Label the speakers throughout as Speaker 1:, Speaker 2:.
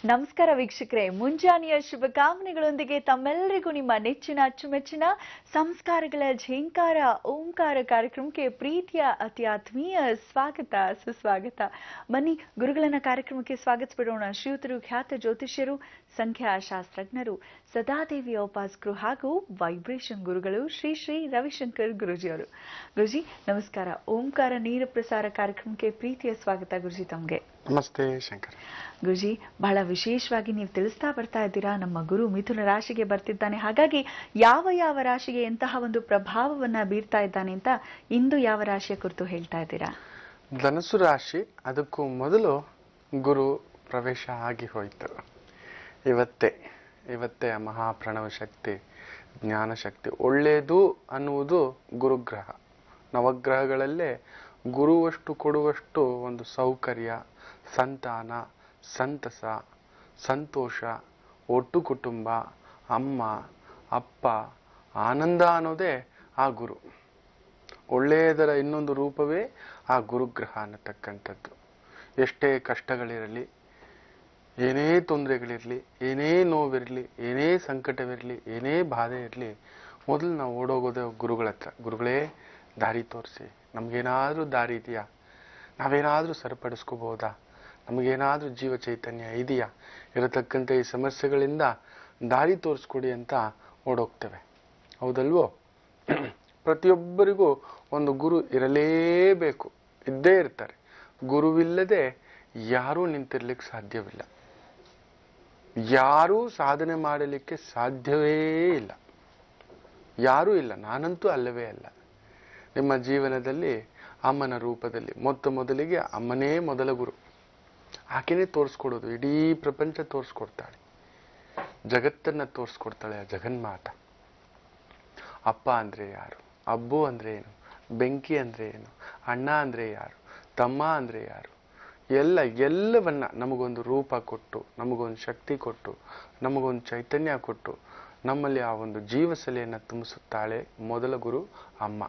Speaker 1: ನಮಸ್ಕಾರ ವೀಕ್ಷಕರೇ, ಮುಂಜಾನೆಯ ಶುಭಕಾಮನೆಗಳೊಂದಿಗೆ ತಮ್ಮೆಲ್ಲರಿಗೂ ನಿಮ್ಮ ನೆಚ್ಚಿನ ಅಚ್ಚುಮೆಚ್ಚಿನ ಸಂಸ್ಕಾರಗಳ ಝೇಂಕಾರ ಓಂಕಾರ ಕಾರ್ಯಕ್ರಮಕ್ಕೆ ಪ್ರೀತಿಯ ಅತಿ ಆತ್ಮೀಯ ಸ್ವಾಗತ ಸುಸ್ವಾಗತ. ಬನ್ನಿ ಗುರುಗಳನ್ನ ಕಾರ್ಯಕ್ರಮಕ್ಕೆ ಸ್ವಾಗತಿಸಿಬಿಡೋಣ. ಶ್ರೀಯುತರು ಖ್ಯಾತ ಜ್ಯೋತಿಷ್ಯರು, ಸಂಖ್ಯಾಶಾಸ್ತ್ರಜ್ಞರು, ಸದಾದೇವಿಯ ಉಪಾಸಕರು ಹಾಗೂ ವೈಬ್ರೇಷನ್ ಗುರುಗಳು ಶ್ರೀ ಶ್ರೀ ರವಿಶಂಕರ್ ಗುರುಜಿಯವರು. ಗುರುಜಿ ನಮಸ್ಕಾರ. ಓಂಕಾರ ನೇರ ಪ್ರಸಾರ ಕಾರ್ಯಕ್ರಮಕ್ಕೆ ಪ್ರೀತಿಯ ಸ್ವಾಗತ ಗುರುಜಿ ತಮಗೆ.
Speaker 2: ನಮಸ್ತೆ ಶಂಕರ್.
Speaker 1: ಗುರುಜಿ, ಬಹಳ ವಿಶೇಷವಾಗಿ ನೀವು ತಿಳಿಸ್ತಾ ಬರ್ತಾ ಇದ್ದೀರಾ, ನಮ್ಮ ಗುರು ಮಿಥುನ ರಾಶಿಗೆ ಬರ್ತಿದ್ದಾನೆ, ಹಾಗಾಗಿ ಯಾವ ಯಾವ ರಾಶಿಗೆ ಎಂತಹ ಒಂದು ಪ್ರಭಾವವನ್ನ ಬೀರ್ತಾ ಇದ್ದಾನೆ ಅಂತ ಇಂದು ಯಾವ ರಾಶಿಯ ಕುರಿತು ಹೇಳ್ತಾ ಇದ್ದೀರಾ?
Speaker 2: ಧನಸ್ಸು ರಾಶಿ. ಅದಕ್ಕೂ ಮೊದಲು ಗುರು ಪ್ರವೇಶ ಆಗಿ ಹೋಯಿತು. ಇವತ್ತೇ ಮಹಾಪ್ರಣವ ಶಕ್ತಿ, ಜ್ಞಾನ ಶಕ್ತಿ, ಒಳ್ಳೆಯದು ಅನ್ನುವುದು ಗುರುಗ್ರಹ. ನವಗ್ರಹಗಳಲ್ಲೇ ಗುರುವಷ್ಟು ಕೊಡುವಷ್ಟು ಒಂದು ಸೌಕರ್ಯ, ಸಂತಾನ, ಸಂತಸ, ಸಂತೋಷ, ಒಟ್ಟು ಕುಟುಂಬ, ಅಮ್ಮ ಅಪ್ಪ, ಆನಂದ ಅನ್ನೋದೇ ಆ ಗುರು. ಒಳ್ಳೆಯದರ ಇನ್ನೊಂದು ರೂಪವೇ ಆ ಗುರುಗ್ರಹ ಅನ್ನತಕ್ಕಂಥದ್ದು. ಎಷ್ಟೇ ಕಷ್ಟಗಳಿರಲಿ, ಏನೇ ತೊಂದರೆಗಳಿರಲಿ, ಏನೇ ನೋವಿರಲಿ, ಏನೇ ಸಂಕಟವಿರಲಿ, ಏನೇ ಬಾಧೆ ಇರಲಿ, ಮೊದಲು ನಾವು ಓಡೋಗೋದೇ ಗುರುಗಳ ಹತ್ರ. ಗುರುಗಳೇ ದಾರಿ ತೋರಿಸಿ, ನಮಗೇನಾದರೂ ದಾರಿ ಇದೆಯಾ, ನಾವೇನಾದರೂ ಸರಿಪಡಿಸ್ಕೋಬೋದಾ, ನಮಗೇನಾದರೂ ಜೀವ ಚೈತನ್ಯ ಇದೆಯಾ, ಇರತಕ್ಕಂಥ ಈ ಸಮಸ್ಯೆಗಳಿಂದ ದಾರಿ ತೋರಿಸ್ಕೊಡಿ ಅಂತ ಓಡೋಗ್ತೇವೆ. ಹೌದಲ್ವೋ? ಪ್ರತಿಯೊಬ್ಬರಿಗೂ ಒಂದು ಗುರು ಇರಲೇಬೇಕು, ಇದ್ದೇ ಇರ್ತಾರೆ. ಗುರುವಿಲ್ಲದೆ ಯಾರೂ ನಿಂತಿರ್ಲಿಕ್ಕೆ ಸಾಧ್ಯವಿಲ್ಲ, ಯಾರೂ ಸಾಧನೆ ಮಾಡಲಿಕ್ಕೆ ಸಾಧ್ಯವೇ ಇಲ್ಲ, ಯಾರೂ ಇಲ್ಲ. ನಾನಂತೂ ಅಲ್ಲವೇ ಅಲ್ಲ. ನಿಮ್ಮ ಜೀವನದಲ್ಲಿ ಅಮ್ಮನ ರೂಪದಲ್ಲಿ ಮೊದಲಿಗೆ ಅಮ್ಮನೇ ಮೊದಲ ಗುರು. ಆಕೆನೇ ತೋರಿಸ್ಕೊಡೋದು, ಇಡೀ ಪ್ರಪಂಚ ತೋರಿಸ್ಕೊಡ್ತಾಳೆ, ಜಗತ್ತನ್ನ ತೋರಿಸ್ಕೊಡ್ತಾಳೆ ಆ ಜಗನ್ಮಾತ. ಅಪ್ಪ ಅಂದ್ರೆ ಯಾರು, ಅಬ್ಬು ಅಂದ್ರೆ ಏನು, ಬೆಂಕಿ ಅಂದ್ರೆ ಏನು, ಅಣ್ಣ ಅಂದ್ರೆ ಯಾರು, ತಮ್ಮ ಅಂದ್ರೆ ಯಾರು, ಎಲ್ಲವನ್ನ ನಮಗೊಂದು ರೂಪ ಕೊಟ್ಟು, ನಮಗೊಂದು ಶಕ್ತಿ ಕೊಟ್ಟು, ನಮಗೊಂದು ಚೈತನ್ಯ ಕೊಟ್ಟು, ನಮ್ಮಲ್ಲಿ ಆ ಒಂದು ಜೀವಸಲೆಯನ್ನು ತುಂಬಿಸುತ್ತಾಳೆ ಮೊದಲ ಗುರು ಅಮ್ಮ.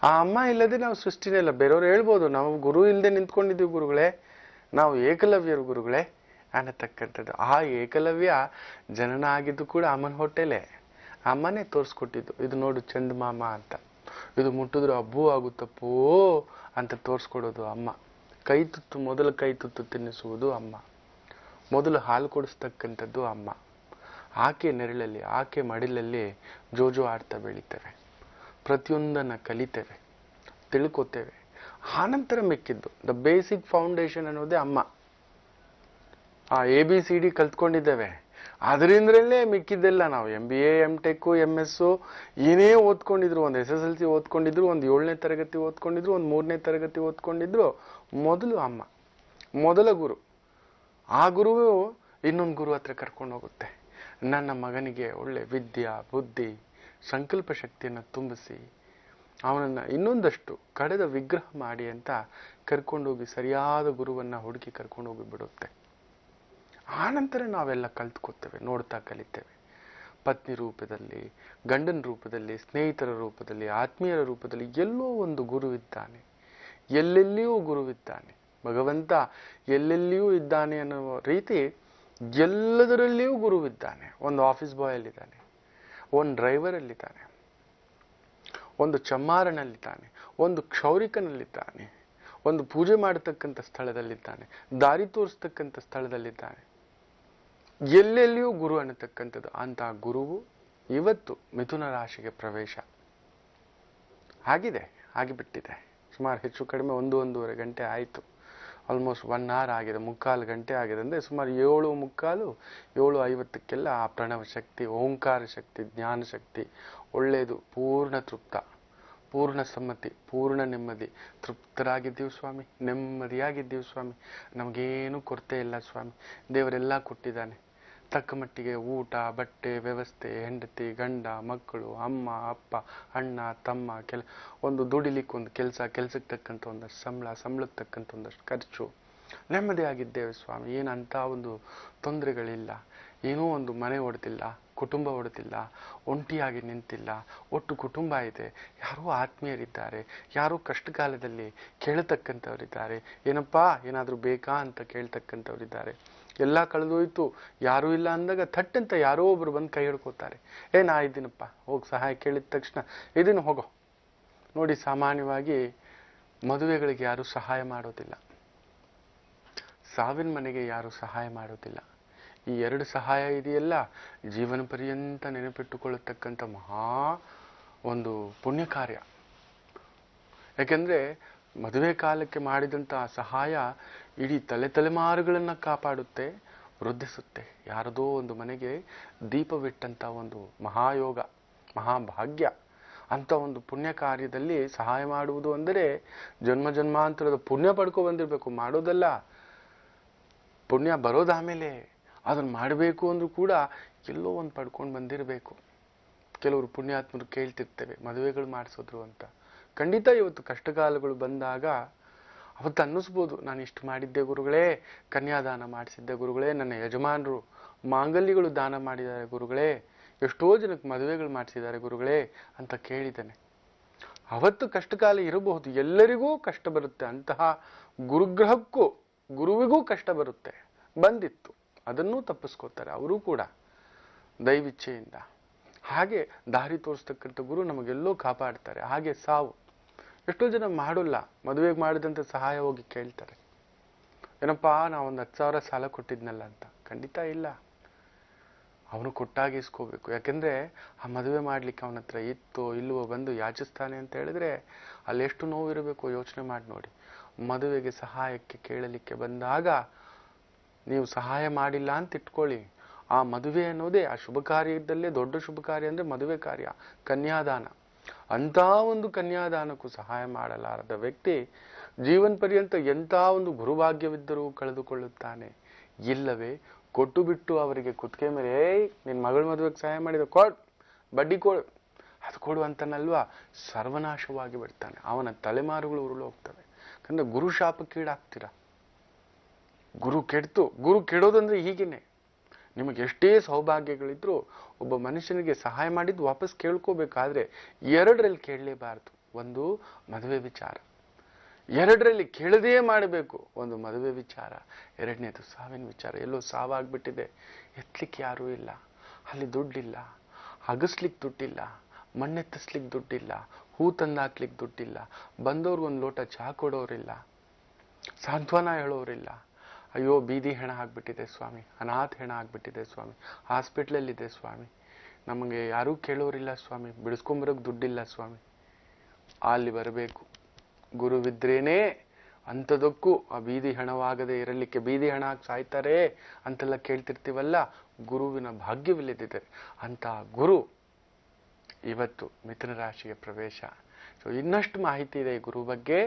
Speaker 2: ಆ ಅಮ್ಮ ಇಲ್ಲದೆ ನಾವು ಸೃಷ್ಟಿನೇ ಇಲ್ಲ. ಬೇರೆಯವ್ರು ಹೇಳ್ಬೋದು, ನಾವು ಗುರು ಇಲ್ಲದೆ ನಿಂತ್ಕೊಂಡಿದ್ದೀವಿ ಗುರುಗಳೇ, ನಾವು ಏಕಲವ್ಯರು ಗುರುಗಳೇ ಅನ್ನತಕ್ಕಂಥದ್ದು. ಆ ಏಕಲವ್ಯ ಜನನ ಆಗಿದ್ದು ಕೂಡ ಅಮ್ಮನ ಹೊಟ್ಟೆಲೆ. ಅಮ್ಮನೇ ತೋರಿಸ್ಕೊಟ್ಟಿದ್ದು, ಇದು ನೋಡು ಚಂದಮಾಮ ಅಂತ, ಇದು ಮುಟ್ಟಿದ್ರು ಹಬ್ಬು ಆಗುತ್ತಪ್ಪೋ ಅಂತ ತೋರಿಸ್ಕೊಡೋದು ಅಮ್ಮ. ಮೊದಲು ಕೈ ತುತ್ತು ತಿನ್ನಿಸುವುದು ಅಮ್ಮ, ಮೊದಲು ಹಾಲು ಕೊಡಿಸ್ತಕ್ಕಂಥದ್ದು ಅಮ್ಮ. ಆಕೆ ನೆರಳಲ್ಲಿ, ಆಕೆ ಮಡಿಲಲ್ಲಿ ಜೋಜೋ ಆಡ್ತಾ ಬೆಳಿತೇವೆ, ಪ್ರತಿಯೊಂದನ್ನು ಕಲಿತೇವೆ, ತಿಳ್ಕೊತೇವೆ. ಆನಂತರ ಮಿಕ್ಕಿದ್ದು ದ ಬೇಸಿಕ್ ಫೌಂಡೇಶನ್ ಅನ್ನೋದೇ ಅಮ್ಮ. ಆ ABCD ಕಲ್ತ್ಕೊಂಡಿದ್ದೇವೆ, ಅದರಿಂದಲೇ ಮಿಕ್ಕಿದ್ದೆಲ್ಲ. ನಾವು MBA, MTech, MS ಏನೇ ಓದ್ಕೊಂಡಿದ್ರು, ಒಂದು SSLC ಓದ್ಕೊಂಡಿದ್ರು, ಒಂದು 7ನೇ ತರಗತಿ ಓದ್ಕೊಂಡಿದ್ರು, ಒಂದು 3ನೇ ತರಗತಿ ಓದ್ಕೊಂಡಿದ್ರು, ಮೊದಲು ಅಮ್ಮ ಮೊದಲ ಗುರು. ಆ ಗುರುವು ಇನ್ನೊಂದು ಗುರು ಹತ್ರ ಕರ್ಕೊಂಡು ಹೋಗುತ್ತೆ. ನನ್ನ ಮಗನಿಗೆ ಒಳ್ಳೆ ವಿದ್ಯಾ ಬುದ್ಧಿ ಸಂಕಲ್ಪ ಶಕ್ತಿಯನ್ನು ತುಂಬಿಸಿ ಅವನನ್ನು ಇನ್ನೊಂದಷ್ಟು ಕಡೆದ ವಿಗ್ರಹ ಮಾಡಿ ಅಂತ ಕರ್ಕೊಂಡೋಗಿ ಸರಿಯಾದ ಗುರುವನ್ನ ಹುಡುಕಿ ಕರ್ಕೊಂಡೋಗಿ ಬಿಡುತ್ತೆ. ಆನಂತರ ನಾವೆಲ್ಲ ಕಲ್ತ್ಕೊತೇವೆ, ನೋಡ್ತಾ ಕಲಿತೇವೆ. ಪತ್ನಿ ರೂಪದಲ್ಲಿ, ಗಂಡನ ರೂಪದಲ್ಲಿ, ಸ್ನೇಹಿತರ ರೂಪದಲ್ಲಿ, ಆತ್ಮೀಯರ ರೂಪದಲ್ಲಿ ಎಲ್ಲೋ ಒಂದು ಗುರುವಿದ್ದಾನೆ, ಎಲ್ಲೆಲ್ಲಿಯೂ ಗುರುವಿದ್ದಾನೆ. ಭಗವಂತ ಎಲ್ಲೆಲ್ಲಿಯೂ ಇದ್ದಾನೆ ಅನ್ನೋ ರೀತಿ ಎಲ್ಲದರಲ್ಲಿಯೂ ಗುರುವಿದ್ದಾನೆ. ಒಂದು ಆಫೀಸ್ ಬಾಯ್ ಅಲ್ಲಿದ್ದಾನೆ, ಒಂದು ಡ್ರೈವರ್ ಅಲ್ಲಿದ್ದಾನೆ, ಒಂದು ಚಮ್ಮಾರನಲ್ಲಿದ್ದಾನೆ, ಒಂದು ಕ್ಷೌರಿಕನಲ್ಲಿದ್ದಾನೆ, ಒಂದು ಪೂಜೆ ಮಾಡತಕ್ಕಂಥ ಸ್ಥಳದಲ್ಲಿದ್ದಾನೆ, ದಾರಿ ತೋರಿಸ್ತಕ್ಕಂಥ ಸ್ಥಳದಲ್ಲಿದ್ದಾನೆ. ಎಲ್ಲೆಲ್ಲಿಯೂ ಗುರು ಅನ್ನತಕ್ಕಂಥದ್ದು. ಅಂತ ಗುರುವು ಇವತ್ತು ಮಿಥುನ ರಾಶಿಗೆ ಪ್ರವೇಶ ಆಗಿಬಿಟ್ಟಿದೆ. ಸುಮಾರು ಹೆಚ್ಚು ಕಡಿಮೆ 1-1.5 ಗಂಟೆ ಆಯಿತು. ಆಲ್ಮೋಸ್ಟ್ 1 hour ಆಗಿದೆ, 3/4 ಗಂಟೆ ಆಗಿದೆ. ಅಂದರೆ ಸುಮಾರು 7:45, 7:50ಕ್ಕೆಲ್ಲ ಆ ಪ್ರಣವ ಶಕ್ತಿ, ಓಂಕಾರ ಶಕ್ತಿ, ಜ್ಞಾನ ಶಕ್ತಿ ಒಳ್ಳೆಯದು, ಪೂರ್ಣ ತೃಪ್ತ, ಪೂರ್ಣ ಸಮ್ಮತಿ, ಪೂರ್ಣ ನೆಮ್ಮದಿ. ತೃಪ್ತರಾಗಿದ್ದೀವಿ ಸ್ವಾಮಿ, ನೆಮ್ಮದಿಯಾಗಿದ್ದೀವಿ ಸ್ವಾಮಿ, ನಮಗೇನು ಕೊರತೆ ಇಲ್ಲ ಸ್ವಾಮಿ, ದೇವರೆಲ್ಲ ಕೊಟ್ಟಿದ್ದಾನೆ. ತಕ್ಕ ಮಟ್ಟಿಗೆ ಊಟ, ಬಟ್ಟೆ, ವ್ಯವಸ್ಥೆ, ಹೆಂಡತಿ, ಗಂಡ, ಮಕ್ಕಳು, ಅಮ್ಮ ಅಪ್ಪ, ಅಣ್ಣ ತಮ್ಮ, ಒಂದು ದುಡಿಲಿಕ್ಕೆ ಒಂದು ಕೆಲಸಕ್ಕೆ ತಕ್ಕಂಥ ಒಂದಷ್ಟು ಸಂಬಳಕ್ಕೆ ತಕ್ಕಂಥ ಒಂದಷ್ಟು ಖರ್ಚು, ನೆಮ್ಮದಿಯಾಗಿದ್ದೇವೆ ಸ್ವಾಮಿ. ಏನಂತ ಒಂದು ತೊಂದರೆಗಳಿಲ್ಲ, ಏನೋ ಒಂದು ಮನೆ ಒಡೆದಿಲ್ಲ, ಕುಟುಂಬ ಒಡೆದಿಲ್ಲ, ಒಂಟಿಯಾಗಿ ನಿಂತಿಲ್ಲ, ಒಟ್ಟು ಕುಟುಂಬ ಇದೆ, ಯಾರೋ ಆತ್ಮೀಯರಿದ್ದಾರೆ, ಯಾರೋ ಕಷ್ಟ ಕಾಲದಲ್ಲಿ ಕೇಳತಕ್ಕಂಥವರಿದ್ದಾರೆ, ಏನಪ್ಪಾ ಏನಾದರೂ ಬೇಕಾ ಅಂತ ಕೇಳ್ತಕ್ಕಂಥವರಿದ್ದಾರೆ. ಎಲ್ಲ ಕಳೆದೋಯ್ತು, ಯಾರೂ ಇಲ್ಲ ಅಂದಾಗ ಥಟ್ಟಂತ ಯಾರೋ ಒಬ್ರು ಬಂದು ಕೈ ಹಿಡ್ಕೋತಾರೆ. ನಾ ಇದ್ದೀನಪ್ಪ, ಹೋಗಿ ಸಹಾಯ ಕೇಳಿದ ತಕ್ಷಣ ಇದನ್ನು ಹೋಗೋ. ನೋಡಿ, ಸಾಮಾನ್ಯವಾಗಿ ಮದುವೆಗಳಿಗೆ ಯಾರು ಸಹಾಯ ಮಾಡೋದಿಲ್ಲ, ಸಾವಿನ ಮನೆಗೆ ಯಾರು ಸಹಾಯ ಮಾಡೋದಿಲ್ಲ. ಈ ಎರಡು ಸಹಾಯ ಇದೆಯಲ್ಲ, ಜೀವನ ಪರ್ಯಂತ ನೆನಪಿಟ್ಟುಕೊಳ್ಳತಕ್ಕಂಥ ಮಹಾ ಒಂದು ಪುಣ್ಯ ಕಾರ್ಯ. ಯಾಕೆಂದ್ರೆ ಮದುವೆ ಕಾಲಕ್ಕೆ ಮಾಡಿದಂತಹ ಸಹಾಯ ಇಡೀ ತಲೆಮಾರುಗಳನ್ನ ಕಾಪಾಡುತ್ತೆ, ವೃದ್ಧಿಸುತ್ತೆ. ಯಾರದೋ ಒಂದು ಮನೆಗೆ ದೀಪವಿಟ್ಟಂತ ಒಂದು ಮಹಾಯೋಗ, ಮಹಾಭಾಗ್ಯ. ಅಂತ ಒಂದು ಪುಣ್ಯ ಕಾರ್ಯದಲ್ಲಿ ಸಹಾಯ ಮಾಡುವುದು ಅಂದರೆ ಜನ್ಮ ಜನ್ಮಾಂತರದ ಪುಣ್ಯ ಪಡ್ಕೊ ಬಂದಿರ್ಬೇಕು, ಮಾಡೋದಲ್ಲ. ಪುಣ್ಯ ಬರೋದಾಮೇಲೆ ಅದನ್ನ ಮಾಡಬೇಕು ಅಂದ್ರೂ ಕೂಡ ಎಲ್ಲೋ ಒಂದು ಪಡ್ಕೊಂಡು ಬಂದಿರಬೇಕು. ಕೆಲವರು ಪುಣ್ಯಾತ್ಮರು ಕೇಳ್ತಿರ್ತೇವೆ ಮದುವೆಗಳು ಮಾಡಿಸೋದ್ರು ಅಂತ. ಖಂಡಿತ ಇವತ್ತು ಕಷ್ಟಕಾಲಗಳು ಬಂದಾಗ ಅವತ್ತು ಅನ್ನಿಸ್ಬೋದು, ನಾನು ಇಷ್ಟು ಮಾಡಿದ್ದೆ ಗುರುಗಳೇ, ಕನ್ಯಾದಾನ ಮಾಡಿಸಿದ್ದೆ ಗುರುಗಳೇ, ನನ್ನ ಯಜಮಾನರು ಮಾಂಗಲ್ಯಗಳು ದಾನ ಮಾಡಿದ್ದಾರೆ ಗುರುಗಳೇ, ಎಷ್ಟೋ ಜನಕ್ಕೆ ಮದುವೆಗಳು ಮಾಡಿಸಿದ್ದಾರೆ ಗುರುಗಳೇ ಅಂತ ಕೇಳಿದ್ದೇನೆ. ಅವತ್ತು ಕಷ್ಟಕಾಲ ಇರಬಹುದು, ಎಲ್ಲರಿಗೂ ಕಷ್ಟ ಬರುತ್ತೆ. ಅಂತಹ ಗುರುಗ್ರಹಕ್ಕೂ ಗುರುವಿಗೂ ಕಷ್ಟ ಬರುತ್ತೆ, ಬಂದಿತ್ತು. ಅದನ್ನೂ ತಪ್ಪಿಸ್ಕೋತಾರೆ ಅವರು ಕೂಡ ದೈವಿಚ್ಛೆಯಿಂದ. ಹಾಗೆ ದಾರಿ ತೋರಿಸ್ತಕ್ಕಂಥ ಗುರು ನಮಗೆಲ್ಲೋ ಕಾಪಾಡ್ತಾರೆ. ಹಾಗೆ ಸಾವು, ಎಷ್ಟೋ ಜನ ಮಾಡೋಲ್ಲ, ಮದುವೆಗೆ ಮಾಡಿದಂಥ ಸಹಾಯ ಹೋಗಿ ಕೇಳ್ತಾರೆ, ಏನಪ್ಪಾ ನಾ ಒಂದು 10,000 ಸಾಲ ಕೊಟ್ಟಿದ್ನಲ್ಲ ಅಂತ. ಖಂಡಿತ ಇಲ್ಲ, ಅವನು ಕೊಟ್ಟಾಗಿ ಇಸ್ಕೋಬೇಕು. ಯಾಕೆಂದ್ರೆ ಆ ಮದುವೆ ಮಾಡ್ಲಿಕ್ಕೆ ಅವನ ಹತ್ರ ಇತ್ತೋ ಇಲ್ವೋ ಬಂದು ಯಾಚಿಸ್ತಾನೆ ಅಂತ ಹೇಳಿದ್ರೆ ಅಲ್ಲಿ ಎಷ್ಟು ನೋವಿರಬೇಕು ಯೋಚನೆ ಮಾಡಿ ನೋಡಿ. ಮದುವೆಗೆ ಸಹಾಯಕ್ಕೆ ಕೇಳಲಿಕ್ಕೆ ಬಂದಾಗ ನೀವು ಸಹಾಯ ಮಾಡಿಲ್ಲ ಅಂತ ಇಟ್ಕೊಳ್ಳಿ, ಆ ಮದುವೆ ಅನ್ನೋದೇ ಆ ಶುಭ ಕಾರ್ಯದಲ್ಲೇ ದೊಡ್ಡ ಶುಭ ಕಾರ್ಯ ಅಂದ್ರೆ ಮದುವೆ ಕಾರ್ಯ, ಕನ್ಯಾದಾನ. ಅಂತ ಒಂದು ಕನ್ಯಾದಾನಕ್ಕೂ ಸಹಾಯ ಮಾಡಲಾರದ ವ್ಯಕ್ತಿ ಜೀವನ ಪರ್ಯಂತ ಎಂಥ ಒಂದು ಗುರುಭಾಗ್ಯವಿದ್ದರೂ ಕಳೆದುಕೊಳ್ಳುತ್ತಾನೆ. ಇಲ್ಲವೇ ಕೊಟ್ಟು ಬಿಟ್ಟು ಅವರಿಗೆ ಕುತ್ತಿಗೆ ಮೇಲೆ ನಿನ್ ಮಗಳ ಮದುವೆಗೆ ಸಹಾಯ ಮಾಡಿದ ಕೊಡ್, ಬಡ್ಡಿ ಕೊಡು, ಅದು ಕೊಡು ಅಂತನಲ್ವಾ, ಸರ್ವನಾಶವಾಗಿ ಬಿಡ್ತಾನೆ. ಅವನ ತಲೆಮಾರುಗಳು ಉರುಳು ಹೋಗ್ತವೆ. ಯಾಕಂದ್ರೆ ಗುರು ಶಾಪಕ್ಕೀಡಾಗ್ತೀರ. ಗುರು ಕೆಡ್ತು, ಗುರು ಕೆಡೋದಂದ್ರೆ ಹೀಗೇನೆ. ನಿಮಗೆ ಎಷ್ಟೇ ಸೌಭಾಗ್ಯಗಳಿದ್ರು ಒಬ್ಬ ಮನುಷ್ಯನಿಗೆ ಸಹಾಯ ಮಾಡಿದ್ದು ವಾಪಸ್ ಕೇಳ್ಕೋಬೇಕಾದ್ರೆ ಎರಡರಲ್ಲಿ ಕೇಳಲೇಬಾರದು. ಒಂದು ಮದುವೆ ವಿಚಾರ, ಎರಡರಲ್ಲಿ ಕೇಳದೇ ಮಾಡಬೇಕು. ಒಂದು ಮದುವೆ ವಿಚಾರ, ಎರಡನೇದು ಸಾವಿನ ವಿಚಾರ. ಎಲ್ಲೋ ಸಾವಾಗ್ಬಿಟ್ಟಿದೆ, ಎತ್ತಲಿಕ್ಕೆ ಯಾರೂ ಇಲ್ಲ, ಅಲ್ಲಿ ದುಡ್ಡಿಲ್ಲ, ಅಗಸ್ಲಿಕ್ಕೆ ದುಡ್ಡಿಲ್ಲ, ಮಣ್ಣೆತ್ತಿಸ್ಲಿಕ್ಕೆ ದುಡ್ಡಿಲ್ಲ, ಹೂ ತಂದಾಕ್ಲಿಕ್ಕೆ ದುಡ್ಡಿಲ್ಲ, ಬಂದವ್ರಿಗೆ ಒಂದು ಲೋಟ ಚಹಾ ಕೊಡೋರಿಲ್ಲ, ಸಾಂತ್ವನ ಹೇಳೋರಿಲ್ಲ. ಅಯ್ಯೋ ಬೀದಿ ಹೆಣ ಆಗ್ಬಿಟ್ಟಿದೆ ಸ್ವಾಮಿ, ಅನಾಥ ಹೆಣ ಆಗ್ಬಿಟ್ಟಿದೆ ಸ್ವಾಮಿ, ಹಾಸ್ಪಿಟ್ಲಲ್ಲಿದೆ ಸ್ವಾಮಿ, ನಮಗೆ ಯಾರೂ ಕೇಳೋರಿಲ್ಲ ಸ್ವಾಮಿ, ಬಿಡಿಸ್ಕೊಂಬರೋಕೆ ದುಡ್ಡಿಲ್ಲ ಸ್ವಾಮಿ. ಅಲ್ಲಿ ಬರಬೇಕು. ಗುರುವಿದ್ರೇನೆ ಅಂಥದಕ್ಕೂ ಆ ಬೀದಿ ಹಣವಾಗದೆ ಇರಲಿಕ್ಕೆ. ಬೀದಿ ಹಣ ಸಾಯ್ತಾರೆ ಅಂತೆಲ್ಲ ಕೇಳ್ತಿರ್ತೀವಲ್ಲ, ಗುರುವಿನ ಭಾಗ್ಯವಿಲ್ಲದಿದೆ ಅಂತ ಗುರು ಇವತ್ತು ಮಿಥುನ ರಾಶಿಗೆ ಪ್ರವೇಶ. ಸೊ ಇನ್ನಷ್ಟು ಮಾಹಿತಿ ಇದೆ ಈ ಗುರು ಬಗ್ಗೆ,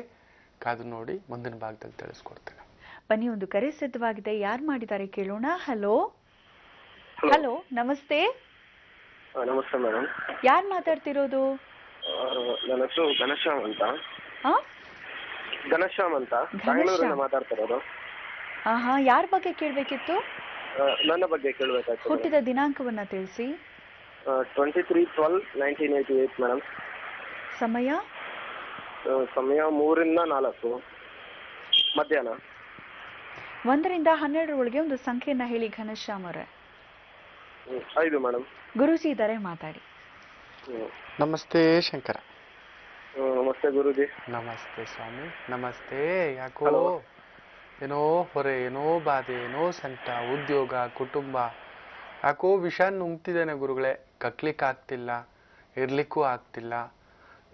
Speaker 2: ಕಾದು ನೋಡಿ, ಮುಂದಿನ ಭಾಗದಲ್ಲಿ ತಿಳಿಸ್ಕೊಡ್ತೇನೆ.
Speaker 1: ಬನ್ನಿ, ಒಂದು ಕರೆ ಸಿದ್ಧವಾಗಿದೆ, ಯಾರು ಮಾಡಿದ್ದಾರೆ ಕೇಳೋಣ. ಹಲೋ ಹಲೋ, ನಮಸ್ತೆ.
Speaker 3: ನಮಸ್ತೆ ಮೇಡಮ್.
Speaker 1: ಯಾರು ಮಾತಾಡ್ತಿರೋದು?
Speaker 3: ನನ್ನ ಹೆಸರು ಘನಶ್ಯಾಮ್ ಅಂತ. ಘನಶ್ಯಾಮ್ ಅಂತ ಬೆಂಗಳೂರಿಂದ ಮಾತಾಡ್ತಿರೋದು.
Speaker 1: ಯಾರ ಬಗ್ಗೆ ಕೇಳಬೇಕಿತ್ತು?
Speaker 3: ನನ್ನ ಬಗ್ಗೆ ಕೇಳಬೇಕಾಯ್ತು.
Speaker 1: ಹುಟ್ಟಿದ ದಿನಾಂಕವನ್ನ ತಿಳಿಸಿ.
Speaker 3: 23/12/1988 ಮೇಡಮ್.
Speaker 1: ಸಮಯ?
Speaker 3: ಸಮಯ 3ರಿಂದ 4 ಮಧ್ಯಾಹ್ನ.
Speaker 1: 1ರಿಂದ 12 ಒಂದು ಸಂಖ್ಯೆಯನ್ನ ಹೇಳಿ ಘನಶ್ಯಾಮ್ ಅವರೇ.
Speaker 3: 5 ಮೇಡಮ್.
Speaker 1: ಗುರೂಜಿ ಇದ್ದಾರೆ, ಮಾತಾಡಿ.
Speaker 2: ನಮಸ್ತೆ ಶಂಕರ.
Speaker 3: ನಮಸ್ತೆ ಗುರುಜಿ.
Speaker 2: ನಮಸ್ತೆ ಸ್ವಾಮಿ. ನಮಸ್ತೆ. ಯಾಕೋ ಏನೋ ಹೊರೆ, ಏನೋ ಬಾಧೆ, ಏನೋ ಸಂಕಟ, ಉದ್ಯೋಗ, ಕುಟುಂಬ, ಯಾಕೋ ವಿಷ ನುಂಗ್ತಿದ್ದೇನೆ ಗುರುಗಳೇ. ಕಕ್ಲಿಕ್ಕೆ ಆಗ್ತಿಲ್ಲ, ಇರ್ಲಿಕ್ಕೂ ಆಗ್ತಿಲ್ಲ.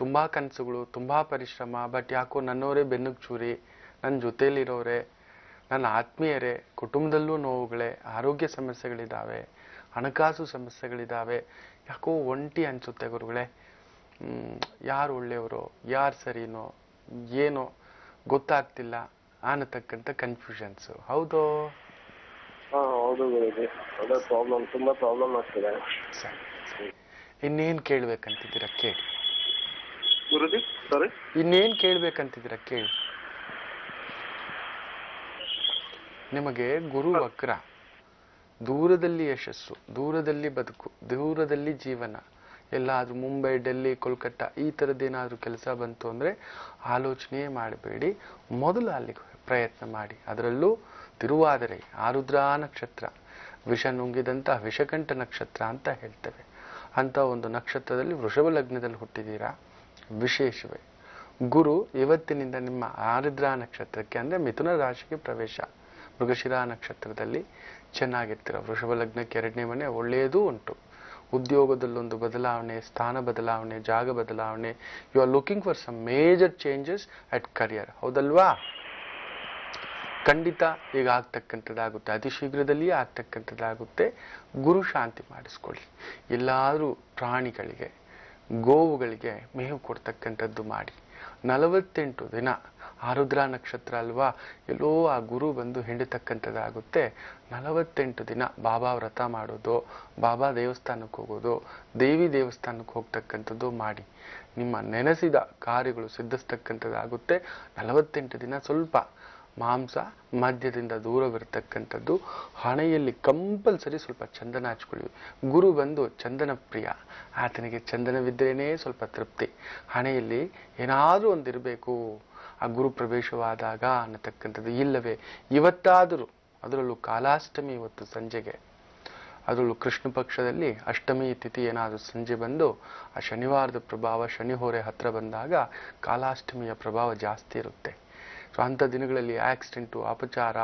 Speaker 2: ತುಂಬಾ ಕನಸುಗಳು, ತುಂಬಾ ಪರಿಶ್ರಮ, ಬಟ್ ಯಾಕೋ ನನ್ನವರೇ ಬೆನ್ನಿಗೆ ಚೂರಿ, ನನ್ನ ಜೊತೆಲಿರೋರೆ, ನನ್ನ ಆತ್ಮೀಯರೇ, ಕುಟುಂಬದಲ್ಲೂ ನೋವುಗಳೇ, ಆರೋಗ್ಯ ಸಮಸ್ಯೆಗಳಿದ್ದಾವೆ, ಹಣಕಾಸು ಸಮಸ್ಯೆಗಳಿದ್ದಾವೆ. ಯಾಕೋ ಒಂಟಿ ಅನ್ಸುತ್ತೆ ಗುರುಗಳೇ. ಯಾರು ಒಳ್ಳೆಯವರು, ಯಾರು ಸರಿನೋ ಏನೋ ಗೊತ್ತಾಗ್ತಿಲ್ಲ ಅನ್ನತಕ್ಕಂಥ ಕನ್ಫ್ಯೂಷನ್ಸ್. ಹೌದೋ?
Speaker 3: ಹೌದು ಗುರುಜಿ, ಅದೇ ಪ್ರಾಬ್ಲಮ್, ತುಂಬಾ ಪ್ರಾಬ್ಲಮ್ ಆಗ್ತಿದೆ.
Speaker 2: ಸರಿ, ಇನ್ನೇನ್ ಕೇಳ್ಬೇಕಂತಿದ್ದೀರಾ ಕೇಳಿ
Speaker 3: ಗುರುಜಿ. ಸಾರಿ,
Speaker 2: ಇನ್ನೇನ್ ಕೇಳ್ಬೇಕಂತಿದ್ದೀರಾ ಕೇಳಿ. ನಿಮಗೆ ಗುರು ವಕ್ರ, ದೂರದಲ್ಲಿ ಯಶಸ್ಸು, ದೂರದಲ್ಲಿ ಬದುಕು, ದೂರದಲ್ಲಿ ಜೀವನ, ಎಲ್ಲಾದ್ರೂ ಮುಂಬೈ, ಡೆಲ್ಲಿ, ಕೋಲ್ಕತ್ತಾ ಈ ಥರದ್ದೇನಾದ್ರೂ ಕೆಲಸ ಬಂತು ಅಂದ್ರೆ ಆಲೋಚನೆ ಮಾಡಬೇಡಿ, ಮೊದಲು ಅಲ್ಲಿಗೆ ಪ್ರಯತ್ನ ಮಾಡಿ. ಅದರಲ್ಲೂ ತಿರುವಾದರೆ ಆರುದ್ರಾ ನಕ್ಷತ್ರ, ವಿಷ ನುಂಗಿದಂಥ ವಿಷಕಂಠ ನಕ್ಷತ್ರ ಅಂತ ಹೇಳ್ತೇವೆ. ಅಂತ ಒಂದು ನಕ್ಷತ್ರದಲ್ಲಿ ವೃಷಭ ಲಗ್ನದಲ್ಲಿ ಹುಟ್ಟಿದ್ದೀರಾ, ವಿಶೇಷವೇ. ಗುರು ಇವತ್ತಿನಿಂದ ನಿಮ್ಮ ಆರುದ್ರಾ ನಕ್ಷತ್ರಕ್ಕೆ ಅಂದರೆ ಮಿಥುನ ರಾಶಿಗೆ ಪ್ರವೇಶ. ಮೃಗಶಿರಾ ನಕ್ಷತ್ರದಲ್ಲಿ ಚೆನ್ನಾಗಿರ್ತೀರ. ವೃಷಭ ಲಗ್ನಕ್ಕೆ 2ನೇ ಮನೆ ಒಳ್ಳೆಯದೂ ಉಂಟು. ಉದ್ಯೋಗದಲ್ಲೊಂದು ಬದಲಾವಣೆ, ಸ್ಥಾನ ಬದಲಾವಣೆ, ಜಾಗ ಬದಲಾವಣೆ. You are looking for some major changes at career, ಹೌದಲ್ವಾ? ಖಂಡಿತ ಈಗ ಆಗ್ತಕ್ಕಂಥದ್ದಾಗುತ್ತೆ, ಅತಿ ಶೀಘ್ರದಲ್ಲಿಯೇ ಆಗ್ತಕ್ಕಂಥದ್ದಾಗುತ್ತೆ. ಗುರು ಶಾಂತಿ ಮಾಡಿಸ್ಕೊಳ್ಳಿ. ಎಲ್ಲಾದರೂ ಪ್ರಾಣಿಗಳಿಗೆ, ಗೋವುಗಳಿಗೆ ಮೇವು ಕೊಡ್ತಕ್ಕಂಥದ್ದು ಮಾಡಿ. 48 ದಿನ ಆರುದ್ರಾ ನಕ್ಷತ್ರ ಅಲ್ವಾ, ಎಲ್ಲೋ ಆ ಗುರು ಬಂದು ಹಿಂಡತಕ್ಕಂಥದ್ದಾಗುತ್ತೆ. 48 ದಿನ ಬಾಬಾ ವ್ರತ ಮಾಡೋದು, ಬಾಬಾ ದೇವಸ್ಥಾನಕ್ಕೆ ಹೋಗೋದು, ದೇವಿ ದೇವಸ್ಥಾನಕ್ಕೆ ಹೋಗ್ತಕ್ಕಂಥದ್ದು ಮಾಡಿ. ನಿಮ್ಮ ನೆನೆಸಿದ ಕಾರ್ಯಗಳು ಸಿದ್ಧಿಸ್ತಕ್ಕಂಥದ್ದಾಗುತ್ತೆ. 48 ದಿನ ಸ್ವಲ್ಪ ಮಾಂಸ ಮದ್ಯದಿಂದ ದೂರವಿರತಕ್ಕಂಥದ್ದು. ಹಣೆಯಲ್ಲಿ ಕಂಪಲ್ಸರಿ ಸ್ವಲ್ಪ ಚಂದನ ಹಚ್ಕೊಳ್ಳಿ. ಗುರು ಬಂದು ಚಂದನ ಪ್ರಿಯ, ಆತನಿಗೆ ಚಂದನವಿದ್ರೇನೇ ಸ್ವಲ್ಪ ತೃಪ್ತಿ. ಹಣೆಯಲ್ಲಿ ಏನಾದರೂ ಒಂದಿರಬೇಕು ಆ ಗುರು ಪ್ರವೇಶವಾದಾಗ ಅನ್ನತಕ್ಕಂಥದ್ದು. ಇಲ್ಲವೇ ಇವತ್ತಾದರೂ, ಅದರಲ್ಲೂ ಕಾಲಾಷ್ಟಮಿ ಇವತ್ತು ಸಂಜೆಗೆ, ಅದರಲ್ಲೂ ಕೃಷ್ಣ ಪಕ್ಷದಲ್ಲಿ ಅಷ್ಟಮಿ ತಿಥಿ ಏನಾದರೂ ಸಂಜೆ ಬಂದು ಆ ಶನಿವಾರದ ಪ್ರಭಾವ, ಶನಿ ಹೋರೆ ಹತ್ರ ಬಂದಾಗ ಕಾಲಾಷ್ಟಮಿಯ ಪ್ರಭಾವ ಜಾಸ್ತಿ ಇರುತ್ತೆ. ಸೊ ಅಂಥ ದಿನಗಳಲ್ಲಿ ಆಕ್ಸಿಡೆಂಟು, ಅಪಚಾರ,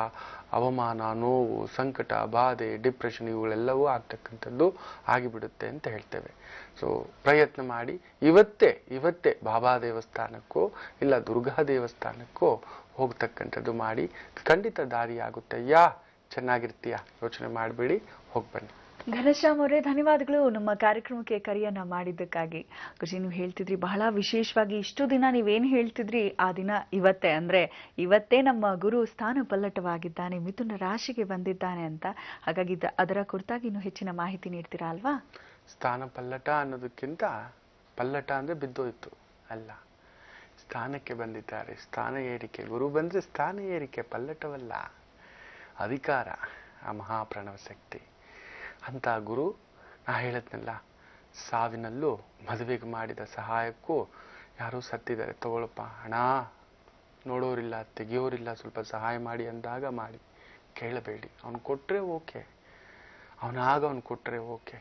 Speaker 2: ಅವಮಾನ, ನೋವು, ಸಂಕಟ, ಬಾಧೆ, ಡಿಪ್ರೆಷನ್ ಇವುಗಳೆಲ್ಲವೂ ಆಗ್ತಕ್ಕಂಥದ್ದು ಆಗಿಬಿಡುತ್ತೆ ಅಂತ ಹೇಳ್ತೇವೆ. ಸೊ ಪ್ರಯತ್ನ ಮಾಡಿ ಇವತ್ತೇ ಬಾಬಾ ದೇವಸ್ಥಾನಕ್ಕೋ ಇಲ್ಲ ದುರ್ಗಾ ದೇವಸ್ಥಾನಕ್ಕೋ ಹೋಗ್ತಕ್ಕಂಥದ್ದು ಮಾಡಿ. ಖಂಡಿತ ದಾರಿ ಆಗುತ್ತೆ. ಚೆನ್ನಾಗಿರ್ತೀಯ, ಯೋಚನೆ ಮಾಡಬೇಡಿ, ಹೋಗಿ ಬನ್ನಿ.
Speaker 1: ಘನಶ್ಯಾಮ್ ಅವರೇ, ಧನ್ಯವಾದಗಳು ನಮ್ಮ ಕಾರ್ಯಕ್ರಮಕ್ಕೆ ಕರೆಯನ್ನ ಮಾಡಿದ್ದಕ್ಕಾಗಿ. ಗುರುಜಿ, ನೀವು ಹೇಳ್ತಿದ್ರಿ ಬಹಳ ವಿಶೇಷವಾಗಿ, ಇಷ್ಟು ದಿನ ನೀವೇನು ಹೇಳ್ತಿದ್ರಿ ಆ ದಿನ ಇವತ್ತೇ, ಅಂದ್ರೆ ಇವತ್ತೇ ನಮ್ಮ ಗುರು ಸ್ಥಾನ ಪಲ್ಲಟವಾಗಿದ್ದಾನೆ, ಮಿಥುನ ರಾಶಿಗೆ ಬಂದಿದ್ದಾನೆ ಅಂತ. ಹಾಗಾಗಿ ಅದರ ಕುರಿತಾಗಿ ಇನ್ನೂ ಹೆಚ್ಚಿನ ಮಾಹಿತಿ ನೀಡ್ತೀರಾ ಅಲ್ವಾ?
Speaker 2: ಸ್ಥಾನ ಪಲ್ಲಟ ಅನ್ನೋದಕ್ಕಿಂತ ಪಲ್ಲಟ ಅಂದ್ರೆ ಬಿದ್ದೋಯ್ತು ಅಲ್ಲ, ಸ್ಥಾನಕ್ಕೆ ಬಂದಿದ್ದಾರೆ. ಸ್ಥಾನ ಏರಿಕೆ, ಗುರು ಬಂದ್ರೆ ಸ್ಥಾನ ಏರಿಕೆ, ಪಲ್ಲಟವಲ್ಲ. ಅಧಿಕಾರ, ಆ ಮಹಾಪ್ರಣವ ಶಕ್ತಿ ಅಂತ ಗುರು. ನಾ ಹೇಳದ್ನಲ್ಲ, ಸಾವಿನಲ್ಲೂ ಮದುವೆಗೆ ಮಾಡಿದ ಸಹಾಯಕ್ಕೂ ಯಾರೋ ಸತ್ತಿದ್ದಾರೆ, ತಗೊಳಪ್ಪ ಹಣ, ನೋಡೋರಿಲ್ಲ, ತೆಗಿಯೋರಿಲ್ಲ, ಸ್ವಲ್ಪ ಸಹಾಯ ಮಾಡಿ ಅಂದಾಗ ಮಾಡಿ. ಕೇಳಬೇಡಿ. ಅವನು ಕೊಟ್ರೆ ಓಕೆ, ಅವನು ಕೊಟ್ರೆ ಓಕೆ,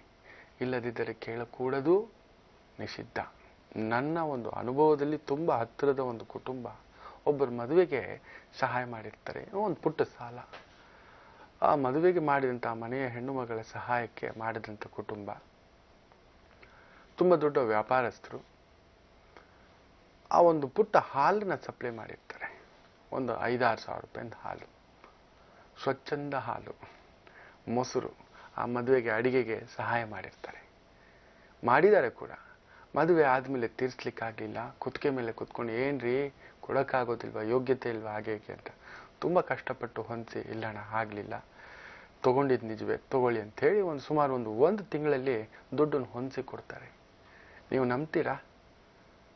Speaker 2: ಇಲ್ಲದಿದ್ದರೆ ಕೇಳಕೂಡದು, ನಿಷಿದ್ಧ. ನನ್ನ ಒಂದು ಅನುಭವದಲ್ಲಿ ತುಂಬ ಹತ್ತಿರದ ಒಂದು ಕುಟುಂಬ ಒಬ್ಬರ ಮದುವೆಗೆ ಸಹಾಯ ಮಾಡಿರ್ತಾರೆ. ಒಂದು ಪುಟ್ಟ ಸಾಲ, ಆ ಮದುವೆಗೆ ಮಾಡಿದಂಥ ಮನೆಯ ಹೆಣ್ಣು ಮಗಳ ಸಹಾಯಕ್ಕೆ ಮಾಡಿದಂಥ ಕುಟುಂಬ, ತುಂಬ ದೊಡ್ಡ ವ್ಯಾಪಾರಸ್ಥರು. ಆ ಒಂದು ಪುಟ್ಟ ಹಾಲನ್ನ ಸಪ್ಲೈ ಮಾಡಿರ್ತಾರೆ, ಒಂದು 5-6 ಸಾವಿರ ರೂಪಾಯಿಂದ ಹಾಲು, ಸ್ವಚ್ಛಂದ ಹಾಲು, ಮೊಸರು. ಆ ಮದುವೆಗೆ ಅಡಿಗೆಗೆ ಸಹಾಯ ಮಾಡಿದ್ದಾರೆ ಕೂಡ. ಮದುವೆ ಆದಮೇಲೆ ತೀರಿಸ್ಲಿಕ್ಕಾಗಲಿಲ್ಲ, ಕುತ್ತಿಗೆ ಮೇಲೆ ಕುತ್ಕೊಂಡು ಏನ್ರಿ ಕೊಡೋಕ್ಕಾಗೋದಿಲ್ವಾ, ಯೋಗ್ಯತೆ ಇಲ್ವಾ, ಹಾಗೆ ಹೀಗೆ ಅಂತ ತುಂಬ ಕಷ್ಟಪಟ್ಟು ಹೊಂದಿಸಿ, ಇಲ್ಲಣ್ಣ ಆಗಲಿಲ್ಲ, ತೊಗೊಂಡಿದ್ದು ನಿಜವೇ, ತೊಗೊಳ್ಳಿ ಅಂಥೇಳಿ ಸುಮಾರು ಒಂದು ತಿಂಗಳಲ್ಲಿ ದುಡ್ಡನ್ನು ಹೊಂದಿಸಿ ಕೊಡ್ತಾರೆ. ನೀವು ನಂಬ್ತೀರಾ?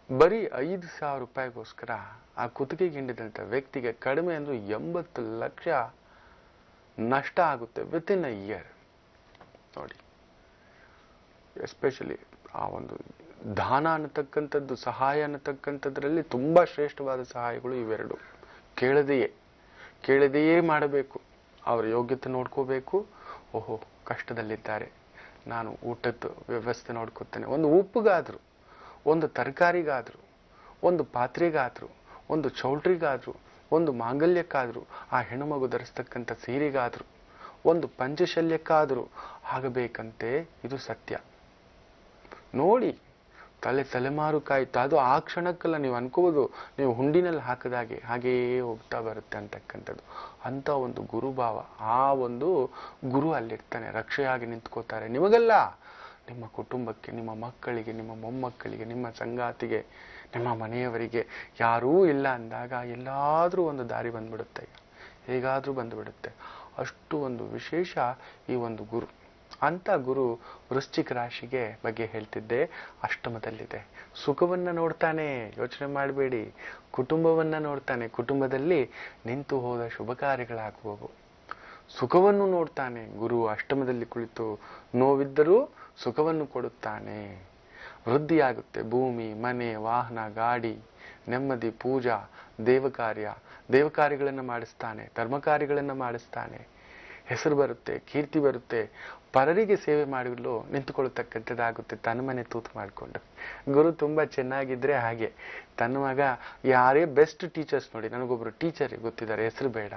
Speaker 2: ಬರೀ 5,000 ರೂಪಾಯಿಗೋಸ್ಕರ ಆ ಕುತ್ತಿಗೆಗೆ ಹಿಂಡಿದಂಥ ವ್ಯಕ್ತಿಗೆ ಕಡಿಮೆ ಅಂದ್ರೂ 80 ಲಕ್ಷ ನಷ್ಟ ಆಗುತ್ತೆ ವಿತಿನ್ ಅ ಇಯರ್. ನೋಡಿ, ಎಸ್ಪೆಷಲಿ ಆ ಒಂದು ದಾನ ಅನ್ನತಕ್ಕಂಥದ್ದು, ಸಹಾಯ ಅನ್ನತಕ್ಕಂಥದ್ರಲ್ಲಿ ತುಂಬ ಶ್ರೇಷ್ಠವಾದ ಸಹಾಯಗಳು ಇವೆರಡು. ಕೇಳದೆಯೇ ಮಾಡಬೇಕು. ಅವರ ಯೋಗ್ಯತೆ ನೋಡ್ಕೋಬೇಕು. ಓಹೋ, ಕಷ್ಟದಲ್ಲಿದ್ದಾರೆ, ನಾನು ಊಟದ ವ್ಯವಸ್ಥೆ ನೋಡ್ಕೋತೇನೆ. ಒಂದು ಉಪ್ಪಿಗಾದ್ರು, ಒಂದು ತರಕಾರಿಗಾದ್ರು, ಒಂದು ಪಾತ್ರೆಗಾದ್ರು, ಒಂದು ಚೌಲ್ಟ್ರಿಗಾದ್ರು, ಒಂದು ಮಾಂಗಲ್ಯಕ್ಕಾದ್ರು, ಆ ಹೆಣ್ಣುಮಗು ಧರಿಸ್ತಕ್ಕಂಥ ಸೀರೆಗಾದ್ರು, ಒಂದು ಪಂಚಶಲ್ಯಕ್ಕಾದರೂ ಆಗಬೇಕಂತೆ. ಇದು ಸತ್ಯ. ನೋಡಿ, ತಲೆಮಾರು ಕಾಯ್ತು. ಅದು ಆ ಕ್ಷಣಕ್ಕಲ್ಲ, ನೀವು ಅನ್ಕೋಬೋದು ನೀವು ಹುಂಡಿನಲ್ಲಿ ಹಾಕಿದಾಗೆ ಹಾಗೆಯೇ ಹೋಗ್ತಾ ಬರುತ್ತೆ ಅಂತಕ್ಕಂಥದ್ದು. ಅಂತ ಒಂದು ಗುರುಭಾವ, ಆ ಒಂದು ಗುರು ಅಲ್ಲಿರ್ತಾನೆ, ರಕ್ಷೆಯಾಗಿ ನಿಂತ್ಕೋತಾರೆ. ನಿಮಗಲ್ಲ, ನಿಮ್ಮ ಕುಟುಂಬಕ್ಕೆ, ನಿಮ್ಮ ಮಕ್ಕಳಿಗೆ, ನಿಮ್ಮ ಮೊಮ್ಮಕ್ಕಳಿಗೆ, ನಿಮ್ಮ ಸಂಗಾತಿಗೆ, ನಿಮ್ಮ ಮನೆಯವರಿಗೆ. ಯಾರೂ ಇಲ್ಲ ಅಂದಾಗ ಎಲ್ಲಾದರೂ ಒಂದು ದಾರಿ ಬಂದ್ಬಿಡುತ್ತೆ, ಹೇಗಾದರೂ ಬಂದುಬಿಡುತ್ತೆ. ಅಷ್ಟು ಒಂದು ವಿಶೇಷ ಈ ಒಂದು ಗುರು. ಅಂತ ಗುರು ವೃಶ್ಚಿಕ ರಾಶಿಗೆ ಬಗ್ಗೆ ಹೇಳ್ತಿದ್ದೆ. ಅಷ್ಟಮದಲ್ಲಿದೆ. ಸುಖವನ್ನ ನೋಡ್ತಾನೆ, ಯೋಚನೆ ಮಾಡಬೇಡಿ. ಕುಟುಂಬವನ್ನ ನೋಡ್ತಾನೆ, ಕುಟುಂಬದಲ್ಲಿ ನಿಂತು ಹೋದ ಶುಭ ಕಾರ್ಯಗಳಾಗುವವು. ಸುಖವನ್ನು ನೋಡ್ತಾನೆ ಗುರು. ಅಷ್ಟಮದಲ್ಲಿ ಕುಳಿತು ನೋವಿದ್ದರೂ ಸುಖವನ್ನು ಕೊಡುತ್ತಾನೆ. ವೃದ್ಧಿಯಾಗುತ್ತೆ. ಭೂಮಿ, ಮನೆ, ವಾಹನ, ಗಾಡಿ, ನೆಮ್ಮದಿ, ಪೂಜಾ, ದೇವಕಾರ್ಯಗಳನ್ನು ಮಾಡಿಸ್ತಾನೆ, ಧರ್ಮ ಕಾರ್ಯಗಳನ್ನು ಮಾಡಿಸ್ತಾನೆ. ಹೆಸರು ಬರುತ್ತೆ, ಕೀರ್ತಿ ಬರುತ್ತೆ, ಪರರಿಗೆ ಸೇವೆ ಮಾಡಲು ನಿಂತುಕೊಳ್ಳತಕ್ಕಂಥದ್ದಾಗುತ್ತೆ ತನ್ನ ಮನೆ ತೂತು ಮಾಡಿಕೊಂಡು. ಗುರು ತುಂಬಾ ಚೆನ್ನಾಗಿದ್ರೆ ಹಾಗೆ ತನ್ನ ಮಗ ಯಾರೇ ಬೆಸ್ಟ್ ಟೀಚರ್ಸ್ ನೋಡಿ, ನನಗೊಬ್ರು ಟೀಚರ್ ಗೊತ್ತಿದ್ದಾರೆ, ಹೆಸರು ಬೇಡ,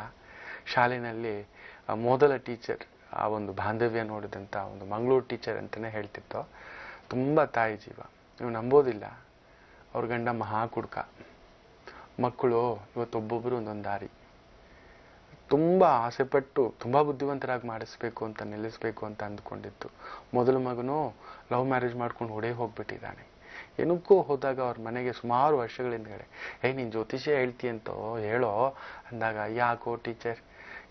Speaker 2: ಶಾಲೆಯಲ್ಲಿ ಮೊದಲ ಟೀಚರ್, ಆ ಒಂದು ಬಾಂಧವ್ಯ ನೋಡಿದಂಥ ಒಂದು ಮಂಗಳೂರು ಟೀಚರ್ ಅಂತಾನೆ ಹೇಳ್ತಿತ್ತು. ತುಂಬಾ ತಾಯಿ ಜೀವ, ನೀವು ನಂಬೋದಿಲ್ಲ. ಅವ್ರ ಗಂಡ ಮಹಾ ಕುಡ್ಕ, ಮಕ್ಕಳು ಇವತ್ತೊಬ್ಬೊಬ್ಬರು ಒಂದೊಂದು ದಾರಿ. ತುಂಬಾ ಆಸೆಪಟ್ಟು ತುಂಬಾ ಬುದ್ಧಿವಂತರಾಗಿ ಮಾಡಿಸ್ಬೇಕು ಅಂತ, ನಿಲ್ಲಿಸ್ಬೇಕು ಅಂತ ಅಂದ್ಕೊಂಡಿತ್ತು. ಮೊದಲ ಮಗನು ಲವ್ ಮ್ಯಾರೇಜ್ ಮಾಡ್ಕೊಂಡು ಹೊಡೆ ಹೋಗ್ಬಿಟ್ಟಿದ್ದಾನೆ. ಏನಕ್ಕೂ ಹೋದಾಗ ಅವ್ರ ಮನೆಗೆ ಸುಮಾರು ವರ್ಷಗಳ ಹಿಂದ್ಗಡೆ, ನೀನ್ ಜ್ಯೋತಿಷ್ಯ ಹೇಳ್ತೀಯಂತೋ ಹೇಳೋ ಅಂದಾಗ, ಯಾಕೋ ಟೀಚರ್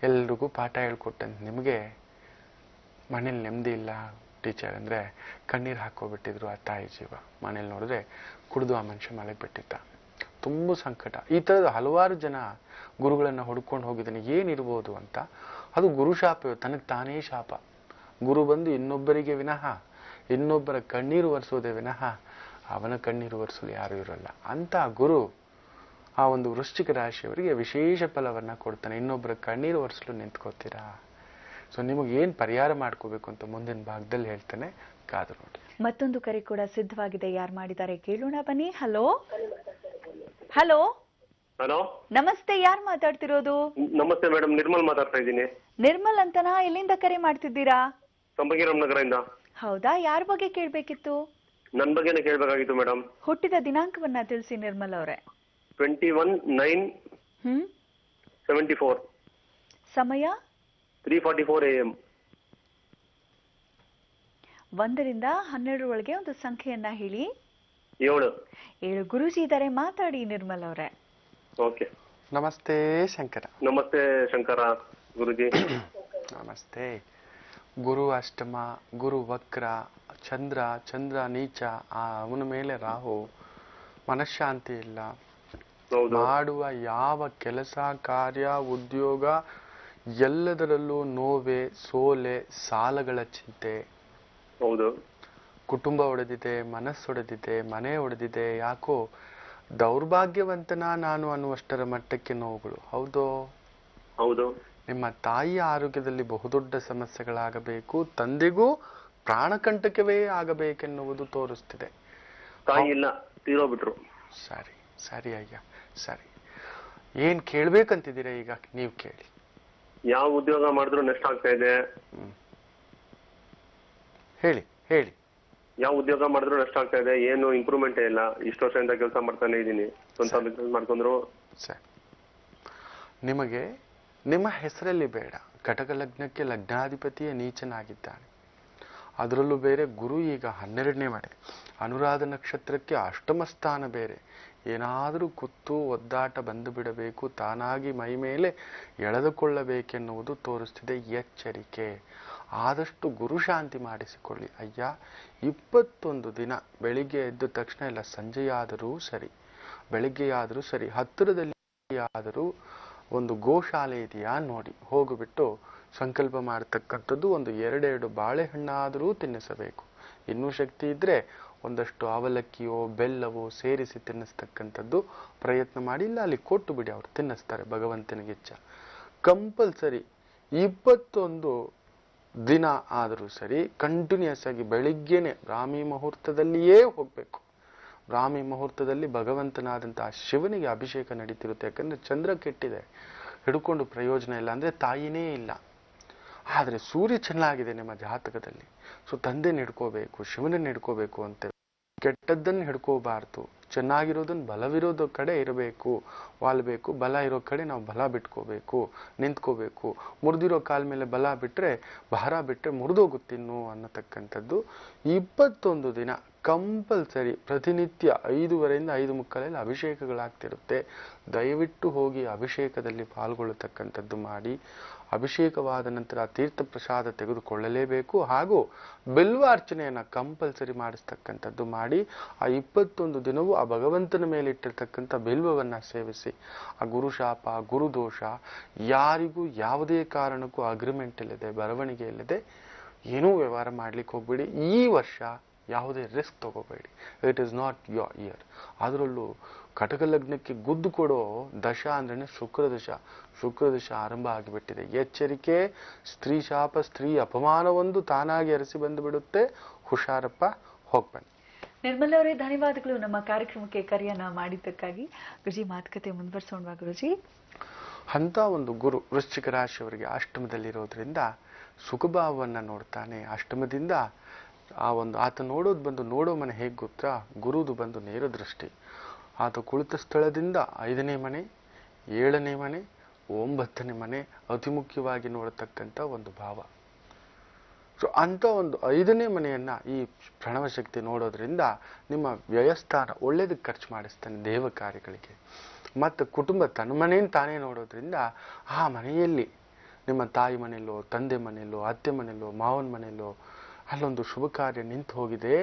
Speaker 2: ಎಲ್ರಿಗೂ ಪಾಠ ಹೇಳ್ಕೊಟ್ಟಂತ ನಿಮಗೆ ಮನೇಲಿ ನೆಮ್ಮದಿ ಇಲ್ಲ ಟೀಚರ್ ಅಂದ್ರೆ ಕಣ್ಣೀರು ಹಾಕೋಬಿಟ್ಟಿದ್ರು ಆ ತಾಯಿ ಜೀವ. ಮನೇಲಿ ನೋಡಿದ್ರೆ ಕುಡಿದು ಆ ಮನುಷ್ಯ ಮಲಗಿಬಿಟ್ಟಿದ್ದ. ತುಂಬ ಸಂಕಟ. ಈ ತರದ ಹಲವಾರು ಜನ ಗುರುಗಳನ್ನ ಹುಡ್ಕೊಂಡು ಹೋಗಿದ್ದಾನೆ, ಏನಿರ್ಬೋದು ಅಂತ. ಅದು ಗುರು ಶಾಪ, ತನಗೆ ತಾನೇ ಶಾಪ. ಗುರು ಬಂದು ಇನ್ನೊಬ್ಬರಿಗೆ ವಿನಃ, ಇನ್ನೊಬ್ಬರ ಕಣ್ಣೀರು ಒರೆಸೋದೇ ವಿನಃ ಅವನ ಕಣ್ಣೀರು ಒರೆಸಲು ಯಾರು ಇರೋಲ್ಲ ಅಂತ ಗುರು ಆ ಒಂದು ವೃಶ್ಚಿಕ ರಾಶಿಯವರಿಗೆ ವಿಶೇಷ ಫಲವನ್ನ ಕೊಡ್ತಾನೆ. ಇನ್ನೊಬ್ಬರ ಕಣ್ಣೀರು ಒರೆಸಲು ನಿಂತ್ಕೋತೀರಾ? ಸೊ ನಿಮಗೆ ಏನ್ ಪರಿಹಾರ ಮಾಡ್ಕೋಬೇಕು ಅಂತ ಮುಂದಿನ ಭಾಗದಲ್ಲಿ ಹೇಳ್ತಾನೆ, ಕಾದು ನೋಡಿ.
Speaker 1: ಮತ್ತೊಂದು ಕರೆ ಕೂಡ ಸಿದ್ಧವಾಗಿದೆ, ಯಾರು ಮಾಡಿದ್ದಾರೆ ಕೇಳೋಣ ಬನ್ನಿ. ಹಲೋ ಹಲೋ
Speaker 3: ಹಲೋ,
Speaker 1: ನಮಸ್ತೆ, ಯಾರು ಮಾತಾಡ್ತಿರೋದು?
Speaker 3: ನಮಸ್ತೆ ಮೇಡಮ್, ನಿರ್ಮಲ್ ಮಾತಾಡ್ತಾ ಇದ್ದೀನಿ.
Speaker 1: ನಿರ್ಮಲ್ ಅಂತನಾ? ಎಲ್ಲಿಂದ ಕರೆ ಮಾಡ್ತಿದ್ದೀರಾ?
Speaker 3: ಸಂಪಂಗಿರಾಮ್ ನಗರದಿಂದ.
Speaker 1: ಹೌದಾ, ಯಾರ ಬಗ್ಗೆ ಕೇಳ್ಬೇಕಿತ್ತು?
Speaker 3: ನನ್ ಬಗ್ಗೆನೇ ಕೇಳ್ಬೇಕಾಗಿತ್ತು ಮೇಡಮ್.
Speaker 1: ಹುಟ್ಟಿದ ದಿನಾಂಕವನ್ನ ತಿಳಿಸಿ ನಿರ್ಮಲ್ ಅವರೇ.
Speaker 3: 21/9/74.
Speaker 1: ಸಮಯ
Speaker 3: 3:44 AM.
Speaker 1: 1 ರಿಂದ 12 ಒಳಗೆ ಒಂದು ಸಂಖ್ಯೆಯನ್ನ ಹೇಳಿ.
Speaker 3: 7.
Speaker 1: ಗುರುಜಿ ಇದ್ದಾರೆ, ಮಾತಾಡಿ ನಿರ್ಮಲ್ ಅವರೇ.
Speaker 3: ಓಕೆ.
Speaker 2: ನಮಸ್ತೆ ಶಂಕರ.
Speaker 3: ನಮಸ್ತೆ ಶಂಕರ ಗುರುಜಿ.
Speaker 2: ನಮಸ್ತೆ. ಗುರು ಅಷ್ಟಮ, ಗುರು ವಕ್ರ, ಚಂದ್ರ ನೀಚ, ಅವನ ಮೇಲೆ ರಾಹು, ಮನಃಶಾಂತಿ ಇಲ್ಲ. ಮಾಡುವ ಯಾವ ಕೆಲಸ, ಕಾರ್ಯ, ಉದ್ಯೋಗ ಎಲ್ಲದರಲ್ಲೂ ನೋವೆ, ಸೋಲೆ, ಸಾಲಗಳ ಚಿಂತೆ.
Speaker 3: ಹೌದು.
Speaker 2: ಕುಟುಂಬ ಒಡೆದಿದೆ, ಮನಸ್ಸೊಡೆದಿದೆ, ಮನೆ ಒಡೆದಿದೆ. ಯಾಕೋ ದೌರ್ಭಾಗ್ಯವಂತನ ನಾನು ಅನ್ನುವಷ್ಟರ ಮಟ್ಟಕ್ಕೆ ನೋವುಗಳು. ಹೌದು
Speaker 3: ಹೌದು.
Speaker 2: ನಿಮ್ಮ ತಾಯಿಯ ಆರೋಗ್ಯದಲ್ಲಿ ಬಹುದೊಡ್ಡ ಸಮಸ್ಯೆಗಳಾಗಬೇಕು, ತಂದೆಗೂ ಪ್ರಾಣಕಂಟಕವೇ ಆಗಬೇಕೆನ್ನುವುದು ತೋರಿಸ್ತಿದೆ.
Speaker 3: ತಾಯಿ ಇಲ್ಲ, ತೀರೋಗ್ಬಿಟ್ರು.
Speaker 2: ಸರಿ ಸರಿ ಅಯ್ಯ, ಸರಿ. ಏನ್ ಕೇಳ್ಬೇಕಂತಿದ್ದೀರಾ ಈಗ? ನೀವು ಕೇಳಿ.
Speaker 3: ಯಾವ ಉದ್ಯೋಗ ಮಾಡಿದ್ರು ನೆಕ್ಸ್ಟ್ ಆಗ್ತಾ ಇದೆ.
Speaker 2: ಹೇಳಿ ಹೇಳಿ.
Speaker 3: ಯಾವ ಉದ್ಯೋಗ ಮಾಡಿದ್ರು ನೆಕ್ಸ್ಟ್ ಆಗ್ತಾ ಇದೆ, ಏನು ಇಂಪ್ರೂವ್ಮೆಂಟೇ ಇಲ್ಲ. ಇಷ್ಟು ವರ್ಷದಿಂದ ಕೆಲಸ ಮಾಡ್ತಾನೆ ಇದ್ದೀನಿ, ಸ್ವಂತ ಬಿಸ್ನೆಸ್ ಮಾಡ್ಕೊಂಡ್ರು.
Speaker 2: ಸರಿ, ನಿಮಗೆ ನಿಮ್ಮ ಹೆಸರಲ್ಲಿ ಬೇಡ. ಕಟಕ ಲಗ್ನಕ್ಕೆ ಲಗ್ನಾಧಿಪತಿಯ ನೀಚನಾಗಿದ್ದಾನೆ. ಅದರಲ್ಲೂ ಬೇರೆ ಗುರು ಈಗ 12ನೇ ಮನೆ, ಅನುರಾಧ ನಕ್ಷತ್ರಕ್ಕೆ ಅಷ್ಟಮ ಸ್ಥಾನ ಬೇರೆ. ಏನಾದರೂ ಕುತ್ತು ಒದ್ದಾಟ ಬಂದು ಬಿಡಬೇಕು, ತಾನಾಗಿ ಮೈ ಮೇಲೆ ಎಳೆದುಕೊಳ್ಳಬೇಕೆನ್ನುವುದು ತೋರಿಸ್ತಿದೆ. ಎಚ್ಚರಿಕೆ. ಆದಷ್ಟು ಗುರು ಶಾಂತಿ ಮಾಡಿಸಿಕೊಳ್ಳಿ ಅಯ್ಯ. 21 ದಿನ ಬೆಳಿಗ್ಗೆ ಎದ್ದ ತಕ್ಷಣ ಇಲ್ಲ, ಸಂಜೆಯಾದರೂ ಸರಿ, ಬೆಳಿಗ್ಗೆಯಾದರೂ ಸರಿ, ಹತ್ತಿರದಲ್ಲಿ ಆದರೂ ಒಂದು ಗೋಶಾಲೆ ಇದೆಯಾ ನೋಡಿ, ಹೋಗಿಬಿಟ್ಟು ಸಂಕಲ್ಪ ಮಾಡತಕ್ಕಂಥದ್ದು. ಒಂದು 2 ಬಾಳೆಹಣ್ಣಾದರೂ ತಿನ್ನಿಸಬೇಕು. ಇನ್ನೂ ಶಕ್ತಿ ಇದ್ರೆ ಒಂದಷ್ಟು ಅವಲಕ್ಕಿಯೋ ಬೆಲ್ಲವೋ ಸೇರಿಸಿ ತಿನ್ನಿಸ್ತಕ್ಕಂಥದ್ದು ಪ್ರಯತ್ನ ಮಾಡಿ. ಇಲ್ಲ ಅಲ್ಲಿ ಕೊಟ್ಟು ಬಿಡಿ, ಅವ್ರು ತಿನ್ನಿಸ್ತಾರೆ, ಭಗವಂತನಿಗಿಚ್ಛ. ಕಂಪಲ್ಸರಿ 21 ದಿನ ಆದರೂ ಸರಿ ಕಂಟಿನ್ಯೂಸ್ ಆಗಿ ಬೆಳಿಗ್ಗೆನೆ ಬ್ರಾಹ್ಮಿ ಮುಹೂರ್ತದಲ್ಲಿಯೇ ಹೋಗ್ಬೇಕು. ಬ್ರಾಹ್ಮಿ ಮುಹೂರ್ತದಲ್ಲಿ ಭಗವಂತನಾದಂತಹ ಶಿವನಿಗೆ ಅಭಿಷೇಕ ನಡೀತಿರುತ್ತೆ. ಯಾಕಂದ್ರೆ ಚಂದ್ರ ಕೆಟ್ಟಿದೆ, ಹಿಡ್ಕೊಂಡು ಪ್ರಯೋಜನ ಇಲ್ಲ, ಅಂದ್ರೆ ತಾಯಿನೇ ಇಲ್ಲ. ಆದ್ರೆ ಸೂರ್ಯ ಚೆನ್ನಾಗಿದೆ ನಿಮ್ಮ ಜಾತಕದಲ್ಲಿ. ಸೊ ತಂದೆನ ಹಿಡ್ಕೋಬೇಕು, ಶಿವನನ್ನ ಹಿಡ್ಕೋಬೇಕು ಅಂತ. ಕೆಟ್ಟದ್ದನ್ನು ಹಿಡ್ಕೋಬಾರ್ದು. ಚೆನ್ನಾಗಿರೋದನ್ನ ಬಲವಿರೋದ ಕಡೆ ಇರಬೇಕು, ವಾಲ್ಬೇಕು. ಬಲ ಇರೋ ಕಡೆ ನಾವು ಬಲ ಬಿಟ್ಕೋಬೇಕು, ನಿಂತ್ಕೋಬೇಕು. ಮುರಿದಿರೋ ಕಾಲ ಮೇಲೆ ಬಲ ಬಿಟ್ರೆ, ಭಾರ ಬಿಟ್ರೆ ಮುರಿದೋಗುತ್ತಿನ್ನು ಅನ್ನತಕ್ಕಂಥದ್ದು. 21 ದಿನ ಕಂಪಲ್ಸರಿ ಪ್ರತಿನಿತ್ಯ 5:15 5:45 ಅಭಿಷೇಕಗಳಾಗ್ತಿರುತ್ತೆ. ದಯವಿಟ್ಟು ಹೋಗಿ ಅಭಿಷೇಕದಲ್ಲಿ ಪಾಲ್ಗೊಳ್ಳತಕ್ಕಂಥದ್ದು ಮಾಡಿ. ಅಭಿಷೇಕವಾದ ನಂತರ ತೀರ್ಥ ಪ್ರಸಾದ ತೆಗೆದುಕೊಳ್ಳಲೇಬೇಕು. ಹಾಗೂ ಬಿಲ್ವಾರ್ಚನೆಯನ್ನ ಕಂಪಲ್ಸರಿ ಮಾಡಿಸ್ತಕ್ಕಂಥದ್ದು ಮಾಡಿ. ಆ 21 ದಿನವೂ ಆ ಭಗವಂತನ ಮೇಲೆ ಇಟ್ಟಿರ್ತಕ್ಕಂಥ ಬಿಲ್ವವನ್ನ ಸೇವಿಸಿ. ಆ ಗುರುಶಾಪ, ಗುರುದೋಷ ಯಾರಿಗೂ ಯಾವುದೇ ಕಾರಣಕ್ಕೂ ಅಗ್ರಿಮೆಂಟ್ ಇಲ್ಲದೆ, ಬರವಣಿಗೆ ಇಲ್ಲದೆ ಏನೂ ವ್ಯವಹಾರ ಮಾಡ್ಲಿಕ್ಕೆ ಹೋಗ್ಬಿಡಿ. ಈ ವರ್ಷ ಯಾವುದೇ ರಿಸ್ಕ್ ತಗೋಬೇಡಿ. It is not your year. ಅದರಲ್ಲೂ ಕಟಕ ಲಗ್ನಕ್ಕೆ ಗುದ್ದು ಕೊಡೋ ದಶ ಅಂದ್ರೆ ಶುಕ್ರ ದಶ ಆರಂಭ ಆಗಿಬಿಟ್ಟಿದೆ. ಎಚ್ಚರಿಕೆ, ಸ್ತ್ರೀ ಶಾಪ, ಸ್ತ್ರೀ ಅಪಮಾನವೊಂದು ತಾನಾಗಿ ಅರಸಿ ಬಂದು ಬಿಡುತ್ತೆ. ಹುಷಾರಪ್ಪ, ಹೋಗ್ಬನ್ನಿ.
Speaker 1: ನಿರ್ಮಲ ಅವರೇ, ಧನ್ಯವಾದಗಳು ನಮ್ಮ ಕಾರ್ಯಕ್ರಮಕ್ಕೆ ಕರೆಯನ್ನ ಮಾಡಿದ್ದಕ್ಕಾಗಿ. ಗುರುಜಿ, ಮಾತುಕತೆ ಮುಂದುವರಿಸೋಣವಾ ಗುರುಜಿ?
Speaker 2: ಅಂತ ಒಂದು ಗುರು ವೃಶ್ಚಿಕ ರಾಶಿಯವರಿಗೆ ಅಷ್ಟಮದಲ್ಲಿರೋದ್ರಿಂದ ಸುಖಭಾವವನ್ನ ನೋಡ್ತಾನೆ. ಅಷ್ಟಮದಿಂದ ಆತ ನೋಡೋದು ಬಂದು ನೋಡೋ ಮನೆ ಹೇಗೆ ಗೊತ್ತಾ? ಗುರುದು ಬಂದು ನೇರ ದೃಷ್ಟಿ. ಆತ ಕುಳಿತ ಸ್ಥಳದಿಂದ 5ನೇ ಮನೆ, 7ನೇ ಮನೆ, 9ನೇ ಮನೆ ಅತಿ ಮುಖ್ಯವಾಗಿ ನೋಡತಕ್ಕಂಥ ಒಂದು ಭಾವ. ಸೊ ಅಂತ ಒಂದು 5ನೇ ಮನೆಯನ್ನ ಈ ಪ್ರಣವ ಶಕ್ತಿ ನೋಡೋದ್ರಿಂದ ನಿಮ್ಮ ವ್ಯಯಸ್ಥಾನ ಒಳ್ಳೇದಕ್ಕೆ ಖರ್ಚು ಮಾಡಿಸ್ತಾನೆ ದೇವ ಕಾರ್ಯಗಳಿಗೆ. ಮತ್ತು ಕುಟುಂಬ ತನ್ನ ಮನೆಯನ್ನು ತಾನೇ ನೋಡೋದ್ರಿಂದ ಆ ಮನೆಯಲ್ಲಿ ನಿಮ್ಮ ತಾಯಿ ಮನೆಯಲ್ಲೋ, ತಂದೆ ಮನೆಯಲ್ಲೋ, ಅತ್ತೆ ಮನೆಯಲ್ಲೋ, ಮಾವನ ಮನೆಯಲ್ಲೋ ಅಲ್ಲೊಂದು ಶುಭ ಕಾರ್ಯ ನಿಂತು ಹೋಗಿದೆ,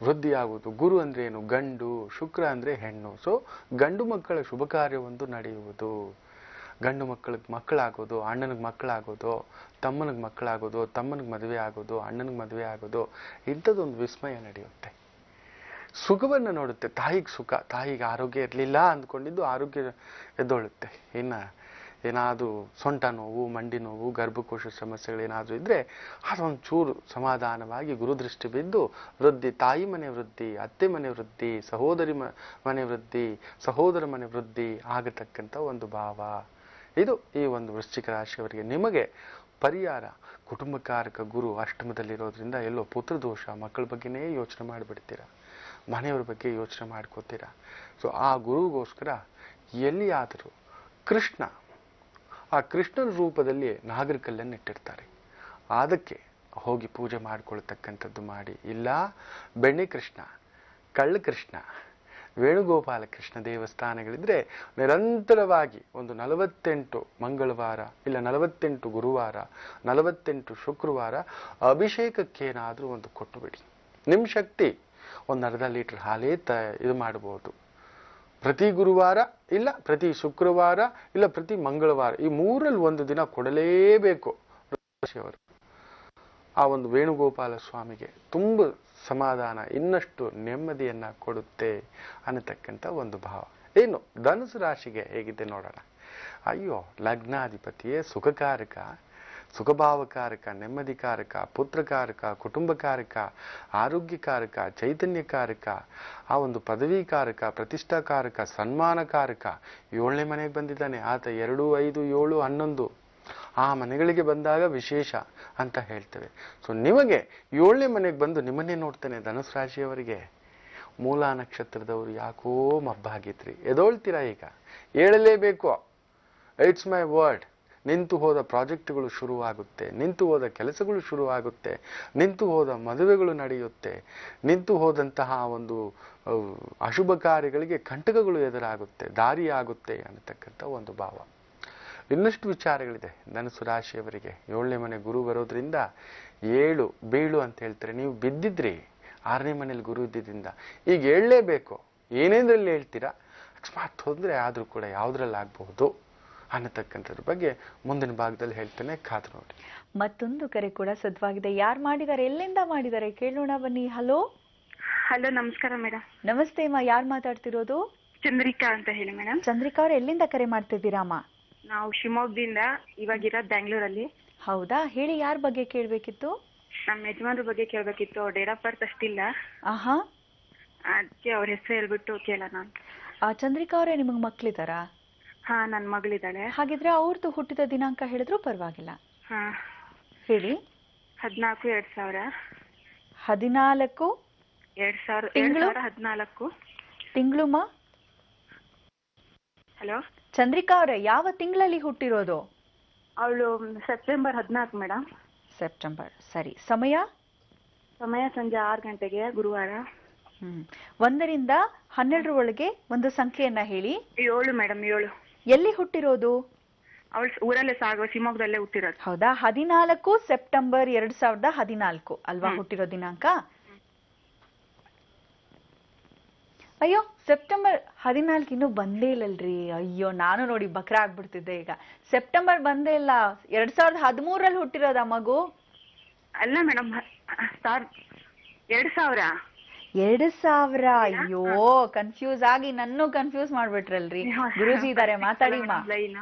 Speaker 2: ವೃದ್ಧಿಯಾಗುವುದು. ಗುರು ಅಂದ್ರೆ ಏನು? ಗಂಡು, ಶುಕ್ರ ಅಂದ್ರೆ ಹೆಣ್ಣು. ಸೊ ಗಂಡು ಮಕ್ಕಳ ಶುಭ ಕಾರ್ಯವೊಂದು ನಡೆಯುವುದು. ಗಂಡು ಮಕ್ಕಳಿಗೆ ಮಕ್ಕಳಾಗೋದು, ಅಣ್ಣನಿಗೆ ಮಕ್ಕಳಾಗೋದು, ತಮ್ಮನಿಗೆ ಮಕ್ಕಳಾಗೋದು, ತಮ್ಮನಿಗೆ ಮದುವೆ ಆಗೋದು, ಅಣ್ಣನಿಗೆ ಮದುವೆ ಆಗೋದು, ಇಂಥದ್ದೊಂದು ವಿಸ್ಮಯ ನಡೆಯುತ್ತೆ. ಸುಖವನ್ನು ನೋಡುತ್ತೆ. ತಾಯಿಗೆ ಸುಖ, ತಾಯಿಗೆ ಆರೋಗ್ಯ ಇರಲಿಲ್ಲ ಅಂದ್ಕೊಂಡಿದ್ದು ಆರೋಗ್ಯ ಎದ್ದೊಳುತ್ತೆ. ಏನಾದರೂ ಸೊಂಟ ನೋವು, ಮಂಡಿ ನೋವು, ಗರ್ಭಕೋಶ ಸಮಸ್ಯೆಗಳೇನಾದರೂ ಇದ್ರೆ ಅದೊಂಚೂರು ಸಮಾಧಾನವಾಗಿ ಗುರುದೃಷ್ಟಿ ಬಿದ್ದು ವೃದ್ಧಿ, ತಾಯಿ ಮನೆ ವೃದ್ಧಿ, ಅತ್ತೆ ಮನೆ ವೃದ್ಧಿ, ಸಹೋದರಿ ಮನೆ ವೃದ್ಧಿ, ಸಹೋದರ ಮನೆ ವೃದ್ಧಿ ಆಗತಕ್ಕಂಥ ಒಂದು ಭಾವ. ಇದು ಈ ಒಂದು ವೃಶ್ಚಿಕ ರಾಶಿಯವರಿಗೆ. ನಿಮಗೆ ಪರಿಹಾರ, ಕುಟುಂಬಕಾರಕ ಗುರು ಅಷ್ಟಮದಲ್ಲಿರೋದ್ರಿಂದ ಎಲ್ಲೋ ಪುತ್ರದೋಷ, ಮಕ್ಕಳ ಬಗ್ಗೆನೇ ಯೋಚನೆ ಮಾಡಿಬಿಡ್ತೀರ, ಮನೆಯವ್ರ ಬಗ್ಗೆ ಯೋಚನೆ ಮಾಡ್ಕೋತೀರ. ಸೊ ಆ ಗುರುಗೋಸ್ಕರ ಎಲ್ಲಿಯಾದರೂ ಕೃಷ್ಣ, ಆ ಕೃಷ್ಣನ ರೂಪದಲ್ಲಿ ನಾಗರಿಕಲ್ಲನ್ನು ಇಟ್ಟಿರ್ತಾರೆ, ಅದಕ್ಕೆ ಹೋಗಿ ಪೂಜೆ ಮಾಡ್ಕೊಳ್ತಕ್ಕಂಥದ್ದು ಮಾಡಿ. ಇಲ್ಲ ಬೆಣ್ಣೆ ಕೃಷ್ಣ, ಕಳ್ಳ ಕೃಷ್ಣ, ವೇಣುಗೋಪಾಲ ಕೃಷ್ಣ ದೇವಸ್ಥಾನಗಳಿದ್ರೆ ನಿರಂತರವಾಗಿ ಒಂದು 48 ಮಂಗಳವಾರ, ಇಲ್ಲ 48 ಗುರುವಾರ, 48 ಶುಕ್ರವಾರ ಅಭಿಷೇಕಕ್ಕೇನಾದರೂ ಒಂದು ಕೊಟ್ಟು ಬಿಡಿ. ನಿಮ್ಮ ಶಕ್ತಿ ಒಂದು ಅರ್ಧ ಲೀಟರ್ ಹಾಲೇ ಇದು ಮಾಡಬಹುದು. ಪ್ರತಿ ಗುರುವಾರ, ಇಲ್ಲ ಪ್ರತಿ ಶುಕ್ರವಾರ, ಇಲ್ಲ ಪ್ರತಿ ಮಂಗಳವಾರ, ಈ 3ರಲ್ಲಿ ಒಂದು ದಿನ ಕೊಡಲೇಬೇಕು. ಆ ಒಂದು ವೇಣುಗೋಪಾಲ ಸ್ವಾಮಿಗೆ ತುಂಬ ಸಮಾಧಾನ, ಇನ್ನಷ್ಟು ನೆಮ್ಮದಿಯನ್ನ ಕೊಡುತ್ತೆ ಅನ್ನತಕ್ಕಂಥ ಒಂದು ಭಾವ. ಏನು ಧನುಸು ರಾಶಿಗೆ ಹೇಗಿದೆ ನೋಡೋಣ. ಅಯ್ಯೋ, ಲಗ್ನಾಧಿಪತಿಯೇ ಸುಖಕಾರಕ, ಸುಖಭಾವಕಾರಕ, ನೆಮ್ಮದಿಕಾರಕ, ಪುತ್ರಕಾರಕ, ಕುಟುಂಬಕಾರಕ, ಆರೋಗ್ಯಕಾರಕ, ಚೈತನ್ಯಕಾರಕ, ಆ ಒಂದು ಪದವಿಕಾರಕ, ಪ್ರತಿಷ್ಠಾಕಾರಕ, ಸನ್ಮಾನಕಾರಕ. 7ನೇ ಮನೆಗೆ ಬಂದಿದ್ದಾನೆ ಆತ. 2, 5, 7, 11 ಆ ಮನೆಗಳಿಗೆ ಬಂದಾಗ ವಿಶೇಷ ಅಂತ ಹೇಳ್ತೇವೆ. ಸೊ ನಿಮಗೆ 7ನೇ ಮನೆಗೆ ಬಂದು ನಿಮ್ಮನ್ನೇ ನೋಡ್ತಾನೆ. ಧನುಸು ರಾಶಿಯವರಿಗೆ ಮೂಲ ನಕ್ಷತ್ರದವರು ಯಾಕೋ ಮಬ್ಬಾಗಿದ್ರಿ, ಎದೋಳ್ತೀರಾ ಈಗ, ಹೇಳಲೇಬೇಕು. It's my word. ನಿಂತು ಹೋದ ಪ್ರಾಜೆಕ್ಟ್ಗಳು ಶುರುವಾಗುತ್ತೆ, ನಿಂತು ಹೋದ ಕೆಲಸಗಳು ಶುರುವಾಗುತ್ತೆ, ನಿಂತು ಹೋದ ಮದುವೆಗಳು ನಡೆಯುತ್ತೆ, ನಿಂತು ಹೋದಂತಹ ಒಂದು ಅಶುಭ ಕಾರ್ಯಗಳಿಗೆ ಕಂಟಕಗಳು ಎದುರಾಗುತ್ತೆ, ದಾರಿಯಾಗುತ್ತೆ ಅನ್ನತಕ್ಕಂಥ ಒಂದು ಭಾವ. ಇನ್ನಷ್ಟು ವಿಚಾರಗಳಿದೆ ಧನುಸು ರಾಶಿಯವರಿಗೆ. 7ನೇ ಮನೆ ಗುರು ಬರೋದ್ರಿಂದ ಏಳು ಬೀಳು ಅಂತ ಹೇಳ್ತಾರೆ. ನೀವು ಬಿದ್ದಿದ್ರಿ 6ನೇ ಮನೇಲಿ ಗುರು ಇದ್ದಿದ್ದರಿಂದ, ಈಗ ಹೇಳಲೇಬೇಕು. ಏನೇಂದ್ರಲ್ಲಿ ಹೇಳ್ತೀರಾ, ಅಕಸ್ಮಾತ್ ತೊಂದರೆ ಆದ್ರೂ ಕೂಡ ಯಾವ್ದ್ರಲ್ಲಿ ಆಗಬಹುದು ಅನ್ನತಕ್ಕಂಥದ್ರ ಬಗ್ಗೆ ಮುಂದಿನ ಭಾಗದಲ್ಲಿ ಹೇಳ್ತೇನೆ, ಕಾದು ನೋಡಿ.
Speaker 1: ಮತ್ತೊಂದು ಕರೆ ಕೂಡ ಸದ್ವಾಗಿದೆ. ಯಾರು ಮಾಡಿದ್ದಾರೆ, ಎಲ್ಲಿಂದ ಮಾಡಿದ್ದಾರೆ ಕೇಳೋಣ ಬನ್ನಿ. ಹಲೋ
Speaker 4: ಹಲೋ, ನಮಸ್ಕಾರ ಮೇಡಮ್.
Speaker 1: ನಮಸ್ತೆ ಅಮ್ಮ, ಯಾರು ಮಾತಾಡ್ತಿರೋದು?
Speaker 4: ಚಂದ್ರಿಕಾ ಅಂತ ಹೇಳಿ ಮೇಡಮ್.
Speaker 1: ಚಂದ್ರಿಕಾ ಅವ್ರು ಎಲ್ಲಿಂದ ಕರೆ ಮಾಡ್ತಿದ್ದೀರಾ ಅಮ್ಮ?
Speaker 4: ನಾವು ಶಿವಮೊಗ್ಗದಿಂದ, ಇವಾಗಿರೋದು ಬ್ಯಾಂಗ್ಳೂರಲ್ಲಿ.
Speaker 1: ಹೌದಾ, ಹೇಳಿ, ಯಾರ ಬಗ್ಗೆ ಕೇಳ್ಬೇಕಿತ್ತು?
Speaker 4: ನಮ್ಮ ಯಜಮಾನ್ರ ಬಗ್ಗೆ ಕೇಳ್ಬೇಕಿತ್ತು. ಡೇಟ್ ಆಫ್ ಬರ್ತ್ ಅಷ್ಟಿಲ್ಲ,
Speaker 1: ಆಹಾ,
Speaker 4: ಅದಕ್ಕೆ ಅವ್ರ ಹೆಸರು ಹೇಳ್ಬಿಟ್ಟು ಕೇಳೋಣ ಅಂತ.
Speaker 1: ಚಂದ್ರಿಕಾ ಅವರೇ, ನಿಮಗೆ ಮಕ್ಳಿದಾರಾ?
Speaker 4: ಹಾ, ನನ್ನ ಮಗಳಿದ್ದಾಳೆ.
Speaker 1: ಹಾಗಿದ್ರೆ ಅವ್ರದ್ದು ಹುಟ್ಟಿದ ದಿನಾಂಕ ಹೇಳಿದ್ರು ಪರವಾಗಿಲ್ಲ.
Speaker 4: ಹಾ,
Speaker 1: ಹೇಳಿ.
Speaker 4: 14/2000.
Speaker 1: 14
Speaker 4: 2014.
Speaker 1: ತಿಂಗಳು ಮಾ?
Speaker 4: ಹಲೋ
Speaker 1: ಚಂದ್ರಿಕಾ ಅವರೇ, ಯಾವ ತಿಂಗಳಲ್ಲಿ ಹುಟ್ಟಿರೋದು?
Speaker 4: ಅವಳು ಸೆಪ್ಟೆಂಬರ್ 14 ಮೇಡಮ್.
Speaker 1: ಸೆಪ್ಟೆಂಬರ್. ಸರಿ. ಸಮಯ?
Speaker 4: ಸಮಯ ಸಂಜೆ 6 ಗಂಟೆಗೆ, ಗುರುವಾರ.
Speaker 1: 1ರಿಂದ 12 ಒಳಗೆ ಒಂದು ಸಂಖ್ಯೆಯನ್ನ ಹೇಳಿ.
Speaker 4: 7 ಮೇಡಮ್, 7.
Speaker 1: ಎಲ್ಲಿ ಹುಟ್ಟಿರೋದು?
Speaker 4: ಅವಳು ಊರಲ್ಲೇ ಶಿವಮೊಗ್ಗದಲ್ಲೇ ಹುಟ್ಟಿರೋದು.
Speaker 1: ಹೌದಾ? 14 ಸೆಪ್ಟೆಂಬರ್ 2014 ಅಲ್ವಾ ಹುಟ್ಟಿರೋ ದಿನಾಂಕ? ಅಯ್ಯೋ, ಸೆಪ್ಟೆಂಬರ್ 14 ಇನ್ನೂ ಬಂದೇ ಇಲ್ಲಲ್ರಿ. ಅಯ್ಯೋ, ನಾನು ನೋಡಿ ಬಕ್ರ ಆಗ್ಬಿಡ್ತಿದ್ದೆ ಈಗ. ಸೆಪ್ಟೆಂಬರ್ ಬಂದೇ ಇಲ್ಲ. 2013ರಲ್ಲಿ ಹುಟ್ಟಿರೋದ ಮಗು?
Speaker 4: ಅಲ್ಲ ಮೇಡಮ್, 2000.
Speaker 1: 2000. ಅಯ್ಯೋ, ಕನ್ಫ್ಯೂಸ್ ಆಗಿ ನನ್ನೂ ಕನ್ಫ್ಯೂಸ್ ಮಾಡ್ಬಿಟ್ರಲ್ರಿ. ಗುರೂಜಿ ಇದಾರೆ, ಮಾತಾಡಿಮ್ಮ.
Speaker 4: ಲೈನ್.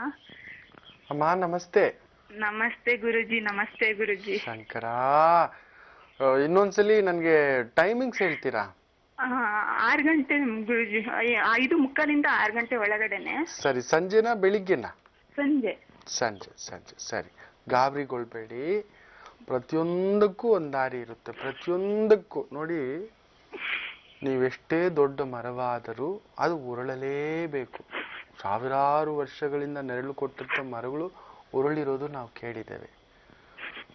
Speaker 2: ಅಮ್ಮ ನಮಸ್ತೆ.
Speaker 4: ನಮಸ್ತೆ ಗುರುಜಿ. ನಮಸ್ತೆ ಗುರುಜಿ.
Speaker 2: ಶಂಕರ, ಇನ್ನೊಂದ್ಸಲಿ ನನ್ಗೆ ಟೈಮಿಂಗ್ಸ್ ಹೇಳ್ತೀರಾ?
Speaker 4: 6 ಗಂಟೆ ಗುರುಜಿ. 5:45 6 ಗಂಟೆ ಒಳಗಡೆನೆ.
Speaker 2: ಸರಿ. ಸಂಜೆನಾ ಬೆಳಿಗ್ಗೆನಾ?
Speaker 4: ಸಂಜೆ.
Speaker 2: ಸಂಜೆ. ಸರಿ. ಗಾಬರಿಗೊಳ್ಬೇಡಿ, ಪ್ರತಿಯೊಂದಕ್ಕೂ ಒಂದು ದಾರಿ ಇರುತ್ತೆ. ಪ್ರತಿಯೊಂದಕ್ಕೂ ನೋಡಿ, ನೀವೆಷ್ಟೇ ದೊಡ್ಡ ಮರವಾದರೂ ಅದು ಉರುಳಲೇಬೇಕು. ಸಾವಿರಾರು ವರ್ಷಗಳಿಂದ ನೆರಳು ಕೊಟ್ಟಂತ ಮರಗಳು ಉರುಳಿರೋದು ನಾವು ಕೇಳಿದ್ದೇವೆ.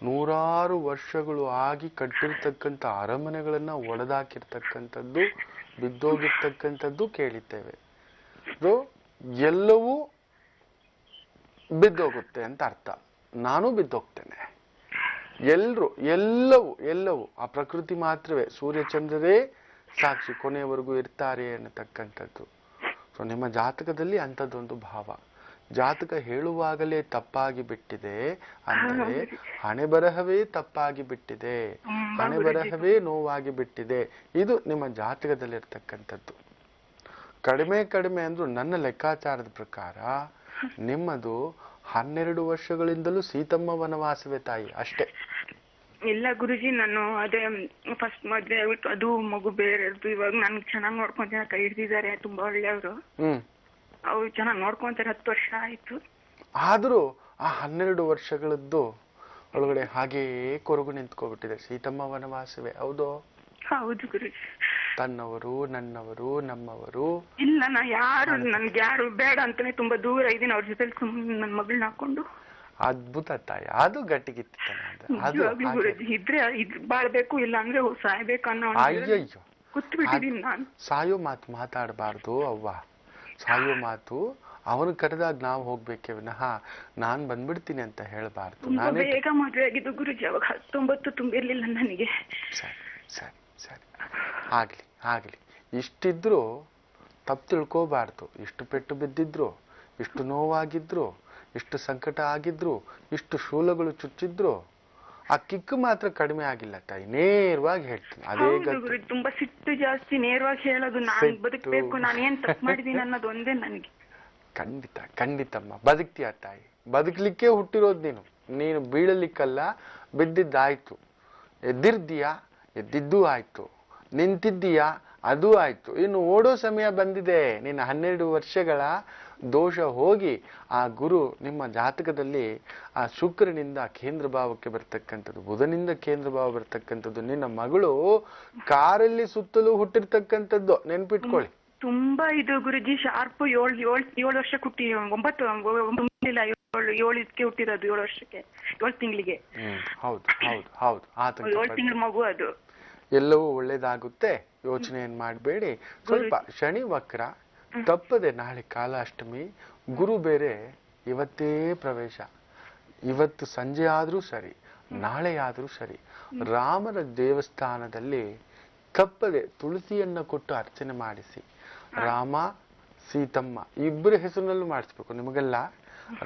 Speaker 2: ನೂರಾರು ವರ್ಷಗಳು ಆಗಿ ಕಟ್ಟಿರ್ತಕ್ಕಂಥ ಅರಮನೆಗಳನ್ನ ಒಡೆದಾಕಿರ್ತಕ್ಕಂಥದ್ದು, ಬಿದ್ದೋಗಿರ್ತಕ್ಕಂಥದ್ದು ಕೇಳಿದ್ದೇವೆ. ಎಲ್ಲವೂ ಬಿದ್ದೋಗುತ್ತೆ ಅಂತ ಅರ್ಥ. ನಾನು ಬಿದ್ದೋಗ್ತೇನೆ. ಎಲ್ಲವೂ ಆ ಪ್ರಕೃತಿ ಮಾತ್ರವೇ, ಸೂರ್ಯಚಂದ್ರರೇ ಸಾಕ್ಷಿ, ಕೊನೆಯವರೆಗೂ ಇರ್ತಾರೆ ಅನ್ನತಕ್ಕಂಥದ್ದು. ಸೊ ನಿಮ್ಮ ಜಾತಕದಲ್ಲಿ ಅಂಥದ್ದೊಂದು ಭಾವ. ಜಾತಕ ಹೇಳುವಾಗಲೇ ತಪ್ಪಾಗಿ ಬಿಟ್ಟಿದೆ ಅಂದರೆ ಹಣೆ ಬರಹವೇ ತಪ್ಪಾಗಿ ಬಿಟ್ಟಿದೆ, ಹಣೆ ಬರಹವೇ ನೋವಾಗಿ ಬಿಟ್ಟಿದೆ. ಇದು ನಿಮ್ಮ ಜಾತಕದಲ್ಲಿರ್ತಕ್ಕಂಥದ್ದು. ಕಡಿಮೆ ಅಂದ್ರೂ ನನ್ನ ಲೆಕ್ಕಾಚಾರದ ಪ್ರಕಾರ ನಿಮ್ಮದು 12 ವರ್ಷಗಳಿಂದಲೂ ಸೀತಮ್ಮ ವನವಾಸವೇ ತಾಯಿ, ಅಷ್ಟೇ.
Speaker 4: ಇಲ್ಲ ಗುರುಜಿ, ನಾನು ಅದೇ ಫಸ್ಟ್ ಮದ್ವೆ ಆಗ್ಬಿಟ್ಟು ಅದು ಮಗು ಬೇರೆ. ಇವಾಗ ನನ್ಗೆ ಚೆನ್ನಾಗಿ ನೋಡ್ಕೊಂತ ಕೈ ಹಿಡ್ದಿದ್ದಾರೆ, ತುಂಬಾ ಒಳ್ಳೆಯವರು. ಅವ್ರು ಚೆನ್ನಾಗಿ ನೋಡ್ಕೊಂತಾರೆ. 10 ವರ್ಷ ಆಯ್ತು. ಆದ್ರೂ
Speaker 2: ಆ 12 ವರ್ಷಗಳದ್ದು ಒಳಗಡೆ ಹಾಗೆಯೇ ಕೊರಗು ನಿಂತ್ಕೊಬಿಟ್ಟಿದೆ. ಸೀತಮ್ಮ ವನವಾಸವೇ. ಹೌದು?
Speaker 4: ಹೌದು ಗುರುಜಿ.
Speaker 2: ತನ್ನವರು, ನನ್ನವರು, ನಮ್ಮವರು
Speaker 4: ಇಲ್ಲ, ನನ್ಗೆ ಯಾರು ಬೇಡ ಅಂತಾನೆ ತುಂಬಾ ದೂರ ಇದೀನಿ. ಅವ್ರ ಜೊತೆ ನನ್ನ ಮಗಳನ್ನ ಹಾಕೊಂಡು.
Speaker 2: ಅದ್ಭುತ ತಾಯಿ, ಅದು ಗಟ್ಟಿಗಿತ್ತು.
Speaker 4: ಗುರುಜಿ, ಇದ್ರೆ ಬಾಳ್ಬೇಕು, ಇಲ್ಲ ಅಂದ್ರೆ ಸಾಯ್ಬೇಕು ಅನ್ನೋ.
Speaker 2: ಅಯ್ಯಯ್ಯೋ,
Speaker 4: ಕೂತ್ಬಿಟ್ಟಿದೀನಿ ನಾನು.
Speaker 2: ಸಾಯೋ ಮಾತು ಮಾತಾಡಬಾರ್ದು ಅವ್ವ. ಸಾಯೋ ಮಾತು ಅವನು ಕರೆದಾಗ ನಾವು ಹೋಗ್ಬೇಕೆ ವಿನಃ ನಾನ್ ಬಂದ್ಬಿಡ್ತೀನಿ ಅಂತ ಹೇಳ್ಬಾರ್ದು.
Speaker 4: ಬೇಗ ಮದುವೆ ಆಗಿದ್ದು ಗುರುಜಿ, ಅವಾಗ 19 ತುಂಬಿರ್ಲಿಲ್ಲ ನನಗೆ.
Speaker 2: ಸರಿ. ಆಗ್ಲಿ. ಇಷ್ಟಿದ್ರು ತಪ್ಪು ತಿಳ್ಕೋಬಾರ್ದು. ಇಷ್ಟು ಪೆಟ್ಟು ಬಿದ್ದಿದ್ರು, ಇಷ್ಟು ನೋವಾಗಿದ್ರು, ಇಷ್ಟು ಸಂಕಟ ಆಗಿದ್ರು, ಇಷ್ಟು ಶೂಲಗಳು ಚುಚ್ಚಿದ್ರು, ಆ ಕಿಕ್ಕು ಮಾತ್ರ ಕಡಿಮೆ ಆಗಿಲ್ಲ ತಾಯಿ. ನೇರವಾಗಿ ಹೇಳ್ತೀನಿ. ಅದೇ
Speaker 4: ತುಂಬಾ ಸಿಟ್ಟು ಜಾಸ್ತಿ. ನೇರವಾಗಿ ಹೇಳೋದು, ನಾನು ಬದುಕಬೇಕು, ನಾನು ಏನ್ ತಪ್ಪು ಮಾಡಿದೀನಿ ಅನ್ನೋದು ಒಂದೇ ನನಗೆ.
Speaker 2: ಖಂಡಿತಮ್ಮ ಬದುಕ್ತೀಯ ತಾಯಿ. ಬದುಕ್ಲಿಕ್ಕೆ ಹುಟ್ಟಿರೋದು ನೀನು ಬೀಳಲಿಕ್ಕಲ್ಲ. ಬಿದ್ದಿದ್ದಾಯ್ತು, ಎದ್ದಿರ್ದೀಯಾ, ಎದ್ದಿದ್ದೂ ಆಯ್ತು, ನಿಂತಿದ್ದೀಯಾ, ಅದೂ ಆಯ್ತು. ಇನ್ನು ಓಡೋ ಸಮಯ ಬಂದಿದೆ. ನಿನ್ನ 12 ವರ್ಷಗಳ ದೋಷ ಹೋಗಿ ಆ ಗುರು ನಿಮ್ಮ ಜಾತಕದಲ್ಲಿ ಆ ಶುಕ್ರನಿಂದ ಕೇಂದ್ರ ಭಾವಕ್ಕೆ ಬರ್ತಕ್ಕಂಥದ್ದು, ಬುಧನಿಂದ ಕೇಂದ್ರ ಭಾವ ಬರ್ತಕ್ಕಂಥದ್ದು. ನಿನ್ನ ಮಗಳು ಕಾರಲ್ಲಿ ಸುತ್ತಲೂ ಹುಟ್ಟಿರ್ತಕ್ಕಂಥದ್ದು ನೆನ್ಪಿಟ್ಕೊಳ್ಳಿ.
Speaker 4: ತುಂಬಾ ಇದು ಗುರುಜಿ ಶಾರ್ಪ್. 7 ವರ್ಷಕ್ಕೆ ಹುಟ್ಟಿ 7 ಹುಟ್ಟಿರೋದು. 7 ವರ್ಷಕ್ಕೆ 7 ತಿಂಗಳಿಗೆ.
Speaker 2: ಹೌದು.
Speaker 4: 7 ತಿಂಗಳ ಮಗು ಅದು.
Speaker 2: ಎಲ್ಲವೂ ಒಳ್ಳೇದಾಗುತ್ತೆ, ಯೋಚನೆ ಏನ್ ಮಾಡಬೇಡಿ. ಸ್ವಲ್ಪ ಶನಿ ವಕ್ರ ತಪ್ಪದೆ. ನಾಳೆ ಕಾಲಾಷ್ಟಮಿ, ಗುರು ಬೇರೆ ಇವತ್ತೇ ಪ್ರವೇಶ. ಇವತ್ತು ಸಂಜೆ ಆದ್ರೂ ಸರಿ, ನಾಳೆ ಆದ್ರೂ ಸರಿ, ರಾಮರ ದೇವಸ್ಥಾನದಲ್ಲಿ ತಪ್ಪದೆ ತುಳಸಿಯನ್ನ ಕೊಟ್ಟು ಅರ್ಚನೆ ಮಾಡಿಸಿ. ರಾಮ ಸೀತಮ್ಮ ಇಬ್ಬರ ಹೆಸರಿನಲ್ಲೂ ಮಾಡಿಸ್ಬೇಕು ನಿಮಗೆಲ್ಲ.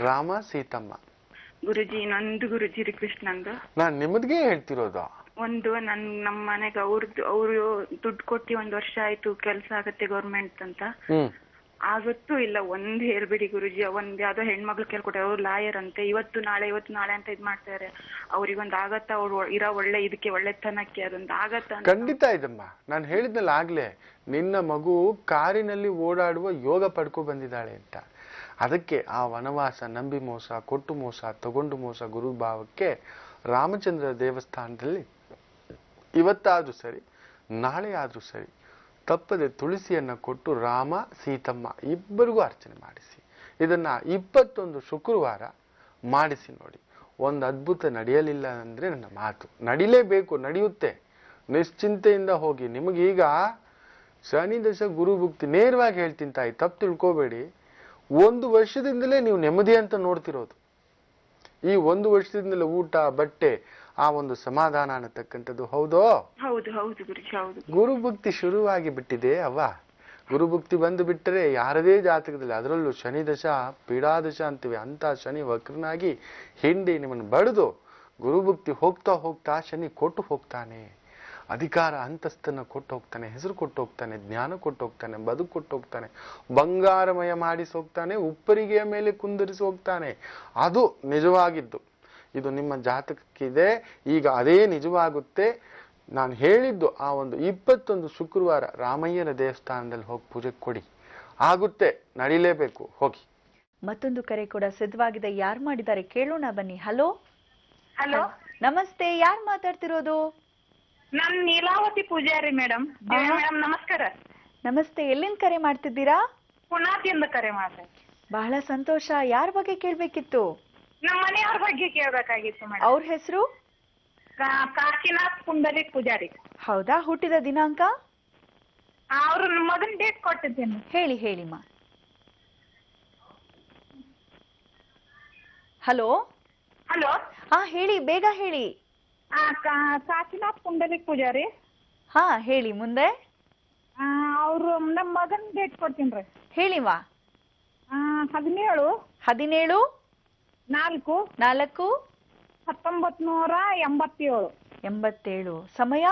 Speaker 2: ರಾಮ ಸೀತಮ್ಮ.
Speaker 4: ಗುರುಜಿ, ನಂದು ಗುರುಜಿ ರಿಕ್ವೆಸ್ಟ್ ನಂದು.
Speaker 2: ನಾನ್ ನಿಮ್ಮದ್ಗೆ ಹೇಳ್ತಿರೋದು.
Speaker 4: ನಮ್ಮ ಮನೆಗೆ ಅವ್ರು ದುಡ್ಡು ಕೊಟ್ಟಿ 1 ವರ್ಷ ಆಯ್ತು, ಕೆಲ್ಸ ಆಗತ್ತೆ ಗೌರ್ಮೆಂಟ್ ಅಂತ. ಆವತ್ತು ಇಲ್ಲ ಒಂದ್ ಹೇಳ್ಬಿಡಿ ಗುರುಜಿ. ಯಾವ್ದೋ ಹೆಣ್ಮಕ್ಳು ಕೇಳ್ಕೊಟ್ಟೆ, ಅವ್ರು ಲಾಯರ್ ಅಂತೆ. ಇವತ್ತು ನಾಳೆ ಅಂತ ಇದ್ ಮಾಡ್ತಾರೆ. ಅವ್ರಿಗೊಂದ್ ಆಗತ್ತ? ಅವ್ರು ಇರೋ ಇದಕ್ಕೆ ಒಳ್ಳೆತನಕ್ಕೆ ಅದೊಂದ್ ಆಗತ್ತ?
Speaker 2: ಖಂಡಿತ ಇದಮ್ಮ. ನಾನು ಹೇಳಿದ್ನಲ್ಲ ಆಗ್ಲೇ, ನಿನ್ನ ಮಗು ಕಾರಿನಲ್ಲಿ ಓಡಾಡುವ ಯೋಗ ಪಡ್ಕೊ ಬಂದಿದ್ದಾಳೆ ಅಂತ. ಅದಕ್ಕೆ ಆ ವನವಾಸ, ನಂಬಿ ಮೋಸ, ಕೊಟ್ಟು ಮೋಸ, ತಗೊಂಡು ಮೋಸ ಗುರುಭಾವಕ್ಕೆ ರಾಮಚಂದ್ರ ದೇವಸ್ಥಾನದಲ್ಲಿ ಇವತ್ತಾದ್ರೂ ಸರಿ, ನಾಳೆ ಆದ್ರೂ ಸರಿ, ತಪ್ಪದೆ ತುಳಸಿಯನ್ನ ಕೊಟ್ಟು ರಾಮ ಸೀತಮ್ಮ ಇಬ್ಬರಿಗೂ ಅರ್ಚನೆ ಮಾಡಿಸಿ. ಇದನ್ನ 21 ಶುಕ್ರವಾರ ಮಾಡಿಸಿ ನೋಡಿ. ಒಂದು ಅದ್ಭುತ ನಡೆಯಲಿಲ್ಲ ಅಂದ್ರೆ ನನ್ನ ಮಾತು ನಡಿಲೇಬೇಕು, ನಡೆಯುತ್ತೆ. ನಿಶ್ಚಿಂತೆಯಿಂದ ಹೋಗಿ. ನಿಮಗೀಗ ಶನಿ ದಶ ಗುರು ಭುಕ್ತಿ. ನೇರವಾಗಿ ಹೇಳ್ತೀನಿ ತಾಯಿ, ತಪ್ಪು ತಿಳ್ಕೋಬೇಡಿ. 1 ವರ್ಷದಿಂದಲೇ ನೀವು ನೆಮ್ಮದಿ ಅಂತ ನೋಡ್ತಿರೋದು. ಈ 1 ವರ್ಷದಿಂದಲೇ ಊಟ, ಬಟ್ಟೆ, ಆ ಒಂದು ಸಮಾಧಾನ ಅನ್ನತಕ್ಕಂಥದ್ದು. ಹೌದೋ?
Speaker 4: ಹೌದು.
Speaker 2: ಗುರುಭಕ್ತಿ ಶುರುವಾಗಿ ಬಿಟ್ಟಿದೆ ಅವ್ವ. ಗುರುಭಕ್ತಿ ಬಂದು ಬಿಟ್ಟರೆ ಯಾರದೇ ಜಾತಕದಲ್ಲಿ, ಅದರಲ್ಲೂ ಶನಿ ದಶ ಪೀಡಾದಶ ಅಂತೀವಿ, ಅಂತ ಶನಿ ವಕ್ರನಾಗಿ ಹಿಂಡಿ ನಿಮ್ಮನ್ನು ಬಡಿದು ಗುರುಭಕ್ತಿ ಹೋಗ್ತಾ ಶನಿ ಕೊಟ್ಟು ಹೋಗ್ತಾನೆ. ಅಧಿಕಾರ ಅಂತಸ್ತನ್ನು ಕೊಟ್ಟು ಹೋಗ್ತಾನೆ, ಹೆಸರು ಕೊಟ್ಟು ಹೋಗ್ತಾನೆ, ಜ್ಞಾನ ಕೊಟ್ಟು ಹೋಗ್ತಾನೆ, ಬದುಕು ಕೊಟ್ಟು ಹೋಗ್ತಾನೆ, ಬಂಗಾರಮಯ ಮಾಡಿಸಿ ಹೋಗ್ತಾನೆ, ಉಪ್ಪರಿಗೆಯ ಮೇಲೆ ಕುಂದಿರಿಸಿ ಹೋಗ್ತಾನೆ. ಅದು ನಿಜವಾಗಿದ್ದು. ಇದು ನಿಮ್ಮ ಜಾತಕಕ್ಕಿದೆ. ಈಗ ಅದೇ ನಿಜವಾಗುತ್ತೆ. ನಾನು ಹೇಳಿದ್ದು ಆ ಒಂದು 21 ಶುಕ್ರವಾರ ರಾಮಯ್ಯನ ದೇವಸ್ಥಾನದಲ್ಲಿ ಹೋಗಿ ಪೂಜೆ ಕೊಡಿ, ಆಗುತ್ತೆ, ನಡಿಲೇಬೇಕು, ಹೋಗಿ.
Speaker 1: ಮತ್ತೊಂದು ಕರೆ ಕೂಡ ಸಿದ್ಧವಾಗಿದೆ. ಯಾರು ಮಾಡಿದ್ದಾರೆ ಕೇಳೋಣ ಬನ್ನಿ. ಹಲೋ
Speaker 5: ಹಲೋ,
Speaker 1: ನಮಸ್ತೆ, ಯಾರು ಮಾತಾಡ್ತಿರೋದು?
Speaker 5: ನಾನ್ ನೀಲಾವತಿ ಪೂಜಾರಿ ಮೇಡಮ್. ಮೇಡಮ್ ನಮಸ್ಕಾರ.
Speaker 1: ನಮಸ್ತೆ, ಎಲ್ಲಿಂದ ಕರೆ ಮಾಡ್ತಿದ್ದೀರಾ?
Speaker 5: ಪುನಾತಿಯಿಂದ ಕರೆ ಮಾಡ್ದೆ.
Speaker 1: ಬಹಳ ಸಂತೋಷ. ಯಾರ ಬಗ್ಗೆ ಕೇಳ್ಬೇಕಿತ್ತು?
Speaker 5: ನಮ್ಮ ಮನೆಯವ್ರ ಬಗ್ಗೆ ಕೇಳ್ಬೇಕಾಗಿತ್ತು ಮೇಡಮ್.
Speaker 1: ಅವ್ರ ಹೆಸರು?
Speaker 5: ಕಾಶಿನಾಥ್ ಪುಂಡಲಿಕ್ ಪೂಜಾರಿ.
Speaker 1: ಹೌದಾ? ಹುಟ್ಟಿದ ದಿನಾಂಕ?
Speaker 5: ಅವ್ರ ಮಗನ್ ಡೇಟ್ ಕೊಟ್ಟಿದ್ದೇನೆ.
Speaker 1: ಹೇಳಿ ಹೇಳಿಮ್ಮ. ಹಲೋ.
Speaker 5: ಹಲೋ,
Speaker 1: ಹಾ ಹೇಳಿ, ಬೇಗ ಹೇಳಿ.
Speaker 5: ಕಾಶಿನಾಥ್ ಪುಂಡಲಿಕ್ ಪೂಜಾರಿ.
Speaker 1: ಹಾ ಹೇಳಿ, ಮುಂದೆ
Speaker 5: ಅವ್ರು ನಮ್ಮ ಮಗನ್ ಡೇಟ್ ಕೊಡ್ತೀನಿ.
Speaker 1: ಹೇಳಿವಾ.
Speaker 5: 17
Speaker 1: 17
Speaker 5: 4
Speaker 1: 4
Speaker 5: 1987.
Speaker 1: 87. ಸಮಯ?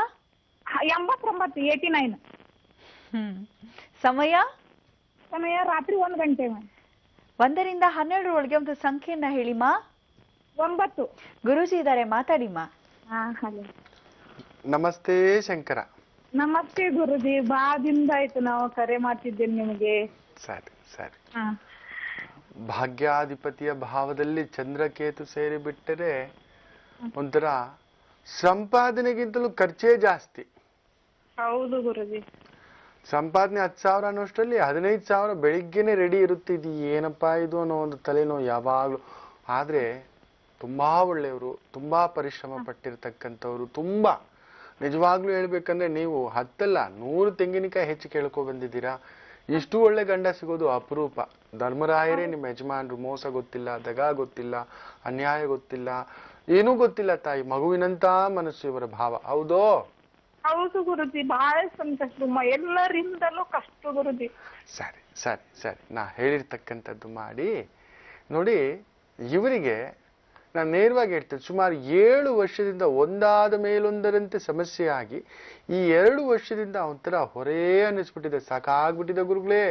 Speaker 5: 89 89.
Speaker 1: ಸಮಯ?
Speaker 5: ಸಮಯ ರಾತ್ರಿ 1 ಗಂಟೆ.
Speaker 1: 1 ರಿಂದ 12 ಒಳಗೆ ಒಂದು ಸಂಖ್ಯೆಯನ್ನ ಹೇಳಿಮಾ.
Speaker 5: 9.
Speaker 1: ಗುರೂಜಿ ಇದ್ದಾರೆ, ಮಾತಾಡಿಮ್ಮ.
Speaker 5: ಹಲೋ,
Speaker 2: ನಮಸ್ತೆ ಶಂಕರ.
Speaker 5: ನಮಸ್ತೆ ಗುರುಜಿ. ಬಾಳ ದಿನದ ಆಯ್ತು ನಾವು ಕರೆ ಮಾಡ್ತಿದ್ದೇನೆ ನಿಮಗೆ.
Speaker 2: ಸರಿ ಸರಿ. ಭಾಗ್ಯಾಧಿಪತಿಯ ಭಾವದಲ್ಲಿ ಚಂದ್ರಕೇತು ಸೇರಿ ಬಿಟ್ಟರೆ ಒಂಥರ ಸಂಪಾದನೆಗಿಂತಲೂ ಖರ್ಚೇ ಜಾಸ್ತಿ.
Speaker 5: ಹೌದು ಗುರುಜಿ.
Speaker 2: ಸಂಪಾದನೆ 10,000 ಅನ್ನೋಷ್ಟರಲ್ಲಿ 15,000 ಬೆಳಿಗ್ಗೆನೆ ರೆಡಿ ಇರುತ್ತೆ. ಇದು ಏನಪ್ಪಾ ಇದು ಅನ್ನೋ ಒಂದು ತಲೆನೋವು ಯಾವಾಗ್ಲೂ. ಆದ್ರೆ ತುಂಬಾ ಒಳ್ಳೆಯವರು, ತುಂಬಾ ಪರಿಶ್ರಮ ಪಟ್ಟಿರ್ತಕ್ಕಂಥವ್ರು. ತುಂಬಾ ನಿಜವಾಗ್ಲೂ ಹೇಳ್ಬೇಕಂದ್ರೆ ನೀವು 10 ಅಲ್ಲ 100 ತೆಂಗಿನಕಾಯಿ ಹೆಚ್ಚು ಕೇಳ್ಕೊ ಬಂದಿದ್ದೀರಾ. ಇಷ್ಟು ಒಳ್ಳೆ ಗಂಡ ಸಿಗೋದು ಅಪರೂಪ. ಧರ್ಮರಾಯರೇ ನಿಮ್ಮ ಯಜಮಾನ್ರು. ಮೋಸ ಗೊತ್ತಿಲ್ಲ, ದಗ ಗೊತ್ತಿಲ್ಲ, ಅನ್ಯಾಯ ಗೊತ್ತಿಲ್ಲ, ಏನೂ ಗೊತ್ತಿಲ್ಲ ತಾಯಿ. ಮಗುವಿನಂತ ಮನಸ್ಸು ಇವರ ಭಾವ. ಹೌದೋ?
Speaker 5: ಹೌದು ಗುರುಜಿ. ಬಹಳ ಸಂಕಷ್ಟ, ಎಲ್ಲರಿಂದಲೂ ಕಷ್ಟ ಗುರುಜಿ.
Speaker 2: ಸರಿ ಸರಿ ಸರಿ. ನಾ ಹೇಳಿರ್ತಕ್ಕಂಥದ್ದು ಮಾಡಿ ನೋಡಿ. ಇವರಿಗೆ ನಾನು ನೇರವಾಗಿ ಹೇಳ್ತೇನೆ, ಸುಮಾರು 7 ವರ್ಷದಿಂದ ಒಂದಾದ ಮೇಲೊಂದರಂತೆ ಸಮಸ್ಯೆ ಆಗಿ ಈ 2 ವರ್ಷದಿಂದ ಒಂಥರ ಹೊರೇ ಅನ್ನಿಸ್ಬಿಟ್ಟಿದೆ. ಸಾಕಾಗ್ಬಿಟ್ಟಿದೆ ಗುರುಗಳೇ,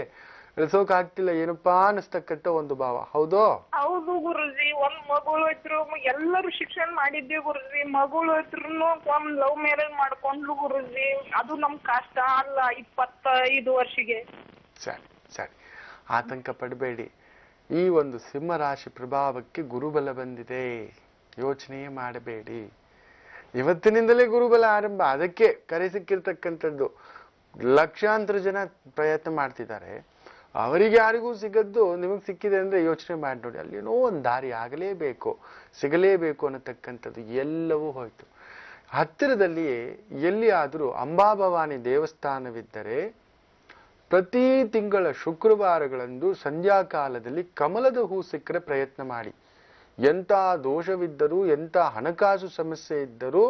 Speaker 2: ಇಳಿಸೋಕಾಗ್ತಿಲ್ಲ ಏನಪ್ಪಾ ಅನ್ನಿಸ್ತಕ್ಕಂಥ ಒಂದು ಭಾವ. ಹೌದೋ?
Speaker 5: ಹೌದು ಗುರುಜಿ. ಒಂದ್ ಮಗಳು ಇದ್ರು, ಎಲ್ಲರೂ ಶಿಕ್ಷಣ ಮಾಡಿದ್ವಿ ಗುರುಜಿ. ಮಗಳು ಇದ್ರು ಒಂದ್ ಲವ್ ಮ್ಯಾರೇಜ್ ಮಾಡ್ಕೊಂಡ್ಲು ಗುರುಜಿ. ಅದು ನಮ್ ಕಷ್ಟ ಅಲ್ಲ 25 ವರ್ಷಿಗೆ.
Speaker 2: ಸರಿ ಸರಿ, ಆತಂಕ ಪಡಬೇಡಿ. ಈ ಒಂದು ಸಿಂಹ ರಾಶಿ ಪ್ರಭಾವಕ್ಕೆ ಗುರುಬಲ ಬಂದಿದೆ, ಯೋಚನೆಯೇ ಮಾಡಬೇಡಿ. ಇವತ್ತಿನಿಂದಲೇ ಗುರುಬಲ ಆರಂಭ. ಅದಕ್ಕೆ ಕರೆ ಸಿಕ್ಕಿರ್ತಕ್ಕಂಥದ್ದು. ಲಕ್ಷಾಂತರ ಜನ ಪ್ರಯತ್ನ ಮಾಡ್ತಿದ್ದಾರೆ, ಅವರಿಗೆ ಯಾರಿಗೂ ಸಿಗದ್ದು ನಿಮಗೆ ಸಿಕ್ಕಿದೆ ಅಂದ್ರೆ ಯೋಚನೆ ಮಾಡಿ ನೋಡಿ. ಅಲ್ಲೇನೋ ಒಂದು ದಾರಿ ಆಗಲೇಬೇಕು, ಸಿಗಲೇಬೇಕು ಅನ್ನತಕ್ಕಂಥದ್ದು ಎಲ್ಲವೂ ಹೋಯ್ತು. ಹತ್ತಿರದಲ್ಲಿಯೇ ಎಲ್ಲಿಯಾದರೂ ಅಂಬಾಭವಾನಿ ದೇವಸ್ಥಾನವಿದ್ದರೆ ಪ್ರತಿ ತಿಂಗಳ ಶುಕ್ರವಾರಗಳಂದು ಸಂಧ್ಯಾ ಕಾಲದಲ್ಲಿ ಕಮಲದ ಹೂ ಸಿಕ್ಕರೆ ಪ್ರಯತ್ನ ಮಾಡಿ. ಎಂಥ ದೋಷವಿದ್ದರೂ, ಎಂಥ ಹಣಕಾಸು ಸಮಸ್ಯೆ ಇದ್ದರೂ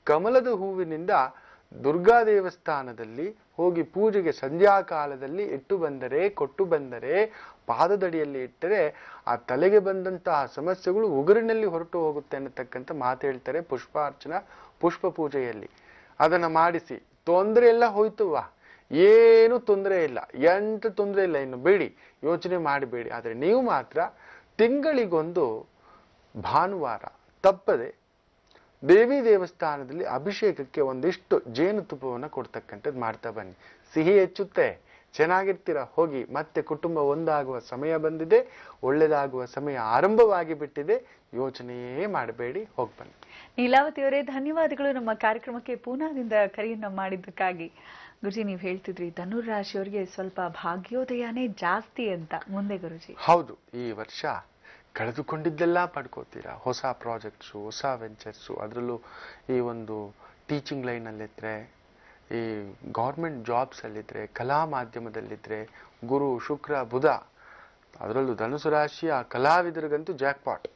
Speaker 2: ಕಮಲದ ಹೂವಿನಿಂದ ದುರ್ಗಾ ದೇವಸ್ಥಾನದಲ್ಲಿ ಹೋಗಿ ಪೂಜೆಗೆ ಸಂಧ್ಯಾ ಕಾಲದಲ್ಲಿ ಇಟ್ಟು ಬಂದರೆ, ಕೊಟ್ಟು ಬಂದರೆ, ಪಾದದಡಿಯಲ್ಲಿ ಇಟ್ಟರೆ ಆ ತಲೆಗೆ ಬಂದಂತಹ ಸಮಸ್ಯೆಗಳು ಉಗುರಿನಲ್ಲಿ ಹೊರಟು ಹೋಗುತ್ತೆ ಅನ್ನತಕ್ಕಂಥ ಮಾತು ಹೇಳ್ತಾರೆ ಪುಷ್ಪಾರ್ಚನ ಪುಷ್ಪ ಪೂಜೆಯಲ್ಲಿ. ಅದನ್ನ ಮಾಡಿಸಿ. ತೊಂದರೆ ಎಲ್ಲ ಹೋಯ್ತುವಾ, ಏನು ತೊಂದರೆ ಇಲ್ಲ, ಎಂತ ತೊಂದರೆ ಇಲ್ಲ. ಇನ್ನು ಬೇಡಿ, ಯೋಚನೆ ಮಾಡಬೇಡಿ. ಆದರೆ ನೀವು ಮಾತ್ರ ತಿಂಗಳಿಗೊಂದು ಭಾನುವಾರ ತಪ್ಪದೆ ದೇವಿ ದೇವಸ್ಥಾನದಲ್ಲಿ ಅಭಿಷೇಕಕ್ಕೆ ಒಂದಿಷ್ಟು ಜೇನುತುಪ್ಪವನ್ನು ಕೊಡ್ತಕ್ಕಂಥದ್ದು ಮಾಡ್ತಾ ಬನ್ನಿ. ಸಿಹಿ ಹೆಚ್ಚುತ್ತೆ, ಚೆನ್ನಾಗಿರ್ತೀರ. ಹೋಗಿ. ಮತ್ತೆ ಕುಟುಂಬ ಒಂದಾಗುವ ಸಮಯ ಬಂದಿದೆ, ಒಳ್ಳೆದಾಗುವ ಸಮಯ ಆರಂಭವಾಗಿ ಬಿಟ್ಟಿದೆ. ಯೋಚನೆಯೇ ಮಾಡಬೇಡಿ, ಹೋಗಿ ಬನ್ನಿ.
Speaker 1: ನೀಲಾವತಿಯವರೇ, ಧನ್ಯವಾದಗಳು ನಮ್ಮ ಕಾರ್ಯಕ್ರಮಕ್ಕೆ ಪೂನಾದಿಂದ ಕರೆಯನ್ನ ಮಾಡಿದ್ದಕ್ಕಾಗಿ. ಗುರುಜಿ, ನೀವು ಹೇಳ್ತಿದ್ರಿ ಧನುರ್ ರಾಶಿಯವರಿಗೆ ಸ್ವಲ್ಪ ಭಾಗ್ಯೋದಯನೇ ಜಾಸ್ತಿ ಅಂತ. ಮುಂದೆ ಗುರುಜಿ?
Speaker 2: ಹೌದು, ಈ ವರ್ಷ ಕಳೆದುಕೊಂಡಿದ್ದೆಲ್ಲ ಪಡ್ಕೋತೀರಾ. ಹೊಸ ಪ್ರಾಜೆಕ್ಟ್ಸು, ಹೊಸ ವೆಂಚರ್ಸು, ಅದರಲ್ಲೂ ಈ ಒಂದು ಟೀಚಿಂಗ್ ಲೈನಲ್ಲಿದ್ದರೆ, ಈ ಗೌರ್ಮೆಂಟ್ ಜಾಬ್ಸಲ್ಲಿದ್ದರೆ, ಕಲಾ ಮಾಧ್ಯಮದಲ್ಲಿದ್ದರೆ, ಗುರು ಶುಕ್ರ ಬುಧ, ಅದರಲ್ಲೂ ಧನುಸು ರಾಶಿಯ ಕಲಾವಿದರಿಗಂತೂ ಜಾಕ್ಪಾಟ್.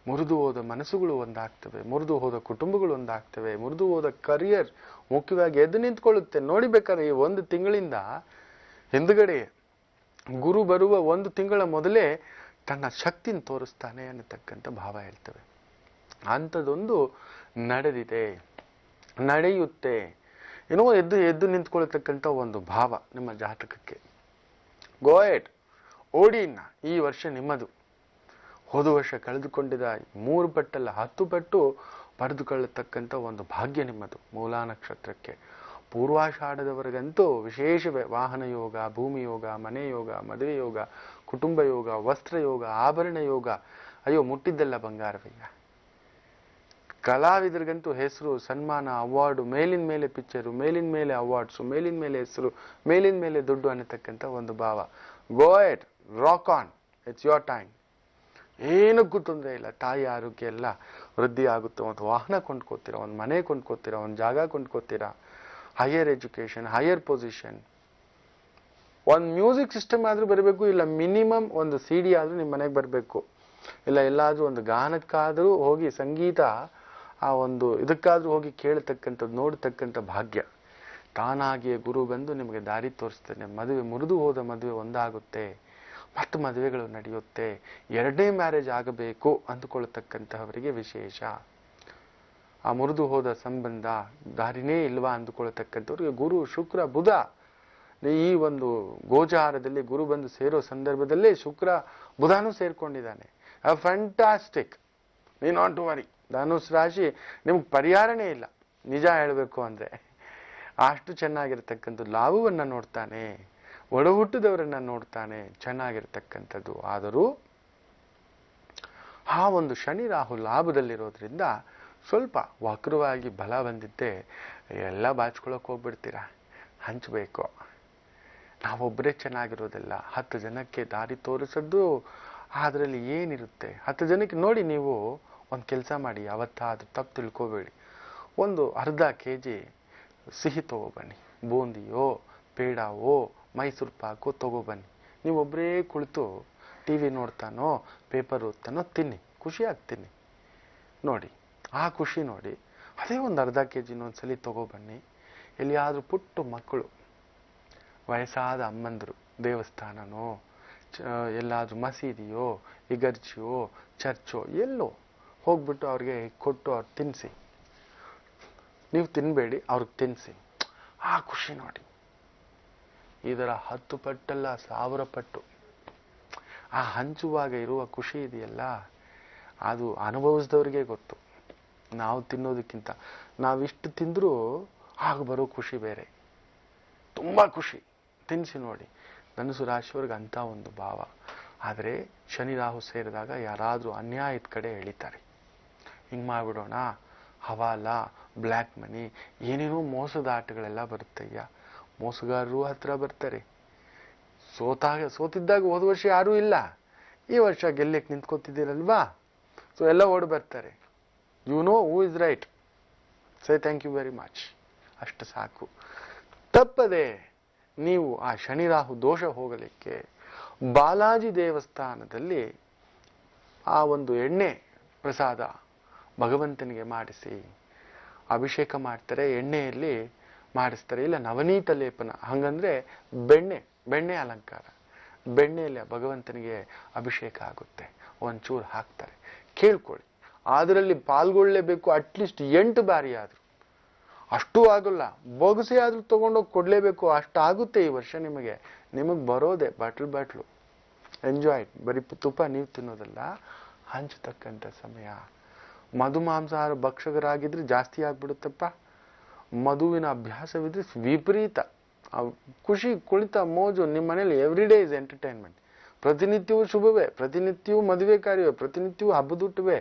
Speaker 2: ಮುರಿದು ಹೋದ ಮನಸ್ಸುಗಳು ಒಂದಾಗ್ತವೆ, ಮುರಿದು ಹೋದ ಕುಟುಂಬಗಳು ಒಂದಾಗ್ತವೆ, ಮುರಿದು ಹೋದ ಕರಿಯರ್ ಮುಖ್ಯವಾಗಿ ಎದ್ದು ನಿಂತ್ಕೊಳ್ಳುತ್ತೆ. ನೋಡಿಬೇಕಾದ್ರೆ ಈ 1 ತಿಂಗಳಿಂದ ಹಿಂದುಗಡೆ ಗುರು ಬರುವ 1 ತಿಂಗಳ ಮೊದಲೇ ತನ್ನ ಶಕ್ತಿನ ತೋರಿಸ್ತಾನೆ ಅನ್ನತಕ್ಕಂಥ ಭಾವ ಹೇಳ್ತವೆ. ಅಂಥದ್ದೊಂದು ನಡೆದಿದೆ. ನಡೆಯುತ್ತೆ. ಏನೋ ಎದ್ದು ಎದ್ದು ನಿಂತ್ಕೊಳ್ತಕ್ಕಂಥ ಒಂದು ಭಾವ ನಿಮ್ಮ ಜಾತಕಕ್ಕೆ. ಗೋಯೆಟ್ ಓಡಿ ಇನ್ನ ಈ ವರ್ಷ ನಿಮ್ಮದು. ಹೋದ ವರ್ಷ ಕಳೆದುಕೊಂಡಿದ್ದ 3 ಪಟ್ಟಲ್ಲ 10 ಪಟ್ಟು ಪಡೆದುಕೊಳ್ಳತಕ್ಕಂಥ ಒಂದು ಭಾಗ್ಯ ನಿಮ್ಮದು. ಮೂಲಾ ನಕ್ಷತ್ರಕ್ಕೆ ಪೂರ್ವಾಷಾಢದವರೆಗಂತೂ ವಿಶೇಷವೇ. ವಾಹನ ಯೋಗ, ಭೂಮಿ ಯೋಗ, ಮನೆ ಯೋಗ, ಮದುವೆ ಯೋಗ, ಕುಟುಂಬ ಯೋಗ, ವಸ್ತ್ರ ಯೋಗ, ಆಭರಣ ಯೋಗ. ಅಯ್ಯೋ ಮುಟ್ಟಿದ್ದೆಲ್ಲ ಬಂಗಾರವಯ್ಯ. ಕಲಾವಿದರಿಗಂತೂ ಹೆಸರು, ಸನ್ಮಾನ, ಅವಾರ್ಡು, ಮೇಲಿನ ಮೇಲೆ ಪಿಕ್ಚರು, ಮೇಲಿನ ಮೇಲೆ ಅವಾರ್ಡ್ಸು, ಮೇಲಿನ ಮೇಲೆ ಹೆಸರು, ಮೇಲಿನ ಮೇಲೆ ದುಡ್ಡು ಅನ್ನತಕ್ಕಂಥ ಒಂದು ಭಾವ. Go at rock on, it's your time. ಏನಕ್ಕೂ ತೊಂದರೆ ಇಲ್ಲ. ತಾಯಿ ಆರೋಗ್ಯ ಎಲ್ಲ ವೃದ್ಧಿ ಆಗುತ್ತೆ. ಒಂದು ವಾಹನ ಕೊಂಡ್ಕೋತೀರಾ, ಒಂದು ಮನೆ ಕೊಂಡ್ಕೋತೀರಾ, ಒಂದು ಜಾಗ ಕೊಂಡ್ಕೋತೀರಾ, ಹೈಯರ್ ಎಜುಕೇಶನ್, ಹೈಯರ್ ಪೊಸಿಷನ್. ಒಂದು ಮ್ಯೂಸಿಕ್ ಸಿಸ್ಟಮ್ ಆದ್ರೂ ಬರಬೇಕು, ಇಲ್ಲ ಮಿನಿಮಮ್ ಒಂದು CD ಆದ್ರೂ ನಿಮ್ಮ ಮನೆಗೆ ಬರಬೇಕು. ಇಲ್ಲ ಎಲ್ಲಾದ್ರೂ ಒಂದು ಗಾನಕ್ಕಾದ್ರೂ ಹೋಗಿ ಸಂಗೀತ ಆ ಒಂದು ಇದಕ್ಕಾದ್ರೂ ಹೋಗಿ ಕೇಳತಕ್ಕಂಥದ್ದು, ನೋಡ್ತಕ್ಕಂಥ ಭಾಗ್ಯ. ತಾನಾಗಿಯೇ ಗುರು ಬಂದು ನಿಮಗೆ ದಾರಿ ತೋರಿಸ್ತಾನೆ. ಮದುವೆ ಮುರಿದು ಹೋದ ಮದುವೆ ಒಂದಾಗುತ್ತೆ, ಮತ್ತು ಮದುವೆಗಳು ನಡೆಯುತ್ತೆ. 2ನೇ ಮ್ಯಾರೇಜ್ ಆಗಬೇಕು ಅಂದುಕೊಳ್ತಕ್ಕಂತಹವರಿಗೆ ವಿಶೇಷ. ಆ ಮುರಿದು ಹೋದ ಸಂಬಂಧ ದಾರಿನೇ ಇಲ್ವಾ ಅಂದುಕೊಳ್ತಕ್ಕಂಥವ್ರಿಗೆ ಗುರು, ಶುಕ್ರ, ಬುಧ ಈ ಒಂದು ಗೋಚಾರದಲ್ಲಿ ಗುರು ಬಂದು ಸೇರೋ ಸಂದರ್ಭದಲ್ಲೇ ಶುಕ್ರ ಬುಧನೂ ಸೇರ್ಕೊಂಡಿದ್ದಾನೆ. ಫ್ಯಾಂಟಾಸ್ಟಿಕ್. ನೀ ನಾಟ್ ಟು ವರಿ. ಧನುಸ್ ರಾಶಿ ನಿಮ್ಗೆ ಪರಿಹಾರನೇ ಇಲ್ಲ ನಿಜ ಹೇಳಬೇಕು ಅಂದ್ರೆ. ಅಷ್ಟು ಚೆನ್ನಾಗಿರ್ತಕ್ಕಂಥ ಲಾಭವನ್ನ ನೋಡ್ತಾನೆ, ಒಡ ಹುಟ್ಟಿದವರನ್ನ ನೋಡ್ತಾನೆ, ಚೆನ್ನಾಗಿರ್ತಕ್ಕಂಥದ್ದು. ಆದರೂ ಆ ಒಂದು ಶನಿ ರಾಹು ಲಾಭದಲ್ಲಿರೋದ್ರಿಂದ ಸ್ವಲ್ಪ ವಕ್ರವಾಗಿ ಬಲ ಬಂದಿದ್ದೆ ಎಲ್ಲ ಬಾಚ್ಕೊಳಕ್ ಹೋಗ್ಬಿಡ್ತೀರಾ. ಹಂಚಬೇಕು. ನಾವೊಬ್ಬರೇ ಚೆನ್ನಾಗಿರೋದಿಲ್ಲ, 10 ಜನಕ್ಕೆ ದಾರಿ ತೋರಿಸೋದು ಅದರಲ್ಲಿ ಏನಿರುತ್ತೆ. 10 ಜನಕ್ಕೆ ನೋಡಿ, ನೀವು ಒಂದು ಕೆಲಸ ಮಾಡಿ, ಯಾವತ್ತಾದ್ರೂ ತಪ್ಪು ತಿಳ್ಕೋಬೇಡಿ. ಒಂದು ಅರ್ಧ kg ಸಿಹಿ ತಗೋಬನ್ನಿ. ಬೂಂದಿಯೋ ಪೇಡಾವೋ ಮೈಸೂರು ಪಾಕೋ ತಗೋಬನ್ನಿ. ನೀವೊಬ್ಬರೇ ಕುಳಿತು TV ನೋಡ್ತಾನೋ ಪೇಪರ್ ಓದ್ತಾನೋ ತಿನ್ನಿ, ಖುಷಿಯಾಗಿ ತಿನ್ನಿ. ನೋಡಿ ಆ ಖುಷಿ ನೋಡಿ. ಅದೇ ಒಂದು ಅರ್ಧ kg ಒಂದ್ಸಲಿ ತಗೋಬನ್ನಿ. ಎಲ್ಲಿಯಾದ್ರೂ ಪುಟ್ಟ ಮಕ್ಕಳು, ವಯಸ್ಸಾದ ಅಮ್ಮಂದರು ದೇವಸ್ಥಾನನೋ ಎಲ್ಲಾದ್ರೂ ಮಸೀದಿಯೋ ಇಗರ್ಜಿಯೋ ಚರ್ಚೋ ಎಲ್ಲೋ ಹೋಗ್ಬಿಟ್ಟು ಅವ್ರಿಗೆ ಕೊಟ್ಟು ಅವ್ರು ತಿನ್ನಿಸಿ. ನೀವು ತಿನ್ಬೇಡಿ, ಅವ್ರಿಗೆ ತಿನ್ನಿಸಿ. ಆ ಖುಷಿ ನೋಡಿ. ಇದರ 10 ಪಟ್ಟಲ್ಲ 1000 ಪಟ್ಟು. ಆ ಹಂಚುವಾಗ ಇರುವ ಖುಷಿ ಇದೆಯಲ್ಲ, ಅದು ಅನುಭವಿಸಿದವ್ರಿಗೆ ಗೊತ್ತು. ನಾವು ತಿನ್ನೋದಕ್ಕಿಂತ ನಾವಿಷ್ಟು ತಿಂದರೂ ಆಗ ಬರೋ ಖುಷಿ ಬೇರೆ. ತುಂಬಾ ಖುಷಿ. ತಿನ್ನಿಸಿ ನೋಡಿ. ಧನುಸು ರಾಶಿಯವ್ರಿಗೆ ಅಂತ ಒಂದು ಭಾವ. ಆದರೆ ಶನಿ ರಾಹು ಸೇರಿದಾಗ ಯಾರಾದರೂ ಅನ್ಯಾಯದ ಕಡೆ ಎಳಿತಾರೆ. ಹಿಂಗೆ ಮಾಡಿಬಿಡೋಣ, ಹವಾಲ, ಬ್ಲ್ಯಾಕ್ ಮನಿ, ಏನೇನೋ ಮೋಸದ ಆಟಗಳೆಲ್ಲ ಬರುತ್ತಯ್ಯ. ಮೋಸಗಾರರು ಹತ್ರ ಬರ್ತಾರೆ. ಸೋತಿದ್ದಾಗ ಹೋದ ವರ್ಷ ಯಾರೂ ಇಲ್ಲ, ಈ ವರ್ಷ ಗೆಲ್ಲಕ್ಕೆ ನಿಂತ್ಕೋತಿದ್ದೀರಲ್ವಾ, ಸೊ ಎಲ್ಲ ಓಡಿ ಬರ್ತಾರೆ. You know who is right, say thank you very much. ಅಷ್ಟು ಸಾಕು. ತಪ್ಪದೆ ನೀವು ಆ ಶನಿ ರಾಹು ದೋಷ ಹೋಗಲಿಕ್ಕೆ ಬಾಲಾಜಿ ದೇವಸ್ಥಾನದಲ್ಲಿ ಆ ಒಂದು ಎಣ್ಣೆ ಪ್ರಸಾದ ಭಗವಂತನಿಗೆ ಮಾಡಿಸಿ ಅಭಿಷೇಕ ಮಾಡ್ತಾರೆ. ಎಣ್ಣೆಯಲ್ಲಿ ಮಾಡಿಸ್ತಾರೆ. ಇಲ್ಲ ನವನೀತ ಲೇಪನ, ಹಂಗಂದ್ರೆ ಬೆಣ್ಣೆ ಅಲಂಕಾರ. ಬೆಣ್ಣೆಯಲ್ಲಿ ಭಗವಂತನಿಗೆ ಅಭಿಷೇಕ ಆಗುತ್ತೆ. ಒಂಚೂರು ಹಾಕ್ತಾರೆ. ಕೇಳ್ಕೊಳ್ಳಿ. ಅದರಲ್ಲಿ ಪಾಲ್ಗೊಳ್ಳಲೇಬೇಕು. ಅಟ್ಲೀಸ್ಟ್ 8 ಬಾರಿ ಆದ್ರು. ಅಷ್ಟು ಆಗಲ್ಲ, ಬೊಗಸೆ ಆದ್ರೂ ತಗೊಂಡೋಗಿ ಕೊಡ್ಲೇಬೇಕು. ಅಷ್ಟಾಗುತ್ತೆ ಈ ವರ್ಷ ನಿಮಗೆ. ನಿಮಗೆ ಬರೋದೆ ಬಾಟ್ಲು. ಎಂಜಾಯ್. ಬರೀ ತುಪ್ಪ ನೀವು ತಿನ್ನೋದಲ್ಲ, ಹಂಚತಕ್ಕಂಥ ಸಮಯ. ಮಧು ಮಾಂಸಾಹಾರ ಭಕ್ಷಕರಾಗಿದ್ರೆ ಜಾಸ್ತಿ ಆಗ್ಬಿಡುತ್ತಪ್ಪ. ಮಧುವಿನ ಅಭ್ಯಾಸವಿದ್ರೆ ವಿಪರೀತ. ಖುಷಿ, ಕುಳಿತ ಮೋಜು ನಿಮ್ಮ ಮನೇಲಿ ಎವ್ರಿ ಡೇ ಇಸ್ ಎಂಟರ್ಟೈನ್ಮೆಂಟ್. ಪ್ರತಿನಿತ್ಯವೂ ಶುಭವೇ, ಪ್ರತಿನಿತ್ಯವೂ ಮದುವೆ ಕಾರ್ಯವೇ, ಪ್ರತಿನಿತ್ಯವೂ ಹಬ್ಬದುಟ್ಟುವೆ.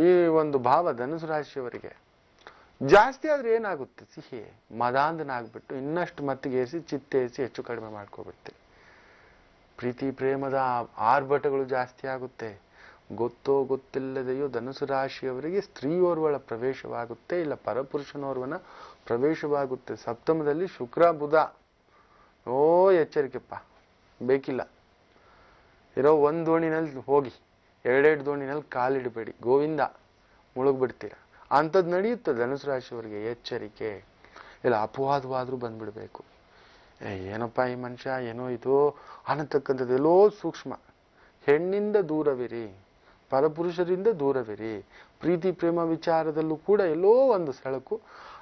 Speaker 2: ಈ ಒಂದು ಭಾವ ಧನುಸು ರಾಶಿಯವರಿಗೆ ಜಾಸ್ತಿ ಆದ್ರೆ ಏನಾಗುತ್ತೆ, ಸಿಹಿ ಮದಾಂಧನಾಗ್ಬಿಟ್ಟು ಇನ್ನಷ್ಟು ಮತ್ತಿಗೇರಿಸಿ ಚಿತ್ತೇರಿಸಿ ಹೆಚ್ಚು ಕಡಿಮೆ ಮಾಡ್ಕೊಬಿಡ್ತೀವಿ. ಪ್ರೀತಿ ಪ್ರೇಮದ ಆರ್ಭಟಗಳು ಜಾಸ್ತಿ ಆಗುತ್ತೆ. ಗೊತ್ತೋ ಗೊತ್ತಿಲ್ಲದೆಯೋ ಧನುಸು ರಾಶಿಯವರಿಗೆ ಸ್ತ್ರೀಯೋರ್ವಳ ಪ್ರವೇಶವಾಗುತ್ತೆ, ಇಲ್ಲ ಪರಪುರುಷನೋರ್ವನ ಪ್ರವೇಶವಾಗುತ್ತೆ. ಸಪ್ತಮದಲ್ಲಿ ಶುಕ್ರ ಬುಧ. ಓ ಎಚ್ಚರಿಕೆಪ್ಪ, ಬೇಕಿಲ್ಲ. ಇರೋ ಒಂದು ದೋಣಿನಲ್ಲಿ ಹೋಗಿ 2 ದೋಣಿನಲ್ಲಿ ಕಾಲಿಡಬೇಡಿ. ಗೋವಿಂದ, ಮುಳುಗ್ಬಿಡ್ತೀರ. ಅಂಥದ್ದು ನಡೆಯುತ್ತೆ ಧನುಸು ರಾಶಿಯವರಿಗೆ. ಎಚ್ಚರಿಕೆ. ಇಲ್ಲ ಅಪವಾದವಾದ್ರೂ ಬಂದ್ಬಿಡ್ಬೇಕು. ಏನಪ್ಪ ಈ ಮನುಷ್ಯ, ಏನೋ ಇದು ಅನ್ನತಕ್ಕಂಥದ್ದು ಎಲ್ಲೋ ಸೂಕ್ಷ್ಮ. ಹೆಣ್ಣಿಂದ ದೂರವಿರಿ, ಪರಪುರುಷರಿಂದ ದೂರವಿರಿ. ಪ್ರೀತಿ ಪ್ರೇಮ ವಿಚಾರದಲ್ಲೂ ಕೂಡ ಎಲ್ಲೋ ಒಂದು ಸೆಳಕು.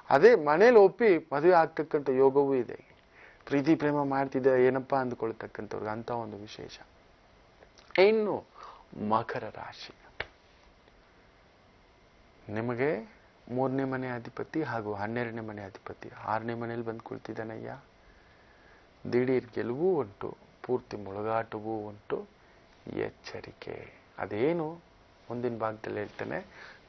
Speaker 2: ಅದೇ ಮನೇಲಿ ಒಪ್ಪಿ ಮದುವೆ ಆಗ್ತಕ್ಕಂಥ ಯೋಗವೂ ಇದೆ. ಪ್ರೀತಿ ಪ್ರೇಮ ಮಾಡ್ತಿದ್ದ ಏನಪ್ಪಾ ಅಂದ್ಕೊಳ್ತಕ್ಕಂಥವ್ರಿಗೆ ಅಂತ ಒಂದು ವಿಶೇಷ. ಇನ್ನು ಮಕರ ರಾಶಿ, ನಿಮಗೆ 3ನೇ ಮನೆ ಅಧಿಪತಿ ಹಾಗೂ 12ನೇ ಮನೆ ಅಧಿಪತಿ 6ನೇ ಮನೆಯಲ್ಲಿ ಬಂದು ಕುಳಿತಿದ್ದಾನಯ್ಯ. ದಿಢೀರ್ ಗೆಲುವು ಉಂಟು, ಪೂರ್ತಿ ಮುಳುಗಾಟವೂ ಉಂಟು. ಎಚ್ಚರಿಕೆ. ಅದೇನು ಮುಂದಿನ ಭಾಗದಲ್ಲಿ ಹೇಳ್ತೇನೆ,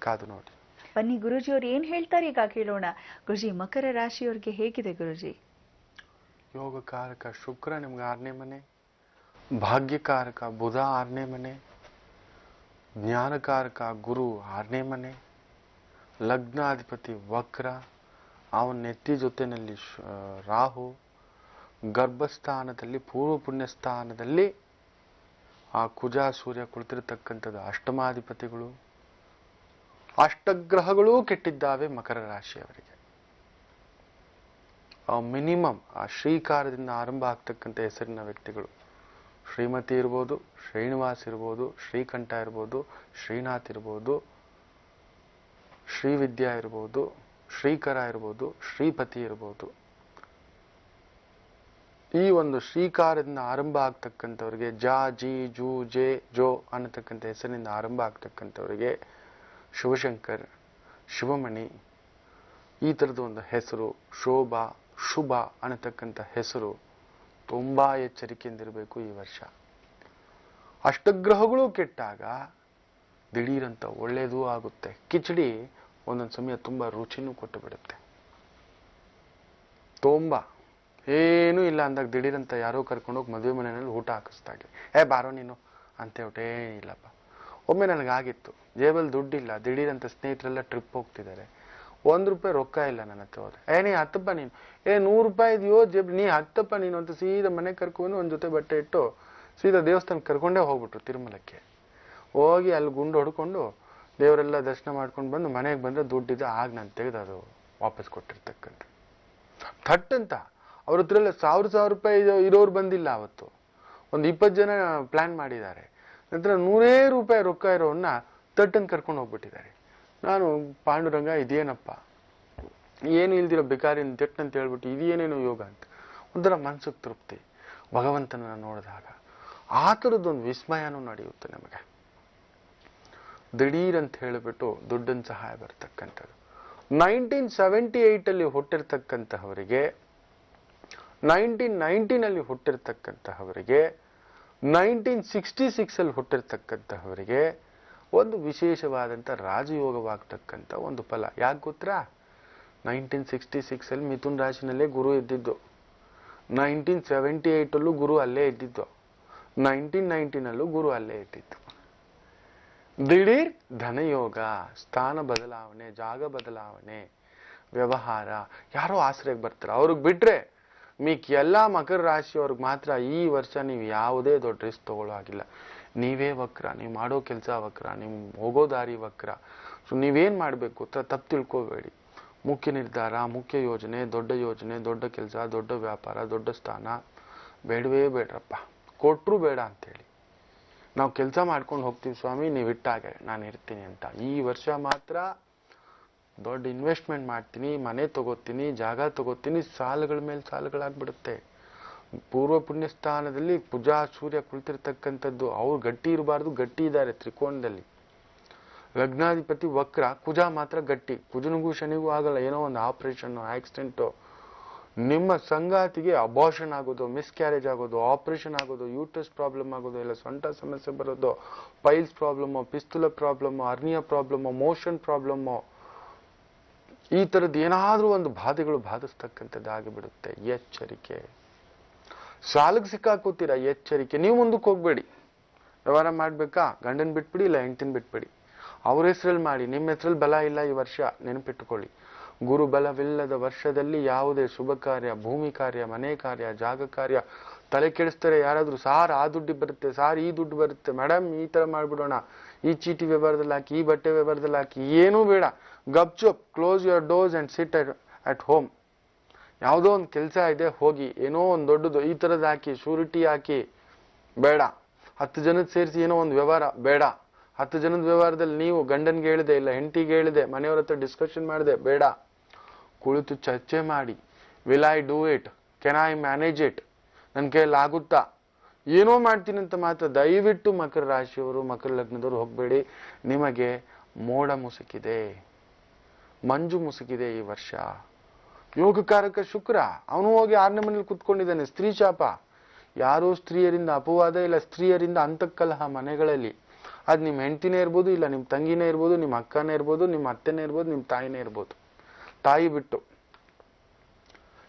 Speaker 2: ಕಾದು ನೋಡಿ.
Speaker 1: ಬನ್ನಿ ಗುರುಜಿ ಅವ್ರು ಏನ್ ಹೇಳ್ತಾರೆ ಈಗ ಕೇಳೋಣ. ಗುರುಜಿ, ಮಕರ ರಾಶಿಯವ್ರಿಗೆ ಹೇಗಿದೆ ಗುರುಜಿ?
Speaker 2: ಯೋಗಕಾರಕ ಶುಕ್ರ ನಿಮ್ಗೆ 6ನೇ ಮನೆ, ಭಾಗ್ಯಕಾರಕ ಬುಧ 6ನೇ ಮನೆ, ಜ್ಞಾನಕಾರಕ ಗುರು 6ನೇ ಮನೆ, ಲಗ್ನಾಧಿಪತಿ ವಕ್ರ, ಅವನ ನೆತ್ತಿ ಜೊತೆಯಲ್ಲಿ ರಾಹು, ಗರ್ಭಸ್ಥಾನದಲ್ಲಿ ಪೂರ್ವ ಪುಣ್ಯ ಸ್ಥಾನದಲ್ಲಿ ಆ ಕುಜ ಸೂರ್ಯ ಕುಳಿತಿರತಕ್ಕಂಥದ್ದು ಅಷ್ಟಮಾಧಿಪತಿಗಳು. ಅಷ್ಟಗ್ರಹಗಳೂ ಕೆಟ್ಟಿದ್ದಾವೆ ಮಕರ ರಾಶಿಯವರಿಗೆ. ಮಿನಿಮಮ್ ಆ ಶ್ರೀಕಾರದಿಂದ ಆರಂಭ ಆಗ್ತಕ್ಕಂಥ ಹೆಸರಿನ ವ್ಯಕ್ತಿಗಳು ಶ್ರೀಮತಿ ಇರ್ಬೋದು, ಶ್ರೀನಿವಾಸ್ ಇರ್ಬೋದು, ಶ್ರೀಕಂಠ ಇರ್ಬೋದು, ಶ್ರೀನಾಥ್ ಇರ್ಬೋದು, ಶ್ರೀವಿದ್ಯಾ ಇರ್ಬೋದು, ಶ್ರೀಕರ ಇರ್ಬೋದು, ಶ್ರೀಪತಿ ಇರ್ಬೋದು. ಈ ಒಂದು ಶ್ರೀಕಾರದಿಂದ ಆರಂಭ ಆಗ್ತಕ್ಕಂಥವ್ರಿಗೆ ಜಾ, ಜಿ, ಜೂ, ಜೆ, ಜೋ ಅನ್ನತಕ್ಕಂಥ ಹೆಸರಿನಿಂದ ಆರಂಭ ಆಗ್ತಕ್ಕಂಥವ್ರಿಗೆ ಶಿವಶಂಕರ್, ಶಿವಮಣಿ ಈ ಥರದ ಒಂದು ಹೆಸರು, ಶೋಭಾ, ಶುಭ ಅನ್ನತಕ್ಕಂಥ ಹೆಸರು ತುಂಬಾ ಎಚ್ಚರಿಕೆಯಿಂದಿರಬೇಕು ಈ ವರ್ಷ. ಅಷ್ಟಗ್ರಹಗಳು ಕೆಟ್ಟಾಗ ದಿಢೀರಂತ ಒಳ್ಳೇದೂ ಆಗುತ್ತೆ. ಕಿಚಡಿ ಒಂದೊಂದು ಸಮಯ ತುಂಬಾ ರುಚಿನೂ ಕೊಟ್ಟು ಬಿಡುತ್ತೆ. ತುಂಬಾ ಏನೂ ಇಲ್ಲ ಅಂದಾಗ ದಿಢೀರಂತ ಯಾರೋ ಕರ್ಕೊಂಡೋಗಿ ಮದುವೆ ಮನೆಯಲ್ಲಿ ಊಟ ಹಾಕಿಸ್ದಾಗೆ, ಬಾರೋ ನೀನು ಅಂತ ಹೇಳ್ಬಿಟ್ಟೆ. ಇಲ್ಲಪ್ಪ, ಒಮ್ಮೆ ನನಗಾಗಿತ್ತು, ಜೇಬಲ್ಲಿ ದುಡ್ಡಿಲ್ಲ, ದಿಢೀರಂತ ಸ್ನೇಹಿತರೆಲ್ಲ ಟ್ರಿಪ್ ಹೋಗ್ತಿದ್ದಾರೆ, ₹1 ರೊಕ್ಕ ಇಲ್ಲ ನನ್ನ ಹತ್ರ. ಹೋದ್ರೆ ನೀ ಹತ್ತಪ್ಪ ನೀನು, ₹100 ಇದೆಯೋ ಜೇಬ್, ನೀ ಹತ್ತಪ್ಪ ನೀನು ಅಂತ ಸೀದಾ ಮನೆ ಕರ್ಕೊಂಡು ಒಂದು ಜೊತೆ ಬಟ್ಟೆ ಇಟ್ಟು ಸೀದಾ ದೇವಸ್ಥಾನಕ್ಕೆ ಕರ್ಕೊಂಡೇ ಹೋಗ್ಬಿಟ್ರು ತಿರುಮಲಕ್ಕೆ. ಹೋಗಿ ಅಲ್ಲಿ ಗುಂಡು ಹೊಡ್ಕೊಂಡು ದೇವರೆಲ್ಲ ದರ್ಶನ ಮಾಡ್ಕೊಂಡು ಬಂದು ಮನೆಗೆ ಬಂದ್ರೆ ದುಡ್ಡಿದೆ. ಆಗ ನಾನು ತೆಗೆದು ಅದು ವಾಪಸ್ ಕೊಟ್ಟಿರ್ತಕ್ಕಂಥ. ಥಟ್ಟಂತ ಅವ್ರ ಹತ್ರ ಎಲ್ಲ ₹1000 ಇರೋರು ಬಂದಿಲ್ಲ ಅವತ್ತು. ಒಂದು 20 ಜನ ಪ್ಲಾನ್ ಮಾಡಿದ್ದಾರೆ. ನಂತರ ₹100 ರೊಕ್ಕ ಇರೋನ್ನ ತಟ್ಟನ್ ಕರ್ಕೊಂಡು ಹೋಗ್ಬಿಟ್ಟಿದ್ದಾರೆ. ನಾನು ಪಾಂಡುರಂಗ ಇದೇನಪ್ಪ, ಏನು ಇಲ್ದಿರೋ ಬೇಕಾರಿ ತೆಟ್ ಅಂತ ಹೇಳ್ಬಿಟ್ಟು ಇದೇನೇನೋ ಯೋಗ ಅಂತ ಒಂಥರ ಮನ್ಸಿಗೆ ತೃಪ್ತಿ ಭಗವಂತನ ನೋಡಿದಾಗ. ಆ ಥರದ್ದೊಂದು ವಿಸ್ಮಯನೂ ನಡೆಯುತ್ತೆ ನಮಗೆ. ದಿಢೀರ್ ಅಂತ ಹೇಳಿಬಿಟ್ಟು ದುಡ್ಡನ್ನು ಸಹಾಯ ಬರ್ತಕ್ಕಂಥದ್ದು. 1978 ಹುಟ್ಟಿರ್ತಕ್ಕಂತಹವರಿಗೆ, 1919 ಹುಟ್ಟಿರ್ತಕ್ಕಂತಹವರಿಗೆ, 1966 ಹುಟ್ಟಿರ್ತಕ್ಕಂತಹವರಿಗೆ ಒಂದು ವಿಶೇಷವಾದಂಥ ರಾಜಯೋಗವಾಗ್ತಕ್ಕಂಥ ಒಂದು ಫಲ. ಯಾಕೆ ಗೊತ್ತಾ? 1966 ಮಿಥುನ್ ರಾಶಿನಲ್ಲೇ ಗುರು ಇದ್ದಿದ್ದು, 1978 ಗುರು ಅಲ್ಲೇ ಇದ್ದಿದ್ದು, 1919 ಗುರು ಅಲ್ಲೇ ಇದ್ದಿದ್ದು. ದಿಢೀರ್ ಧನಯೋಗ, ಸ್ಥಾನ ಬದಲಾವಣೆ, ಜಾಗ ಬದಲಾವಣೆ, ವ್ಯವಹಾರ, ಯಾರೋ ಆಶ್ರಯಕ್ಕೆ ಬರ್ತಾರೆ. ಅವ್ರಿಗೆ ಬಿಟ್ರೆ ಮೀಕ್ ಎಲ್ಲ ಮಕರ ರಾಶಿಯವ್ರಿಗೆ ಮಾತ್ರ ಈ ವರ್ಷ ನೀವು ಯಾವುದೇ ದೊಡ್ಡ ರಿಸ್ಕ್ ತಗೊಳ್ಳೋ ಆಗಿಲ್ಲ. ನೀವೇ ವಕ್ರ, ನೀವು ಮಾಡೋ ಕೆಲಸ ವಕ್ರ, ನೀವು ಹೋಗೋ ದಾರಿ ವಕ್ರ. ಸೊ ನೀವೇನ್ ಮಾಡ್ಬೇಕು ತಪ್ಪು ತಿಳ್ಕೋಬೇಡಿ. ಮುಖ್ಯ ನಿರ್ಧಾರ, ಮುಖ್ಯ ಯೋಜನೆ, ದೊಡ್ಡ ಕೆಲಸ, ದೊಡ್ಡ ವ್ಯಾಪಾರ, ದೊಡ್ಡ ಸ್ಥಾನ ಬೇಡವೇ ಬೇಡ್ರಪ್ಪ. ಕೊಟ್ರು ಬೇಡ ಅಂತೇಳಿ. ನಾವು ಕೆಲಸ ಮಾಡ್ಕೊಂಡು ಹೋಗ್ತೀವಿ ಸ್ವಾಮಿ, ನೀವು ಇಟ್ಟಾಗೆ ನಾನು ಇರ್ತೀನಿ ಅಂತ. ಈ ವರ್ಷ ಮಾತ್ರ ದೊಡ್ಡ ಇನ್ವೆಸ್ಟ್ಮೆಂಟ್ ಮಾಡ್ತೀನಿ, ಮನೆ ತಗೋತೀನಿ, ಜಾಗ ತಗೋತೀನಿ, ಸಾಲಗಳ ಮೇಲೆ ಸಾಲಗಳಾಗ್ಬಿಡುತ್ತೆ. ಪೂರ್ವ ಪುಣ್ಯ ಸ್ಥಾನದಲ್ಲಿ ಕುಜ ಸೂರ್ಯ ಕುಳಿತಿರ್ತಕ್ಕಂಥದ್ದು. ಅವ್ರು ಗಟ್ಟಿ ಇರಬಾರ್ದು, ಗಟ್ಟಿ ಇದ್ದಾರೆ ತ್ರಿಕೋಣದಲ್ಲಿ. ಲಗ್ನಾಧಿಪತಿ ವಕ್ರ, ಕುಜ ಮಾತ್ರ ಗಟ್ಟಿ. ಕುಜನಿಗೂ ಶನಿಗೂ ಆಗಲ್ಲ. ಏನೋ ಒಂದು ಆಪರೇಷನ್, ಆಕ್ಸಿಡೆಂಟು, ನಿಮ್ಮ ಸಂಗಾತಿಗೆ ಅಬಾರ್ಷನ್ ಆಗೋದು, ಮಿಸ್ಕ್ಯಾರೇಜ್ ಆಗೋದು, ಆಪರೇಷನ್ ಆಗೋದು, ಯೂಟ್ರಸ್ ಪ್ರಾಬ್ಲಮ್ ಆಗೋದು, ಇಲ್ಲ ಸೊಂಟ ಸಮಸ್ಯೆ ಬರೋದು, piles problem, fistula problem, hernia problem, motion problem, ಈ ಥರದ್ದು ಏನಾದ್ರೂ ಒಂದು ಬಾಧೆಗಳು ಬಾಧಿಸ್ತಕ್ಕಂಥದ್ದು ಆಗಿಬಿಡುತ್ತೆ. ಎಚ್ಚರಿಕೆ. ಸಾಲಕ್ಕೆ ಸಿಕ್ಕಾಕೋತೀರಾ, ಎಚ್ಚರಿಕೆ. ನೀವು ಮುಂದಕ್ಕೆ ಹೋಗ್ಬೇಡಿ. ವ್ಯವಹಾರ ಮಾಡ್ಬೇಕಾ, ಗಂಡನ್ ಬಿಟ್ಬಿಡಿ, ಇಲ್ಲ ಹೆಂಡತಿನ ಬಿಟ್ಬಿಡಿ. ಅವ್ರ ಹೆಸರಲ್ಲಿ ಮಾಡಿ, ನಿಮ್ಮ ಹೆಸರಲ್ಲಿ ಬಲ ಇಲ್ಲ ಈ ವರ್ಷ, ನೆನಪಿಟ್ಟುಕೊಳ್ಳಿ. ಗುರು ಬಲವಿಲ್ಲದ ವರ್ಷದಲ್ಲಿ ಯಾವುದೇ ಶುಭ ಕಾರ್ಯ, ಭೂಮಿ ಕಾರ್ಯ, ಮನೆ ಕಾರ್ಯ, ಜಾಗ ಕಾರ್ಯ ತಲೆ ಕೆಡಿಸ್ತಾರೆ ಯಾರಾದ್ರೂ. ಸಾರ್ ಆ ದುಡ್ಡು ಬರುತ್ತೆ, ಸಾರ್ ಈ ದುಡ್ಡು ಬರುತ್ತೆ, ಮೇಡಮ್ ಈ ತರ ಮಾಡ್ಬಿಡೋಣ, ಈ ಚೀಟಿ ವ್ಯವಹಾರದಲ್ಲಿ ಹಾಕಿ, ಈ ಬಟ್ಟೆ ವ್ಯವಹಾರದಲ್ಲಿ ಹಾಕಿ, ಏನೂ ಬೇಡ. ಗಪ್ಚುಪ್, close your doors and sit at home. ಯಾವುದೋ ಒಂದು ಕೆಲಸ ಇದೆ, ಹೋಗಿ ಏನೋ ಒಂದು ದೊಡ್ಡದು ಈ ಥರದ್ದು ಹಾಕಿ, ಶೂರಿಟಿ ಹಾಕಿ, ಬೇಡ. 10 ಜನದ ಸೇರಿಸಿ ಏನೋ ಒಂದು ವ್ಯವಹಾರ, ಬೇಡ. 10 ಜನದ ವ್ಯವಹಾರದಲ್ಲಿ ನೀವು ಗಂಡನ್ಗೆ ಹೇಳಿದೆ, ಇಲ್ಲ ಹೆಂಡತಿಗೆ ಹೇಳಿದೆ, ಮನೆಯವ್ರ ಹತ್ರ ಡಿಸ್ಕಷನ್ ಮಾಡಿದೆ, ಬೇಡ. ಕುಳಿತು ಚರ್ಚೆ ಮಾಡಿ, will I do it, can I manage it, ನನ್ನ ಕೈಯಲ್ಲಿ ಆಗುತ್ತಾ, ಏನೋ ಮಾಡ್ತೀನಿ ಅಂತ ಮಾತ್ರ ದಯವಿಟ್ಟು ಮಕರ ರಾಶಿಯವರು, ಮಕರ ಲಗ್ನದವರು ಹೋಗಬೇಡಿ. ನಿಮಗೆ ಮೋಡ ಮುಸುಕಿದೆ, ಮಂಜು ಮುಸುಕಿದೆ ಈ ವರ್ಷ. ಯೋಗಕಾರಕ ಶುಕ್ರ ಅವನು ಹೋಗಿ 6ನೇ ಮನೇಲಿ ಕುತ್ಕೊಂಡಿದ್ದಾನೆ. ಸ್ತ್ರೀ ಶಾಪ, ಯಾರೋ ಸ್ತ್ರೀಯರಿಂದ ಅಪವಾದ ಇಲ್ಲ, ಸ್ತ್ರೀಯರಿಂದ ಅಂತಃಕಲಹ ಮನೆಗಳಲ್ಲಿ. ಅದು ನಿಮ್ಮ ಹೆಂಡತಿನೇ ಇರ್ಬೋದು, ಇಲ್ಲ ನಿಮ್ಮ ತಂಗಿನೇ ಇರ್ಬೋದು, ನಿಮ್ಮ ಅಕ್ಕನೇ ಇರ್ಬೋದು, ನಿಮ್ಮ ಅತ್ತೆನೇ ಇರ್ಬೋದು, ನಿಮ್ಮ ತಾಯಿನೇ ಇರ್ಬೋದು, ತಾಯಿ ಬಿಟ್ಟು,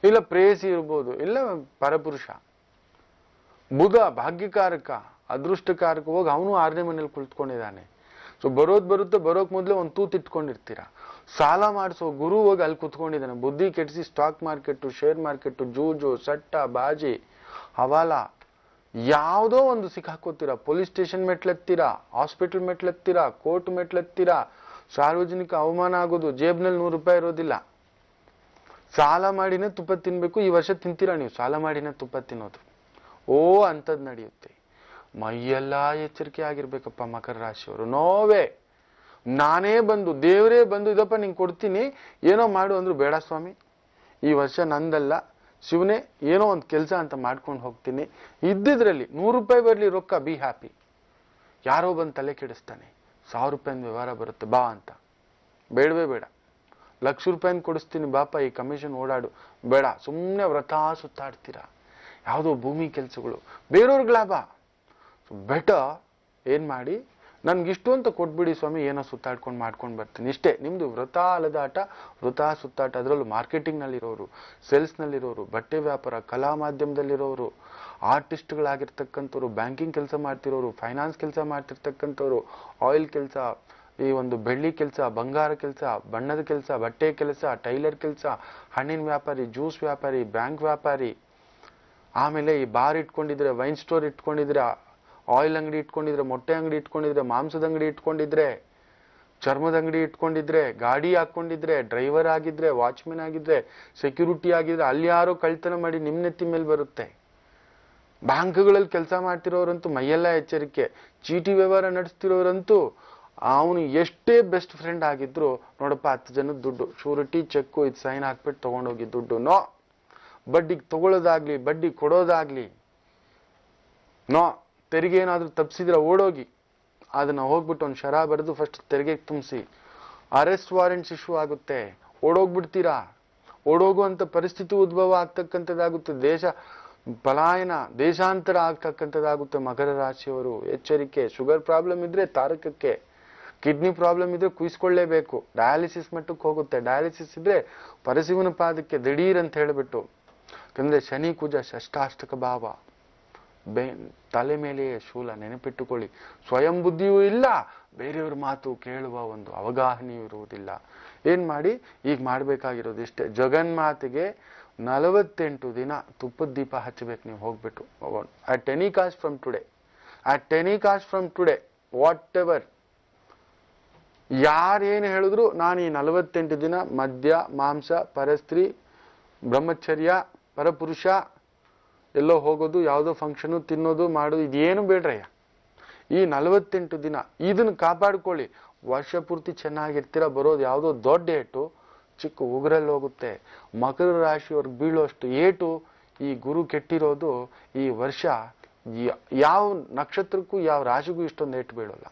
Speaker 2: ಇಲ್ಲ ಪ್ರೇಯಸಿ ಇರ್ಬೋದು, ಇಲ್ಲ ಪರಪುರುಷ. ಬುಧ ಭಾಗ್ಯಕಾರಕ, ಅದೃಷ್ಟಕಾರಕ, ಹೋಗಿ ಅವನು 6ನೇ ಮನೇಲಿ ಕುಳಿತುಕೊಂಡಿದ್ದಾನೆ. ಸೊ ಬರುತ್ತೆ, ಬರೋಕ್ ಮೊದಲೇ ಒಂದು ತೂತು ಇಟ್ಕೊಂಡಿರ್ತೀರ. ಸಾಲ ಮಾಡಿಸೋ ಗುರು ಹೋಗಿ ಅಲ್ಲಿ ಕುತ್ಕೊಂಡಿದ್ದಾನೆ. ಬುದ್ಧಿ ಕೆಡಿಸಿ ಸ್ಟಾಕ್ ಮಾರ್ಕೆಟ್, ಶೇರ್ ಮಾರ್ಕೆಟ್, ಜೂಜು, ಸಟ್ಟ, ಬಾಜಿ, ಹವಾಲ, ಯಾವುದೋ ಒಂದು ಸಿಕ್ಕಾಕೋತೀರಾ. ಪೊಲೀಸ್ ಸ್ಟೇಷನ್ ಮೆಟ್ಲೆತ್ತೀರಾ, ಹಾಸ್ಪಿಟಲ್ ಮೆಟ್ಲೆತ್ತೀರಾ, ಕೋರ್ಟ್ ಮೆಟ್ಲೆತ್ತೀರಾ. ಸಾರ್ವಜನಿಕ ಅವಮಾನ ಆಗೋದು, ಜೇಬ್ನಲ್ಲಿ 100 ರೂಪಾಯಿ ಇರೋದಿಲ್ಲ. ಸಾಲ ಮಾಡಿನೇ ತುಪ್ಪ ತಿನ್ಬೇಕು. ಈ ವರ್ಷ ತಿಂತೀರಾ ನೀವು ಸಾಲ ಮಾಡಿನೇ ತುಪ್ಪ ತಿನ್ನೋದು? ಅಂಥದ್ದು ನಡೆಯುತ್ತೆ. ಮೈಯೆಲ್ಲ ಎಚ್ಚರಿಕೆ ಆಗಿರ್ಬೇಕಪ್ಪ ಮಕರ ರಾಶಿಯವರು. ನೋವೇ ನಾನೇ ಬಂದು, ದೇವರೇ ಬಂದು, ಇದಪ್ಪ ನಿಂಗೆ ಕೊಡ್ತೀನಿ, ಏನೋ ಮಾಡು ಅಂದ್ರು, ಬೇಡ ಸ್ವಾಮಿ, ಈ ವರ್ಷ ನಂದಲ್ಲ, ಶಿವನೇ ಏನೋ ಒಂದು ಕೆಲಸ ಅಂತ ಮಾಡ್ಕೊಂಡು ಹೋಗ್ತೀನಿ. ಇದ್ದಿದ್ರಲ್ಲಿ 100 ರೂಪಾಯಿ ಬರಲಿ ರೊಕ್ಕ, ಬಿ ಹ್ಯಾಪಿ. ಯಾರೋ ಬಂದು ತಲೆ ಕೆಡಿಸ್ತಾನೆ, 1000 ರೂಪಾಯಿಂದ ವ್ಯವಹಾರ ಬರುತ್ತೆ ಬಾ ಅಂತ, ಬೇಡವೇ ಬೇಡ. 1,00,000 ರೂಪಾಯಿಂದ ಕೊಡಿಸ್ತೀನಿ ಬಾಪ, ಈ ಕಮಿಷನ್ ಓಡಾಡು, ಬೇಡ. ಸುಮ್ಮನೆ ವ್ರತ ಸುತ್ತಾಡ್ತೀರಾ, ಯಾವುದೋ ಭೂಮಿ ಕೆಲಸಗಳು, ಬೇರೆಯವ್ರಿಗೆ ಲಾಭ. ಬೆಟರ್ ಏನ್ ಮಾಡಿ, ನನ್ಗಿಷ್ಟು ಅಂತ ಕೊಟ್ಬಿಡಿ ಸ್ವಾಮಿ, ಏನೋ ಸುತ್ತಾಡ್ಕೊಂಡು ಮಾಡ್ಕೊಂಡು ಬರ್ತೀನಿ, ಇಷ್ಟೇ. ನಿಮ್ದು ವ್ರತ ಅಲದಾಟ, ವ್ರತ ಸುತ್ತಾಟ. ಅದರಲ್ಲೂ ಮಾರ್ಕೆಟಿಂಗ್ ನಲ್ಲಿರೋರು, ಸೇಲ್ಸ್ ನಲ್ಲಿರೋರು, ಬಟ್ಟೆ ವ್ಯಾಪಾರ, ಕಲಾ ಮಾಧ್ಯಮದಲ್ಲಿರೋರು, ಆರ್ಟಿಸ್ಟ್ಗಳಾಗಿರ್ತಕ್ಕಂಥವ್ರು, ಬ್ಯಾಂಕಿಂಗ್ ಕೆಲಸ ಮಾಡ್ತಿರೋರು, ಫೈನಾನ್ಸ್ ಕೆಲಸ ಮಾಡ್ತಿರ್ತಕ್ಕಂಥವ್ರು, ಆಯಿಲ್ ಕೆಲಸ, ಈ ಒಂದು ಬೆಳ್ಳಿ ಕೆಲಸ, ಬಂಗಾರ ಕೆಲಸ, ಬಣ್ಣದ ಕೆಲಸ, ಬಟ್ಟೆ ಕೆಲಸ, ಟೈಲರ್ ಕೆಲಸ, ಹಣ್ಣಿನ ವ್ಯಾಪಾರಿ, ಜ್ಯೂಸ್ ವ್ಯಾಪಾರಿ, ಬ್ಯಾಂಕ್ ವ್ಯಾಪಾರಿ, ಆಮೇಲೆ ಈ ಬಾರ್ ಇಟ್ಕೊಂಡಿದ್ರೆ, ವೈನ್ ಸ್ಟೋರ್ ಇಟ್ಕೊಂಡಿದ್ರೆ, ಆಯಿಲ್ ಅಂಗಡಿ ಇಟ್ಕೊಂಡಿದ್ರೆ, ಮೊಟ್ಟೆ ಅಂಗಡಿ ಇಟ್ಕೊಂಡಿದ್ರೆ, ಮಾಂಸದ ಅಂಗಡಿ ಇಟ್ಕೊಂಡಿದ್ರೆ, ಚರ್ಮದ ಅಂಗಡಿ ಇಟ್ಕೊಂಡಿದ್ರೆ, ಗಾಡಿ ಹಾಕೊಂಡಿದ್ರೆ, ಡ್ರೈವರ್ ಆಗಿದ್ರೆ, ವಾಚ್ಮೆನ್ ಆಗಿದ್ರೆ, ಸೆಕ್ಯೂರಿಟಿ ಆಗಿದ್ರೆ, ಅಲ್ಲಿ ಯಾರೋ ಕಳ್ತನ ಮಾಡಿ ನಿಮ್ ನೆತ್ತಿ ಮೇಲೆ ಬರುತ್ತೆ. ಬ್ಯಾಂಕ್ಗಳಲ್ಲಿ ಕೆಲಸ ಮಾಡ್ತಿರೋರಂತೂ ಮೈಯೆಲ್ಲ ಎಚ್ಚರಿಕೆ. ಚೀಟಿ ವ್ಯವಹಾರ ನಡೆಸ್ತಿರೋರಂತೂ ಅವನು ಎಷ್ಟೇ ಬೆಸ್ಟ್ ಫ್ರೆಂಡ್ ಆಗಿದ್ರು, ನೋಡಪ್ಪ 10 ಜನದ ದುಡ್ಡು, ಶೂರಿಟಿ, ಚೆಕ್ಕು, ಇದು ಸೈನ್ ಹಾಕ್ಬಿಟ್ಟು ತಗೊಂಡೋಗಿ ದುಡ್ಡು, ನೋ. ಬಡ್ಡಿಗೆ ತಗೊಳ್ಳೋದಾಗ್ಲಿ, ಬಡ್ಡಿ ಕೊಡೋದಾಗ್ಲಿ, ನೋ. ತೆರಿಗೆ ಏನಾದ್ರೂ ತಪ್ಪಿಸಿದ್ರೆ ಓಡೋಗಿ ಅದನ್ನ ಹೋಗ್ಬಿಟ್ಟು ಒಂದು ಶರ ಬರೆದು ಫಸ್ಟ್ ತೆರಿಗೆ ತುಂಬಿಸಿ, ಅರೆಸ್ಟ್ ವಾರೆಂಟ್ಸ್ ಇಶ್ಯೂ ಆಗುತ್ತೆ, ಓಡೋಗ್ಬಿಡ್ತೀರಾ. ಓಡೋಗುವಂತ ಪರಿಸ್ಥಿತಿ ಉದ್ಭವ ಆಗ್ತಕ್ಕಂಥದ್ದಾಗುತ್ತೆ. ದೇಶ ಪಲಾಯನ, ದೇಶಾಂತರ ಆಗ್ತಕ್ಕಂಥದ್ದಾಗುತ್ತೆ. ಮಕರ ರಾಶಿಯವರು ಎಚ್ಚರಿಕೆ. ಶುಗರ್ ಪ್ರಾಬ್ಲಮ್ ಇದ್ರೆ ತಾರಕಕ್ಕೆ, ಕಿಡ್ನಿ ಪ್ರಾಬ್ಲಮ್ ಇದ್ರೆ ಕುಯಿಸ್ಕೊಳ್ಳೇಬೇಕು. ಡಯಾಲಿಸಿಸ್ ಮಟ್ಟಕ್ಕೆ ಹೋಗುತ್ತೆ. ಡಯಾಲಿಸಿಸ್ ಇದ್ರೆ ಪರಶಿವನ ಪಾದಕ್ಕೆ ದಿಢೀರ್ ಅಂತ ಹೇಳ್ಬಿಟ್ಟು. ಯಾಕಂದ್ರೆ ಶನಿ ಕುಜ ಷಷ್ಟಾಷ್ಟಕ ಭಾವ, ತಲೆ ಮೇಲೆಯೇ ಶೂಲ, ನೆನಪಿಟ್ಟುಕೊಳ್ಳಿ. ಸ್ವಯಂ ಬುದ್ಧಿಯೂ ಇಲ್ಲ, ಬೇರೆಯವ್ರ ಮಾತು ಕೇಳುವ ಒಂದು ಅವಗಾಹನೆಯೂ ಇರುವುದಿಲ್ಲ. ಏನ್ ಮಾಡಿ, ಈಗ ಮಾಡ್ಬೇಕಾಗಿರೋದು ಇಷ್ಟೇ. ಜಗನ್ಮಾತೆಗೆ 48 ದಿನ ತುಪ್ಪದ ದೀಪ ಹಚ್ಚಬೇಕು ನೀವು ಹೋಗ್ಬಿಟ್ಟು. At any cost from today, at any cost from today, whatever ಯಾರೇನು ಹೇಳಿದ್ರು, ನಾನು ಈ 48 ದಿನ ಮದ್ಯ, ಮಾಂಸ, ಪರಸ್ತ್ರೀ, ಬ್ರಹ್ಮಚರ್ಯ, ಪರಪುರುಷ, ಎಲ್ಲೋ ಹೋಗೋದು, ಯಾವುದೋ ಫಂಕ್ಷನು, ತಿನ್ನೋದು, ಮಾಡೋದು, ಇದೇನು ಬೇಡ್ರಯ್ಯ. ಈ 48 ದಿನ ಇದನ್ನು ಕಾಪಾಡ್ಕೊಳ್ಳಿ. ವರ್ಷ ಪೂರ್ತಿ ಚೆನ್ನಾಗಿರ್ತೀರ. ಬರೋದು ಯಾವುದೋ ದೊಡ್ಡ ಏಟು ಚಿಕ್ಕ ಉಗುರಲ್ಲಿ ಹೋಗುತ್ತೆ. ಮಕರ ರಾಶಿಯವ್ರಿಗೆ ಬೀಳೋಷ್ಟು ಏಟು ಈ ಗುರು ಕೆಟ್ಟಿರೋದು ಈ ವರ್ಷ ಯಾವ ನಕ್ಷತ್ರಕ್ಕೂ ಯಾವ ರಾಶಿಗೂ ಇಷ್ಟೊಂದು ಏಟು ಬೀಳೋಲ್ಲ.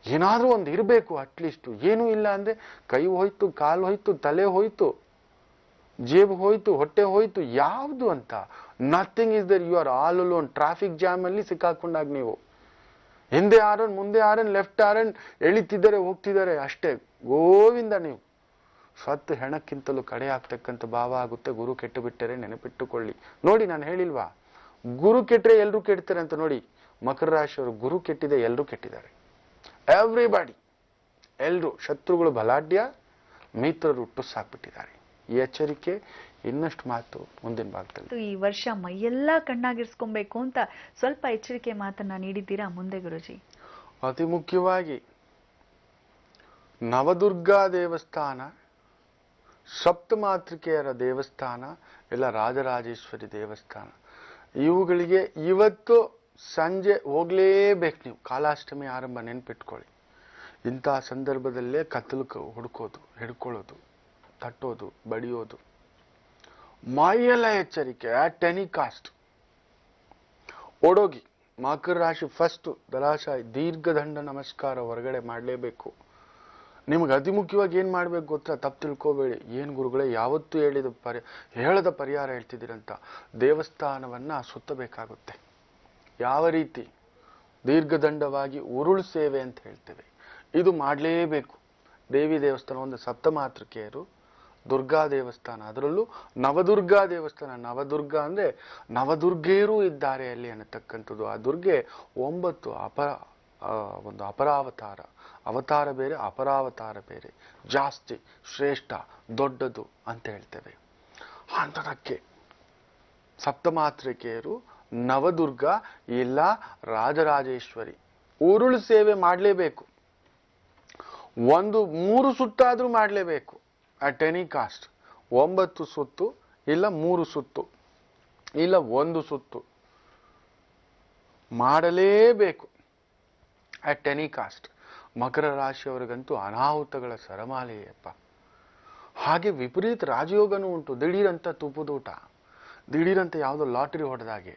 Speaker 2: ಏನಾದ್ರೂ ಒಂದು ಇರಬೇಕು ಅಟ್ಲೀಸ್ಟ್. ಏನೂ ಇಲ್ಲ ಅಂದ್ರೆ ಕೈ ಹೋಯ್ತು, ಕಾಲು ಹೋಯ್ತು, ತಲೆ ಹೋಯ್ತು, ಜೇಬು ಹೋಯ್ತು, ಹೊಟ್ಟೆ ಹೋಯ್ತು, ಯಾವುದು ಅಂತ. Nothing is there. You are all alone. Traffic jam ಅಲ್ಲಿ ಸಿಕ್ಕಾಕೊಂಡಾಗ ನೀವು ಹಿಂದೆ ಆರನ್, ಮುಂದೆ ಆರನ್, ಲೆಫ್ಟ್ ಆರನ್ ಎಳಿತಿದ್ದಾರೆ, ಹೋಗ್ತಿದ್ದಾರೆ, ಅಷ್ಟೇ ಗೋವಿಂದ. ನೀವು ಸತ್ತು ಹೆಣಕ್ಕಿಂತಲೂ ಕಡೆ ಆಗ್ತಕ್ಕಂಥ ಭಾವ ಆಗುತ್ತೆ. ಗುರು ಕೆಟ್ಟು ಬಿಟ್ಟರೆ ನೆನಪಿಟ್ಟುಕೊಳ್ಳಿ. ನೋಡಿ, ನಾನು ಹೇಳಿಲ್ವಾ, ಗುರು ಕೆಟ್ಟರೆ ಎಲ್ರೂ ಕೆಡ್ತಾರೆ ಅಂತ. ನೋಡಿ, ಮಕರ ರಾಶಿಯವರು ಗುರು ಕೆಟ್ಟಿದೆ, ಎಲ್ರೂ ಕೆಟ್ಟಿದ್ದಾರೆ. ಎವ್ರಿಬಡಿ, ಎಲ್ರು ಶತ್ರುಗಳು ಬಲಾಢ್ಯ, ಮಿತ್ರರು ಟುಸ್ಸಾಕ್ಬಿಟ್ಟಿದ್ದಾರೆ. ಈ ಎಚ್ಚರಿಕೆ. ಇನ್ನಷ್ಟು ಮಾತು ಮುಂದಿನ ಭಾಗದಲ್ಲಿ.
Speaker 1: ಈ ವರ್ಷ ಮೈಯೆಲ್ಲ ಕಣ್ಣಾಗಿರ್ಸ್ಕೊಬೇಕು ಅಂತ ಸ್ವಲ್ಪ ಎಚ್ಚರಿಕೆ ಮಾತನ್ನ ನೀಡಿದ್ದೀರಾ ಮುಂದೆ ಗುರುಜಿ?
Speaker 2: ಅತಿ ಮುಖ್ಯವಾಗಿ ನವದುರ್ಗಾ ದೇವಸ್ಥಾನ, ಸಪ್ತಮಾತೃಕೆಯರ ದೇವಸ್ಥಾನ, ಎಲ್ಲ ರಾಜರಾಜೇಶ್ವರಿ ದೇವಸ್ಥಾನ, ಇವುಗಳಿಗೆ ಇವತ್ತು ಸಂಜೆ ಹೋಗ್ಲೇಬೇಕು ನೀವು. ಕಾಲಾಷ್ಟಮಿ ಆರಂಭ, ನೆನ್ಪಿಟ್ಕೊಳ್ಳಿ. ಇಂತಹ ಸಂದರ್ಭದಲ್ಲೇ ಕತ್ತಲು ಹುಡ್ಕೋದು, ಹಿಡ್ಕೊಳ್ಳೋದು ತಟ್ಟೋದು, ಬಡಿಯೋದು. ಮೈಯೆಲ್ಲ ಎಚ್ಚರಿಕೆ, ಅಟ್ ಎನಿ ಕಾಸ್ಟ್. ಓಡೋಗಿ ಮಕರ ರಾಶಿ ಫಸ್ಟ್ ದಲಾಶಾಹಿ ದೀರ್ಘದಂಡ ನಮಸ್ಕಾರ ಹೊರಗಡೆ ಮಾಡಲೇಬೇಕು. ನಿಮ್ಗೆ ಅತಿ ಮುಖ್ಯವಾಗಿ ಏನ್ ಮಾಡ್ಬೇಕು ಗೊತ್ತಾ? ತಪ್ಪು ತಿಳ್ಕೋಬೇಡಿ. ಏನ್ ಗುರುಗಳೇ ಯಾವತ್ತೂ ಹೇಳದ ಪರಿಹಾರ ಹೇಳ್ತಿದ್ದೀರಂತ. ದೇವಸ್ಥಾನವನ್ನ ಸುತ್ತಬೇಕಾಗುತ್ತೆ. ಯಾವ ರೀತಿ? ದೀರ್ಘದಂಡವಾಗಿ ಉರುಳು ಸೇವೆ ಅಂತ ಹೇಳ್ತೇವೆ, ಇದು ಮಾಡಲೇಬೇಕು. ದೇವಿ ದೇವಸ್ಥಾನ, ಒಂದು ಸಪ್ತಮಾತೃಕೆಯರು, ದುರ್ಗಾ ದೇವಸ್ಥಾನ, ಅದರಲ್ಲೂ ನವದುರ್ಗಾ ದೇವಸ್ಥಾನ. ನವದುರ್ಗ ಅಂದ್ರೆ ನವದುರ್ಗೆಯರೂ ಇದ್ದಾರೆ ಅಲ್ಲಿ ಅನ್ನತಕ್ಕಂಥದ್ದು. ಆ ದುರ್ಗೆ 9 ಒಂದು ಅಪರಾವತಾರ. ಅವತಾರ ಬೇರೆ, ಅಪರಾವತಾರ ಬೇರೆ. ಜಾಸ್ತಿ, ಶ್ರೇಷ್ಠ, ದೊಡ್ಡದು ಅಂತ ಹೇಳ್ತೇವೆ. ಅಂತದಕ್ಕೆ ಸಪ್ತಮಾತೃಕೆಯರು, ನವದುರ್ಗ ಇಲ್ಲ ರಾಜರಾಜೇಶ್ವರಿ ಉರುಳು ಸೇವೆ ಮಾಡಲೇಬೇಕು. 3 ಸುತ್ತಾದ್ರೂ ಮಾಡಲೇಬೇಕು ಅಟ್ ಎನಿ ಕಾಸ್ಟ್. 9 ಸುತ್ತು ಇಲ್ಲ 3 ಸುತ್ತು ಇಲ್ಲ 1 ಸುತ್ತು ಮಾಡಲೇಬೇಕು ಅಟ್ ಎನಿ ಕಾಸ್ಟ್. ಮಕರ ರಾಶಿಯವರಿಗಂತೂ ಅನಾಹುತಗಳ ಸರಮಾಲೆಯಪ್ಪ. ಹಾಗೆ ವಿಪರೀತ ರಾಜಯೋಗನೂ ಉಂಟು. ದಿಢೀರಂತ ತುಪ್ಪದೂಟ, ದಿಢೀರಂತ ಯಾವುದೋ ಲಾಟ್ರಿ ಹೊಡೆದಾಗೆ.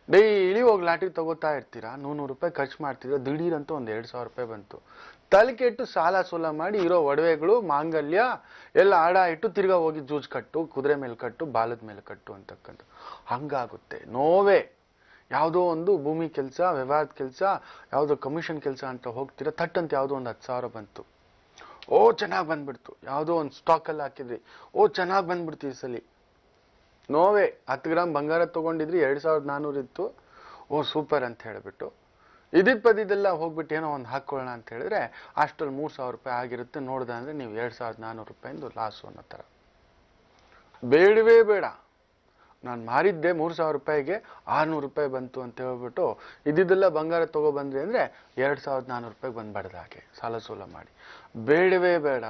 Speaker 2: ಡೈಲಿ ಹೋಗಿ ಲಾಟ್ರಿ ತಗೋತಾ ಇರ್ತೀರಾ, 100 ರೂಪಾಯಿ ಖರ್ಚು ಮಾಡ್ತಿದ್ರ, ದಿಢೀರಂತ ಒಂದು 2,000 ರೂಪಾಯಿ ಬಂತು. ತಲೆ ಕೆಟ್ಟು ಸಾಲ ಸೋಲ ಮಾಡಿ ಇರೋ ಒಡವೆಗಳು, ಮಾಂಗಲ್ಯ ಎಲ್ಲ ಆಡ ಇಟ್ಟು ತಿರ್ಗಾ ಹೋಗಿ ಜೂಜ್ ಕಟ್ಟು, ಕುದುರೆ ಮೇಲೆ ಕಟ್ಟು, ಬಾಲದ ಮೇಲೆ ಕಟ್ಟು ಅಂತಕ್ಕಂಥ ಹಂಗಾಗುತ್ತೆ. ನೋವೇ. ಯಾವುದೋ ಒಂದು ಭೂಮಿ ಕೆಲಸ, ವ್ಯವಹಾರದ ಕೆಲಸ, ಯಾವುದೋ ಕಮಿಷನ್ ಕೆಲಸ ಅಂತ ಹೋಗ್ತೀರಾ, ತಟ್ಟಂತ ಯಾವುದೋ ಒಂದು 10,000 ಬಂತು. ಓ ಚೆನ್ನಾಗಿ ಬಂದ್ಬಿಡ್ತು. ಯಾವುದೋ ಒಂದು ಸ್ಟಾಕಲ್ಲಿ ಹಾಕಿದ್ರಿ, ಓ ಚೆನ್ನಾಗಿ ಬಂದ್ಬಿಡ್ತು ಈ ಸಲಿ. ನೋವೇ. 10 ಗ್ರಾಮ್ ಬಂಗಾರ ತಗೊಂಡಿದ್ರಿ, 2,400 ಇತ್ತು, ಓ ಸೂಪರ್ ಅಂತ ಹೇಳ್ಬಿಟ್ಟು ಇದಿದ್ ಪದಿದೆಲ್ಲ ಹೋಗ್ಬಿಟ್ಟು ಏನೋ ಒಂದು ಹಾಕೊಳ್ಳೋಣ ಅಂತ ಹೇಳಿದ್ರೆ ಅಷ್ಟರಲ್ಲಿ 3,000 ರೂಪಾಯಿ ಆಗಿರುತ್ತೆ. ನೋಡ್ದೆ ಅಂದ್ರೆ ನೀವು 2,400 ರೂಪಾಯಿಂದ ಲಾಸು ಅನ್ನೋ ಥರ. ಬೇಡವೇ ಬೇಡ. ನಾನು ಮಾರಿದ್ದೆ 3,000 ರೂಪಾಯಿಗೆ 600 ರೂಪಾಯಿ ಬಂತು ಅಂತ ಹೇಳ್ಬಿಟ್ಟು ಇದಿದ್ದೆಲ್ಲ ಬಂಗಾರ ತಗೊಬಂದ್ರಿ ಅಂದ್ರೆ 2,400 ರೂಪಾಯಿಗೆ ಬಂದ್ಬಾರ್ದು. ಹಾಗೆ ಸಾಲ ಸೋಲ ಮಾಡಿ ಬೇಡವೇ ಬೇಡ.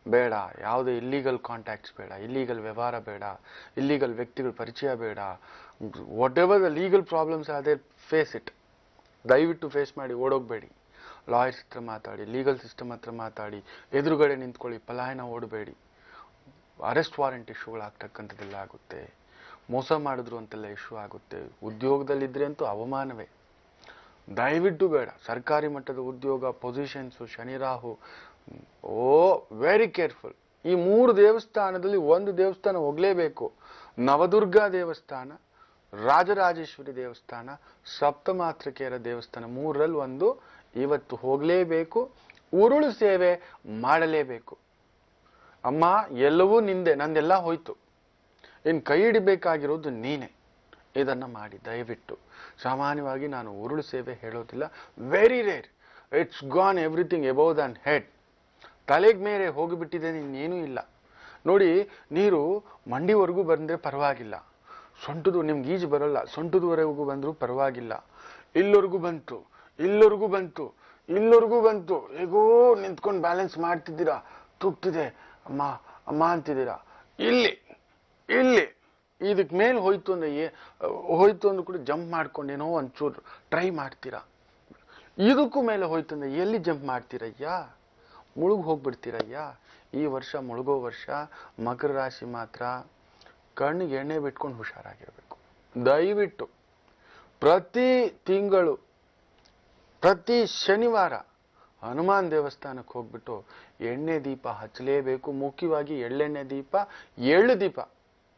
Speaker 2: ಬೇಡ. ಯಾವುದೇ ಇಲ್ಲೀಗಲ್ ಕಾಂಟ್ಯಾಕ್ಟ್ಸ್ ಬೇಡ, ಇಲ್ಲೀಗಲ್ ವ್ಯವಹಾರ ಬೇಡ, ಇಲ್ಲೀಗಲ್ ವ್ಯಕ್ತಿಗಳ ಪರಿಚಯ ಬೇಡ. What ever the legal problems ಅದೇ ಫೇಸ್ ಇಟ್. ದಯವಿಟ್ಟು ಫೇಸ್ ಮಾಡಿ ಓಡೋಗ್ಬೇಡಿ. ಲಾಯರ್ಸ್ ಹತ್ರ ಮಾತಾಡಿ, ಲೀಗಲ್ ಸಿಸ್ಟಮ್ ಹತ್ರ ಮಾತಾಡಿ, ಎದುರುಗಡೆ ನಿಂತ್ಕೊಳ್ಳಿ, ಪಲಾಯನ ಓಡಬೇಡಿ. ಅರೆಸ್ಟ್ ವಾರೆಂಟ್ ಇಶ್ಯೂಗಳಾಗ್ತಕ್ಕಂಥದ್ದೆಲ್ಲ ಆಗುತ್ತೆ. ಮೋಸ ಮಾಡಿದ್ರು ಅಂತೆಲ್ಲ ಇಶ್ಯೂ ಆಗುತ್ತೆ. ಉದ್ಯೋಗದಲ್ಲಿದ್ರೆ ಅಂತೂ ಅವಮಾನವೇ. ದಯವಿಟ್ಟು ಬೇಡ. ಸರ್ಕಾರಿ ಮಟ್ಟದ ಉದ್ಯೋಗ, ಪೊಸಿಷನ್ಸು, ಶನಿರಾಹು, ಓ ವೆರಿ ಕೇರ್ಫುಲ್. ಈ 3 ದೇವಸ್ಥಾನದಲ್ಲಿ ಒಂದು ದೇವಸ್ಥಾನ ಹೋಗ್ಲೇಬೇಕು. ನವದುರ್ಗಾ ದೇವಸ್ಥಾನ, ರಾಜರಾಜೇಶ್ವರಿ ದೇವಸ್ಥಾನ, ಸಪ್ತಮಾತೃಕೆಯರ ದೇವಸ್ಥಾನ, 3ರಲ್ಲಿ ಒಂದು ಇವತ್ತು ಹೋಗ್ಲೇಬೇಕು. ಉರುಳು ಸೇವೆ ಮಾಡಲೇಬೇಕು. ಅಮ್ಮ ಎಲ್ಲವೂ ನಿಂದೆ, ನಂದೆಲ್ಲ ಹೋಯ್ತು, ಇನ್ ಕೈ ಹಿಡಿಬೇಕಾಗಿರೋದು ನೀನೆ. ಇದನ್ನ ಮಾಡಿ ದಯವಿಟ್ಟು. ಸಾಮಾನ್ಯವಾಗಿ ನಾನು ಉರುಳು ಸೇವೆ ಹೇಳೋದಿಲ್ಲ. Very rare. Its gone everything above than head. ತಲೆಗೆ ಮೇಲೆ ಹೋಗಿಬಿಟ್ಟಿದೆ, ಇನ್ನೇನೂ ಇಲ್ಲ. ನೋಡಿ, ನೀರು ಮಂಡಿವರೆಗೂ ಬಂದ್ರೆ ಪರವಾಗಿಲ್ಲ. ಸೊಂಟದು, ನಿಮ್ಗೆ ಈಜು ಬರಲ್ಲ, ಸೊಂಟದವರೆಗೂ ಬಂದರೂ ಪರವಾಗಿಲ್ಲ. ಇಲ್ಲವರೆಗೂ ಬಂತು, ಇಲ್ಲವರೆಗೂ ಬಂತು, ಇಲ್ಲವರೆಗೂ ಬಂತು. ಹೇಗೋ ನಿಂತ್ಕೊಂಡು ಬ್ಯಾಲೆನ್ಸ್ ಮಾಡ್ತಿದ್ದೀರಾ, ತುಗ್ತಿದೆ, ಅಮ್ಮ ಅಮ್ಮ ಅಂತಿದ್ದೀರಾ. ಇಲ್ಲಿ ಇಲ್ಲಿ ಇದಕ್ಕೆ ಮೇಲೆ ಹೋಯ್ತು ಅಂದ್ರೆ ಕೂಡ ಜಂಪ್ ಮಾಡ್ಕೊಂಡು ಏನೋ ಒಂಚೂರು ಟ್ರೈ ಮಾಡ್ತೀರಾ. ಇದಕ್ಕೂ ಮೇಲೆ ಹೋಯ್ತು ಅಂದ್ರೆ ಎಲ್ಲಿ ಜಂಪ್ ಮಾಡ್ತೀರಯ್ಯ? ಹೋಗ್ಬಿಡ್ತೀರಯ್ಯ. ಈ ವರ್ಷ ಮುಳುಗೋ ವರ್ಷ. ಮಕರ ರಾಶಿ ಮಾತ್ರ ಕಣ್ಣಿಗೆ ಎಣ್ಣೆ ಬಿಟ್ಕೊಂಡು ಹುಷಾರಾಗಿರ್ಬೇಕು. ದಯವಿಟ್ಟು ಪ್ರತಿ ತಿಂಗಳು, ಪ್ರತಿ ಶನಿವಾರ ಹನುಮಾನ್ ದೇವಸ್ಥಾನಕ್ಕೆ ಹೋಗ್ಬಿಟ್ಟು ಎಣ್ಣೆ ದೀಪ ಹಚ್ಚಲೇಬೇಕು. ಮುಖ್ಯವಾಗಿ ಎಳ್ಳೆಣ್ಣೆ ದೀಪ, ಎಳ್ಳು ದೀಪ.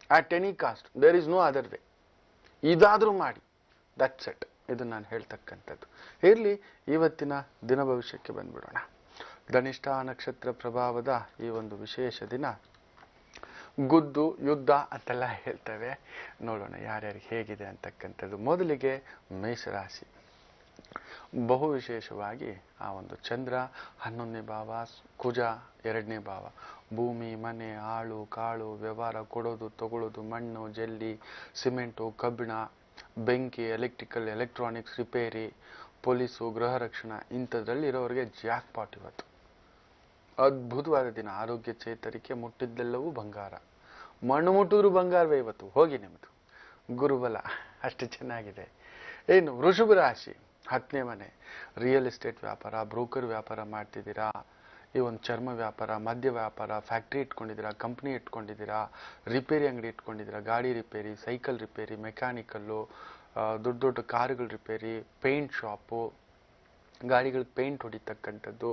Speaker 2: At any cost, there is no other way. ಇದಾದ್ರೂ ಮಾಡಿ. That's it. ಇದು ನಾನು ಹೇಳ್ತಕ್ಕಂಥದ್ದು. ಇರ್ಲಿ, ಇವತ್ತಿನ ದಿನ ಭವಿಷ್ಯಕ್ಕೆ ಬಂದ್ಬಿಡೋಣ. ಧನಿಷ್ಠ ನಕ್ಷತ್ರ ಪ್ರಭಾವದ ಈ ಒಂದು ವಿಶೇಷ ದಿನ. ಗುದ್ದು ಯುದ್ಧ ಅಂತೆಲ್ಲ ಹೇಳ್ತೇವೆ. ನೋಡೋಣ ಯಾರ್ಯಾರಿಗೆ ಹೇಗಿದೆ ಅಂತಕ್ಕಂಥದ್ದು. ಮೊದಲಿಗೆ ಮೇಷರಾಶಿ. ಬಹು ವಿಶೇಷವಾಗಿ ಆ ಒಂದು ಚಂದ್ರ 11ನೇ ಭಾವ, ಕುಜ 2ನೇ ಭಾವ. ಭೂಮಿ, ಮನೆ, ಆಳು ಕಾಳು, ವ್ಯವಹಾರ, ಕೊಡೋದು ತಗೊಳ್ಳೋದು, ಮಣ್ಣು, ಜಲ್ಲಿ, ಸಿಮೆಂಟು, ಕಬ್ಬಿಣ, ಬೆಂಕಿ, ಎಲೆಕ್ಟ್ರಿಕಲ್, ಎಲೆಕ್ಟ್ರಾನಿಕ್ಸ್, ರಿಪೇರಿ, ಪೊಲೀಸು, ಗೃಹ ರಕ್ಷಣಾ, ಇಂಥದ್ರಲ್ಲಿ ಇರೋರಿಗೆ ಜಾಕ್ ಪಾಟ್ ಇವತ್ತು. ಅದ್ಭುತವಾದ ದಿನ. ಆರೋಗ್ಯ ಚೇತರಿಕೆ, ಮುಟ್ಟಿದ್ದೆಲ್ಲವೂ ಬಂಗಾರ. ಮಣ್ಣು ಮುಟ್ಟಿದ್ರು ಬಂಗಾರವೇ ಇವತ್ತು. ಹೋಗಿ ನಿಮ್ಮದು ಗುರುಬಲ ಅಷ್ಟು ಚೆನ್ನಾಗಿದೆ. ಏನು ವೃಷಭ ರಾಶಿ, 10ನೇ ಮನೆ. ರಿಯಲ್ ಎಸ್ಟೇಟ್ ವ್ಯಾಪಾರ, ಬ್ರೋಕರ್ ವ್ಯಾಪಾರ ಮಾಡ್ತಿದ್ದೀರಾ, ಈ ಒಂದು ಚರ್ಮ ವ್ಯಾಪಾರ, ಮದ್ಯ ವ್ಯಾಪಾರ, ಫ್ಯಾಕ್ಟ್ರಿ ಇಟ್ಕೊಂಡಿದ್ದೀರಾ, ಕಂಪ್ನಿ ಇಟ್ಕೊಂಡಿದ್ದೀರಾ, ರಿಪೇರಿ ಅಂಗಡಿ ಇಟ್ಕೊಂಡಿದ್ದೀರಾ, ಗಾಡಿ ರಿಪೇರಿ, ಸೈಕಲ್ ರಿಪೇರಿ, ಮೆಕ್ಯಾನಿಕಲ್ಲು, ದೊಡ್ಡ ದೊಡ್ಡ ಕಾರುಗಳ ರಿಪೇರಿ, ಪೇಂಟ್ ಶಾಪು, ಗಾಡಿಗಳಿಗೆ ಪೇಂಟ್ ಹೊಡಿತಕ್ಕಂಥದ್ದು,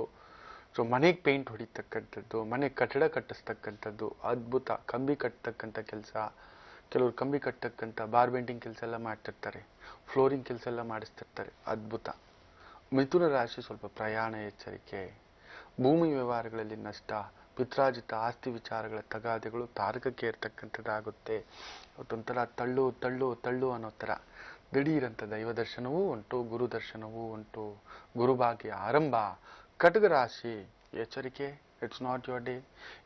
Speaker 2: ಸೊ ಮನೆಗೆ ಪೇಂಟ್ ಹೊಡಿತಕ್ಕಂಥದ್ದು, ಮನೆ ಕಟ್ಟಡ ಕಟ್ಟಿಸ್ತಕ್ಕಂಥದ್ದು, ಅದ್ಭುತ. ಕಂಬಿ ಕಟ್ಟತಕ್ಕಂಥ ಕೆಲಸ, ಕೆಲವರು ಕಂಬಿ ಕಟ್ಟತಕ್ಕಂಥ ಬಾರ್ಬೆಂಡಿಂಗ್ ಕೆಲಸ ಎಲ್ಲ ಮಾಡ್ತಿರ್ತಾರೆ, ಫ್ಲೋರಿಂಗ್ ಕೆಲಸ ಎಲ್ಲ ಮಾಡಿಸ್ತಿರ್ತಾರೆ, ಅದ್ಭುತ. ಮಿಥುನ ರಾಶಿ ಸ್ವಲ್ಪ ಪ್ರಯಾಣ ಎಚ್ಚರಿಕೆ, ಭೂಮಿ ವ್ಯವಹಾರಗಳಲ್ಲಿ ನಷ್ಟ, ಪಿತ್ರಾರ್ಜಿತ ಆಸ್ತಿ ವಿಚಾರಗಳ ತಗಾದೆಗಳು ತಾರಕಕ್ಕೆ ಇರ್ತಕ್ಕಂಥದ್ದಾಗುತ್ತೆ. ಒಂಥರ ತಳ್ಳು ತಳ್ಳು ತಳ್ಳು ಅನ್ನೋ ಥರ ದಿಢೀರಂತ ದೈವ ದರ್ಶನವೂ ಉಂಟು, ಗುರು ದರ್ಶನವೂ ಉಂಟು. ಗುರುಭಾಗ್ಯ ಆರಂಭ. ಕಟಕ ರಾಶಿ ಎಚ್ಚರಿಕೆ, ಇಟ್ಸ್ ನಾಟ್ ಯುವರ್ ಡೇ.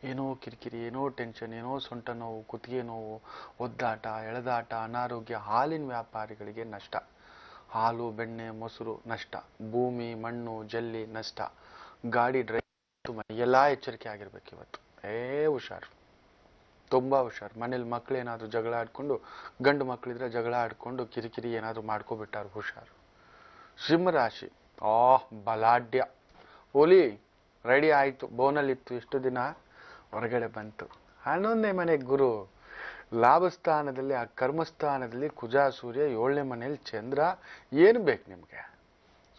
Speaker 2: ಏನೋ ಕಿರಿಕಿರಿ, ಏನೋ ಟೆನ್ಷನ್, ಏನೋ ಸೊಂಟ ನೋವು, ಕುತ್ತಿಗೆ ನೋವು, ಒದ್ದಾಟ, ಎಳೆದಾಟ, ಅನಾರೋಗ್ಯ. ಹಾಲಿನ ವ್ಯಾಪಾರಿಗಳಿಗೆ ನಷ್ಟ, ಹಾಲು, ಬೆಣ್ಣೆ, ಮೊಸರು ನಷ್ಟ, ಭೂಮಿ, ಮಣ್ಣು, ಜಲ್ಲಿ ನಷ್ಟ, ಗಾಡಿ ಡ್ರೈವ್ ಎಲ್ಲ ಎಚ್ಚರಿಕೆ ಆಗಿರ್ಬೇಕು ಇವತ್ತು. ಹುಷಾರು, ತುಂಬಾ ಹುಷಾರು. ಮನೇಲಿ ಮಕ್ಳು ಏನಾದ್ರು ಜಗಳ ಆಡ್ಕೊಂಡು, ಗಂಡು ಮಕ್ಕಳಿದ್ರೆ ಜಗಳ ಆಡ್ಕೊಂಡು ಕಿರಿಕಿರಿ ಏನಾದ್ರು ಮಾಡ್ಕೊಬಿಟ್ಟಾರು, ಹುಷಾರು. ಸಿಂಹರಾಶಿ ಬಲಾಢ್ಯ. ಓಲಿ ರೆಡಿ ಆಯ್ತು, ಬೋನಲ್ಲಿತ್ತು, ಇಷ್ಟು ದಿನ ಹೊರಗಡೆ ಬಂತು. 11ನೇ ಮನೆ ಗುರು, ಲಾಭಸ್ಥಾನದಲ್ಲಿ, ಆ ಕರ್ಮಸ್ಥಾನದಲ್ಲಿ ಕುಜ, ಸೂರ್ಯ, 7ನೇ ಮನೆಯಲ್ಲಿ ಚಂದ್ರ. ಏನು ಬೇಕು ನಿಮಗೆ?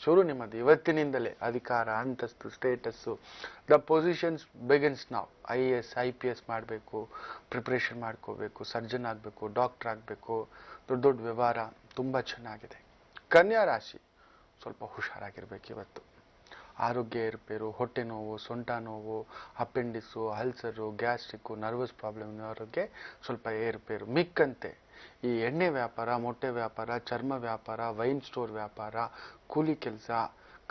Speaker 2: ಶುರು ನಿಮ್ಮದು ಇವತ್ತಿನಿಂದಲೇ. ಅಧಿಕಾರ, ಅಂತಸ್ತು, ಸ್ಟೇಟಸ್ಸು, ದ ಪೊಸಿಷನ್ಸ್ ಬಿಗಿನ್ಸ್ ನಾವು. IAS IPS ಮಾಡಬೇಕು, ಪ್ರಿಪ್ರೇಷನ್ ಮಾಡ್ಕೋಬೇಕು, ಸರ್ಜನ್ ಆಗಬೇಕು, ಡಾಕ್ಟರ್ ಆಗಬೇಕು, ದೊಡ್ಡ ದೊಡ್ಡ ವ್ಯವಹಾರ ತುಂಬ ಚೆನ್ನಾಗಿದೆ. ಕನ್ಯಾ ರಾಶಿ ಸ್ವಲ್ಪ ಹುಷಾರಾಗಿರ್ಬೇಕು ಇವತ್ತು. ಆರೋಗ್ಯ ಏರುಪೇರು, ಹೊಟ್ಟೆ ನೋವು, ಸೊಂಟ ನೋವು, ಅಪೆಂಡಿಸು, ಅಲ್ಸರು, ಗ್ಯಾಸ್ಟ್ರಿಕ್ಕು, ನರ್ವಸ್ ಪ್ರಾಬ್ಲಮ್ನವ್ರಿಗೆ ಸ್ವಲ್ಪ ಏರುಪೇರು. ಮಿಕ್ಕಂತೆ ಈ ಎಣ್ಣೆ ವ್ಯಾಪಾರ, ಮೊಟ್ಟೆ ವ್ಯಾಪಾರ, ಚರ್ಮ ವ್ಯಾಪಾರ, ವೈನ್ ಸ್ಟೋರ್ ವ್ಯಾಪಾರ, ಕೂಲಿ ಕೆಲಸ,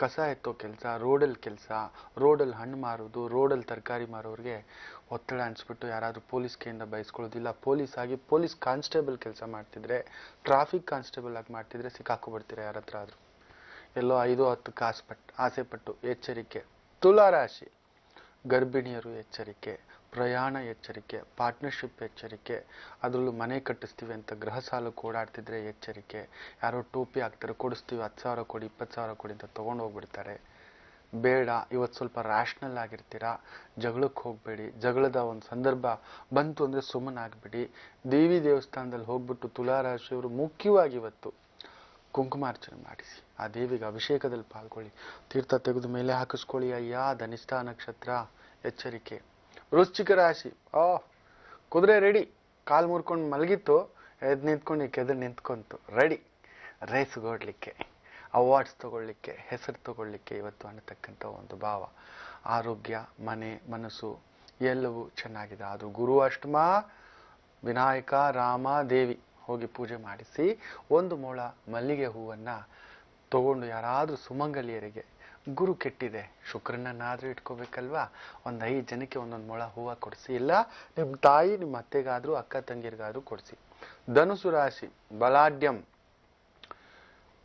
Speaker 2: ಕಸ ಎತ್ತೋ ಕೆಲಸ, ರೋಡಲ್ಲಿ ಕೆಲಸ, ರೋಡಲ್ಲಿ ಹಣ್ಣು ಮಾರೋದು, ರೋಡಲ್ಲಿ ತರಕಾರಿ ಮಾರೋರಿಗೆ ಒತ್ತಡ ಅನಿಸ್ಬಿಟ್ಟು ಯಾರಾದರೂ ಪೊಲೀಸ್ ಕೈಯಿಂದ ಬಯಸ್ಕೊಳ್ಳೋದಿಲ್ಲ. ಪೊಲೀಸ್ ಆಗಿ ಪೊಲೀಸ್ ಕಾನ್ಸ್ಟೇಬಲ್ ಕೆಲಸ ಮಾಡ್ತಿದ್ರೆ, ಟ್ರಾಫಿಕ್ ಕಾನ್ಸ್ಟೇಬಲ್ ಆಗಿ ಮಾಡ್ತಿದ್ರೆ ಸಿಕ್ಕಾಕೊಬಿಡ್ತೀರಾ ಯಾರ ಹತ್ರ ಆದರೂ. ಎಲ್ಲೋ 5-10 ಕಾಸು ಆಸೆ ಪಟ್ಟು. ಎಚ್ಚರಿಕೆ. ತುಲಾರಾಶಿ ಗರ್ಭಿಣಿಯರು ಎಚ್ಚರಿಕೆ, ಪ್ರಯಾಣ ಎಚ್ಚರಿಕೆ, ಪಾರ್ಟ್ನರ್ಶಿಪ್ ಎಚ್ಚರಿಕೆ. ಅದರಲ್ಲೂ ಮನೆ ಕಟ್ಟಿಸ್ತೀವಿ ಅಂತ ಗೃಹ ಸಾಲಕ್ಕೆ ಓಡಾಡ್ತಿದ್ರೆ ಎಚ್ಚರಿಕೆ. ಯಾರೋ ಟೋಪಿ ಹಾಕ್ತಾರೆ, ಕೊಡಿಸ್ತೀವಿ 10,000 ಕೊಡಿ, 20,000 ಕೊಡಿ ಅಂತ ತೊಗೊಂಡು ಹೋಗ್ಬಿಡ್ತಾರೆ. ಬೇಡ, ಇವತ್ತು ಸ್ವಲ್ಪ ರ್ಯಾಷನಲ್ ಆಗಿರ್ತೀರಾ, ಜಗಳಕ್ಕೆ ಹೋಗಬೇಡಿ. ಜಗಳದ ಒಂದು ಸಂದರ್ಭ ಬಂತು ಅಂದರೆ ಸುಮ್ಮನಾಗ್ಬಿಡಿ. ದೇವಿ ದೇವಸ್ಥಾನದಲ್ಲಿ ಹೋಗ್ಬಿಟ್ಟು ತುಲಾರಾಶಿಯವರು ಮುಖ್ಯವಾಗಿ ಇವತ್ತು ಕುಂಕುಮಾರ್ಚನೆ ಮಾಡಿಸಿ, ಆ ದೇವಿಗೆ ಅಭಿಷೇಕದಲ್ಲಿ ಪಾಲ್ಗೊಳ್ಳಿ, ತೀರ್ಥ ತೆಗೆದು ಮೇಲೆ ಹಾಕಿಸ್ಕೊಳ್ಳಿ. ಅಯ್ಯ ಧನಿಷ್ಠ ನಕ್ಷತ್ರ ಎಚ್ಚರಿಕೆ. ವೃಶ್ಚಿಕ ರಾಶಿ ಕುದುರೆ ರೆಡಿ, ಕಾಲು ಮುರ್ಕೊಂಡು ಮಲಗಿತ್ತು, ಎದ್ದು ನಿಂತ್ಕೊಂಡು ಕೆದರ್ ನಿಂತ್ಕೊಂತು, ರೆಡಿ ರೇಸ್ಗೋಡ್ಲಿಕ್ಕೆ, ಅವಾರ್ಡ್ಸ್ ತಗೊಳ್ಳಿಕ್ಕೆ, ಹೆಸರು ತಗೊಳ್ಳಿಕ್ಕೆ ಇವತ್ತು ಅನ್ನತಕ್ಕಂಥ ಒಂದು ಭಾವ. ಆರೋಗ್ಯ, ಮನೆ, ಮನಸ್ಸು ಎಲ್ಲವೂ ಚೆನ್ನಾಗಿದೆ. ಆದರೂ ಗುರು ಅಷ್ಟಮ, ವಿನಾಯಕ, ರಾಮ, ದೇವಿ ಹೋಗಿ ಪೂಜೆ ಮಾಡಿಸಿ 1 ಮೊಳ ಮಲ್ಲಿಗೆ ಹೂವನ್ನು ತಗೊಂಡು ಯಾರಾದರೂ ಸುಮಂಗಲಿಯರಿಗೆ, ಗುರು ಕೆಟ್ಟಿದೆ ಶುಕ್ರನನ್ನಾದರೂ ಇಟ್ಕೋಬೇಕಲ್ವಾ, ಒಂದು 5 ಜನಕ್ಕೆ 1 ಮೊಳ ಹೂವು ಕೊಡಿಸಿ. ಇಲ್ಲ ನಿಮ್ಮ ತಾಯಿ, ನಿಮ್ಮ ಅತ್ತೆಗಾದರೂ, ಅಕ್ಕ ತಂಗಿರಿಗಾದರೂ ಕೊಡಿಸಿ. ಧನುಸು ರಾಶಿ ಬಲಾಢ್ಯಂ,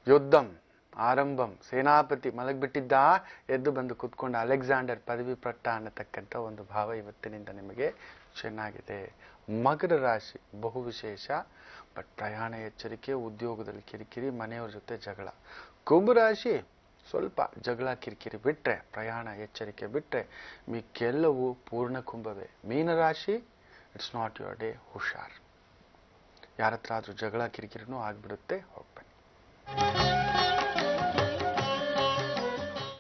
Speaker 2: ಯುದ್ಧಂ ಆರಂಭಂ. ಸೇನಾಪತಿ ಮಲಗಿಬಿಟ್ಟಿದ್ದ, ಎದ್ದು ಬಂದು ಕುತ್ಕೊಂಡು ಅಲೆಕ್ಸಾಂಡರ್ ಪದವಿ ಪಟ್ಟ ಅನ್ನತಕ್ಕಂಥ ಒಂದು ಭಾವ ಇವತ್ತಿನಿಂದ ನಿಮಗೆ ಚೆನ್ನಾಗಿದೆ. ಮಕರ ರಾಶಿ ಬಹು ವಿಶೇಷ, ಬಟ್ ಪ್ರಯಾಣ ಎಚ್ಚರಿಕೆ, ಉದ್ಯೋಗದಲ್ಲಿ ಕಿರಿಕಿರಿ, ಮನೆಯವ್ರ ಜೊತೆ ಜಗಳ. ಕುಂಭರಾಶಿ ಸ್ವಲ್ಪ ಜಗಳ ಕಿರಿಕಿರಿ ಬಿಟ್ಟರೆ, ಪ್ರಯಾಣ ಎಚ್ಚರಿಕೆ ಬಿಟ್ಟರೆ ಮಿಕ್ಕೆಲ್ಲವೂ ಪೂರ್ಣ ಕುಂಭವೇ. ಮೀನರಾಶಿ ಇಟ್ಸ್ ನಾಟ್ ಯುವರ್ ಡೇ, ಹುಷಾರ್. ಯಾರ ಹತ್ರ ಆದರೂ ಜಗಳ ಕಿರಿಕಿರಿನೂ ಆಗಿಬಿಡುತ್ತೆ.